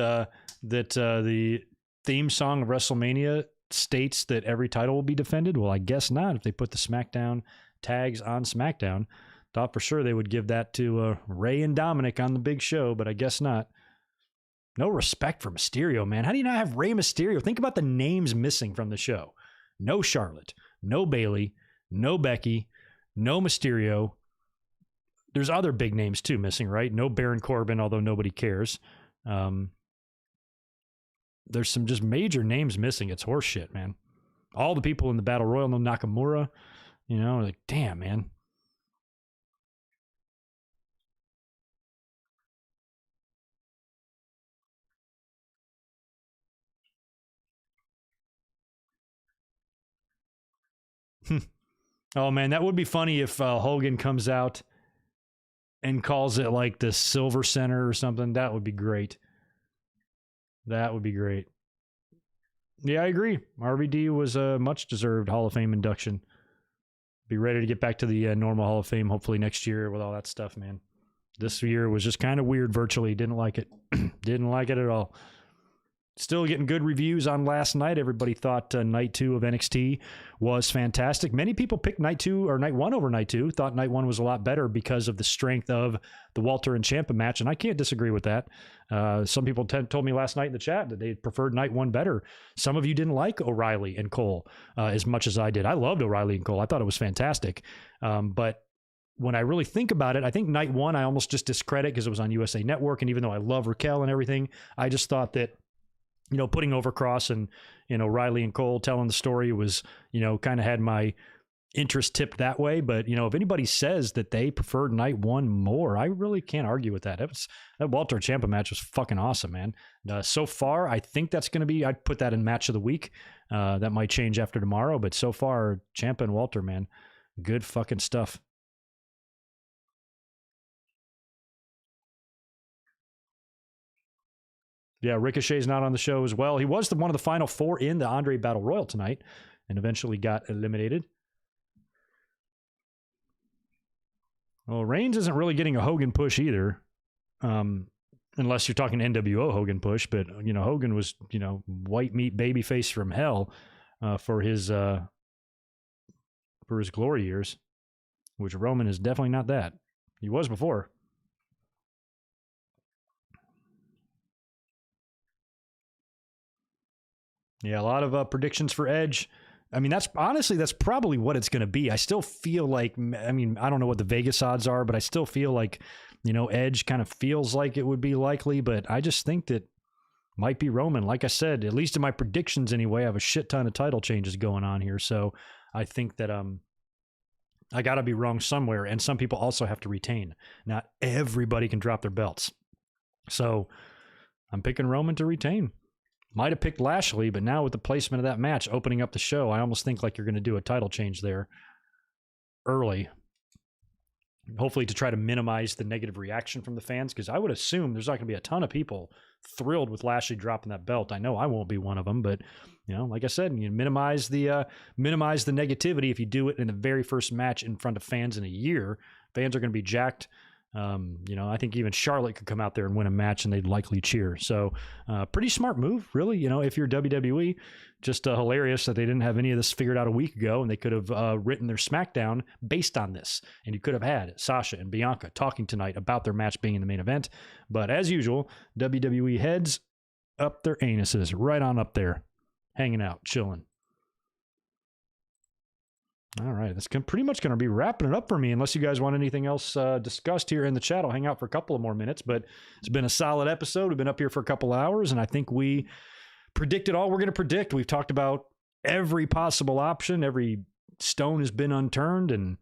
the theme song of WrestleMania states that every title will be defended. Well, I guess not if they put the SmackDown tags on SmackDown. Thought for sure they would give that to Ray and Dominic on the big show, but I guess not. No respect for Mysterio, man. How do you not have Rey Mysterio? Think about the names missing from the show. No Charlotte, no Bayley, no Becky, no Mysterio. There's other big names too missing, right? No Baron Corbin, although nobody cares. There's some just major names missing. It's horseshit, man. All the people in the Battle Royal, no Nakamura, damn, man. Oh, man, that would be funny if Hogan comes out and calls it like the Silver Center or something. That would be great. That would be great. Yeah, I agree. RVD was a much-deserved Hall of Fame induction. Be ready to get back to the normal Hall of Fame, hopefully next year with all that stuff, man. This year was just kind of weird virtually. Didn't like it. Didn't like it at all. Still getting good reviews on last night. Everybody thought night 2 of NXT was fantastic. Many people picked night 2 or night 1 over night 2. Thought night 1 was a lot better because of the strength of the Walter and Ciampa match, and I can't disagree with that. Some people told me last night in the chat that they preferred night 1 better. Some of you didn't like O'Reilly and Cole as much as I did. I loved O'Reilly and Cole. I thought it was fantastic. But when I really think about it, I think night 1 I almost just discredit because it was on USA Network, and even though I love Raquel and everything, I just thought that, you know, putting over Cross and, you know, Riley and Cole telling the story was, you know, kind of had my interest tipped that way. But, you know, if anybody says that they preferred night 1 more, I really can't argue with that. That Walter Ciampa match was fucking awesome, man. So far, I think that's going to be, I'd put that in match of the week. That might change after tomorrow, but so far, Ciampa and Walter, man, good fucking stuff. Yeah, Ricochet's not on the show as well. He was one of the final 4 in the Andre Battle Royal tonight and eventually got eliminated. Well, Reigns isn't really getting a Hogan push either, unless you're talking NWO Hogan push. But, you know, Hogan was, you know, white meat babyface from hell for his glory years, which Roman is definitely not that. He was before. Yeah, a lot of predictions for Edge. I mean, that's probably what it's going to be. I still feel like, I mean, I don't know what the Vegas odds are, but I still feel like, you know, Edge kind of feels like it would be likely, but I just think that might be Roman. Like I said, at least in my predictions anyway, I have a shit ton of title changes going on here. So I think that I got to be wrong somewhere, and some people also have to retain. Not everybody can drop their belts. So I'm picking Roman to retain. Might have picked Lashley, but now with the placement of that match opening up the show, I almost think like you're going to do a title change there early. Hopefully to try to minimize the negative reaction from the fans, because I would assume there's not going to be a ton of people thrilled with Lashley dropping that belt. I know I won't be one of them, but, you know, like I said, you minimize the negativity if you do it in the very first match in front of fans in a year. Fans are going to be jacked. You know, I think even Charlotte could come out there and win a match and they'd likely cheer. So pretty smart move, really. You know, if you're WWE, just hilarious that they didn't have any of this figured out a week ago, and they could have written their SmackDown based on this. And you could have had Sasha and Bianca talking tonight about their match being in the main event. But as usual, WWE heads up their anuses, right on up there, hanging out, chilling. All right, that's pretty much going to be wrapping it up for me, unless you guys want anything else discussed here in the chat. I'll hang out for a couple of more minutes, but it's been a solid episode. We've been up here for a couple hours, and I think we predicted all we're going to predict. We've talked about every possible option. Every stone has been unturned, and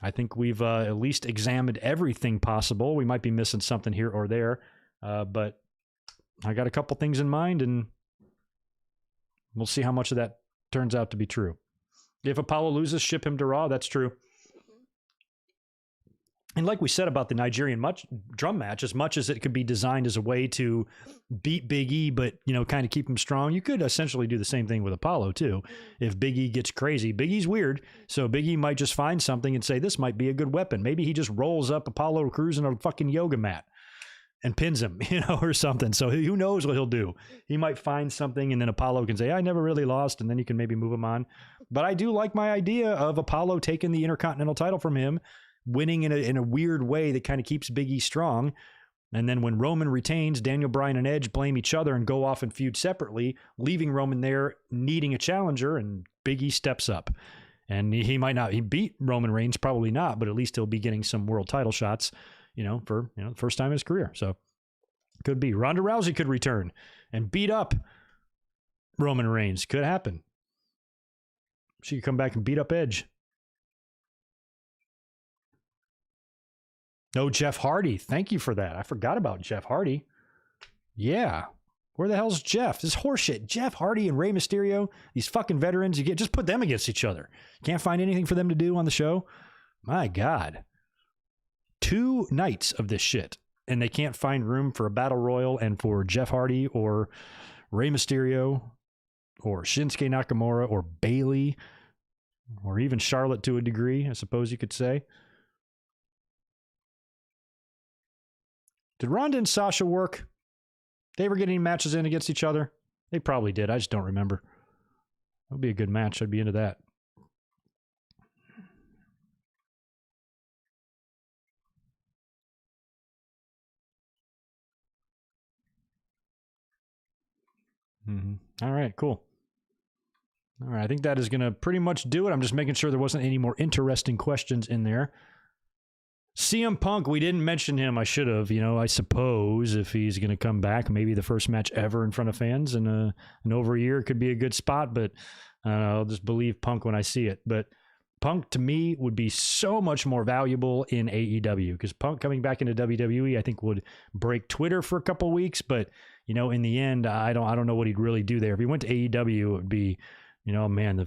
I think we've at least examined everything possible. We might be missing something here or there, but I got a couple things in mind, and we'll see how much of that turns out to be true. If Apollo loses, ship him to Raw. That's true. And like we said about the Nigerian drum match, as much as it could be designed as a way to beat Big E, but, you know, kind of keep him strong, you could essentially do the same thing with Apollo too. If Big E gets crazy, Big E's weird, so Big E might just find something and say, this might be a good weapon. Maybe he just rolls up Apollo Crews in a fucking yoga mat and pins him, you know, or something. So who knows what he'll do? He might find something, and then Apollo can say, I never really lost, and then you can maybe move him on. But I do like my idea of Apollo taking the Intercontinental title from him, winning in a weird way that kind of keeps Big E strong. And then when Roman retains, Daniel Bryan and Edge blame each other and go off and feud separately, leaving Roman there needing a challenger, and Big E steps up. And he might not, he beat Roman Reigns, probably not, but at least he'll be getting some world title shots, you know, for, you know, the first time in his career. So could be. Ronda Rousey could return and beat up Roman Reigns. Could happen. She could come back and beat up Edge. No, Jeff Hardy. Thank you for that. I forgot about Jeff Hardy. Yeah. Where the hell's Jeff? This is horseshit. Jeff Hardy and Rey Mysterio, these fucking veterans, just put them against each other. Can't find anything for them to do on the show? My God. 2 nights of this shit, and they can't find room for a battle royal and for Jeff Hardy or Rey Mysterio or Shinsuke Nakamura or Bayley or even Charlotte to a degree, I suppose you could say. Did Ronda and Sasha work? They ever get any matches in against each other? They probably did. I just don't remember. It would be a good match. I'd be into that. All right, cool. All right, I think that is going to pretty much do it. I'm just making sure there wasn't any more interesting questions in there. CM Punk, we didn't mention him. I should have. I suppose if he's going to come back, maybe the first match ever in front of fans in over a year could be a good spot, but I'll just believe Punk when I see it. But Punk, to me, would be so much more valuable in AEW because Punk coming back into WWE, I think, would break Twitter for a couple weeks. But, in the end, I don't know what he'd really do there. If he went to AEW, it would be, man,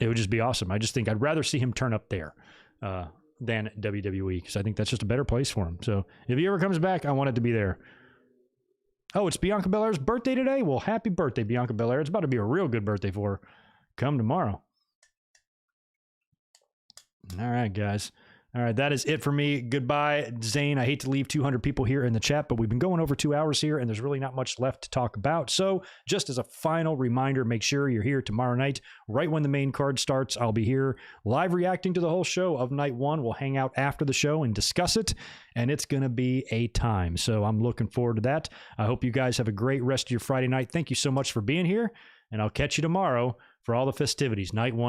it would just be awesome. I just think I'd rather see him turn up there than WWE because I think that's just a better place for him. So if he ever comes back, I want it to be there. Oh, it's Bianca Belair's birthday today? Well, happy birthday, Bianca Belair. It's about to be a real good birthday for her. Come tomorrow. All right, guys. All right, that is it for me. Goodbye, Zane. I hate to leave 200 people here in the chat, but we've been going over 2 hours here, and there's really not much left to talk about. So just as a final reminder, make sure you're here tomorrow night, right when the main card starts. I'll be here live reacting to the whole show of Night 1. We'll hang out after the show and discuss it, and it's going to be a time. So I'm looking forward to that. I hope you guys have a great rest of your Friday night. Thank you so much for being here, and I'll catch you tomorrow for all the festivities. Night 1 of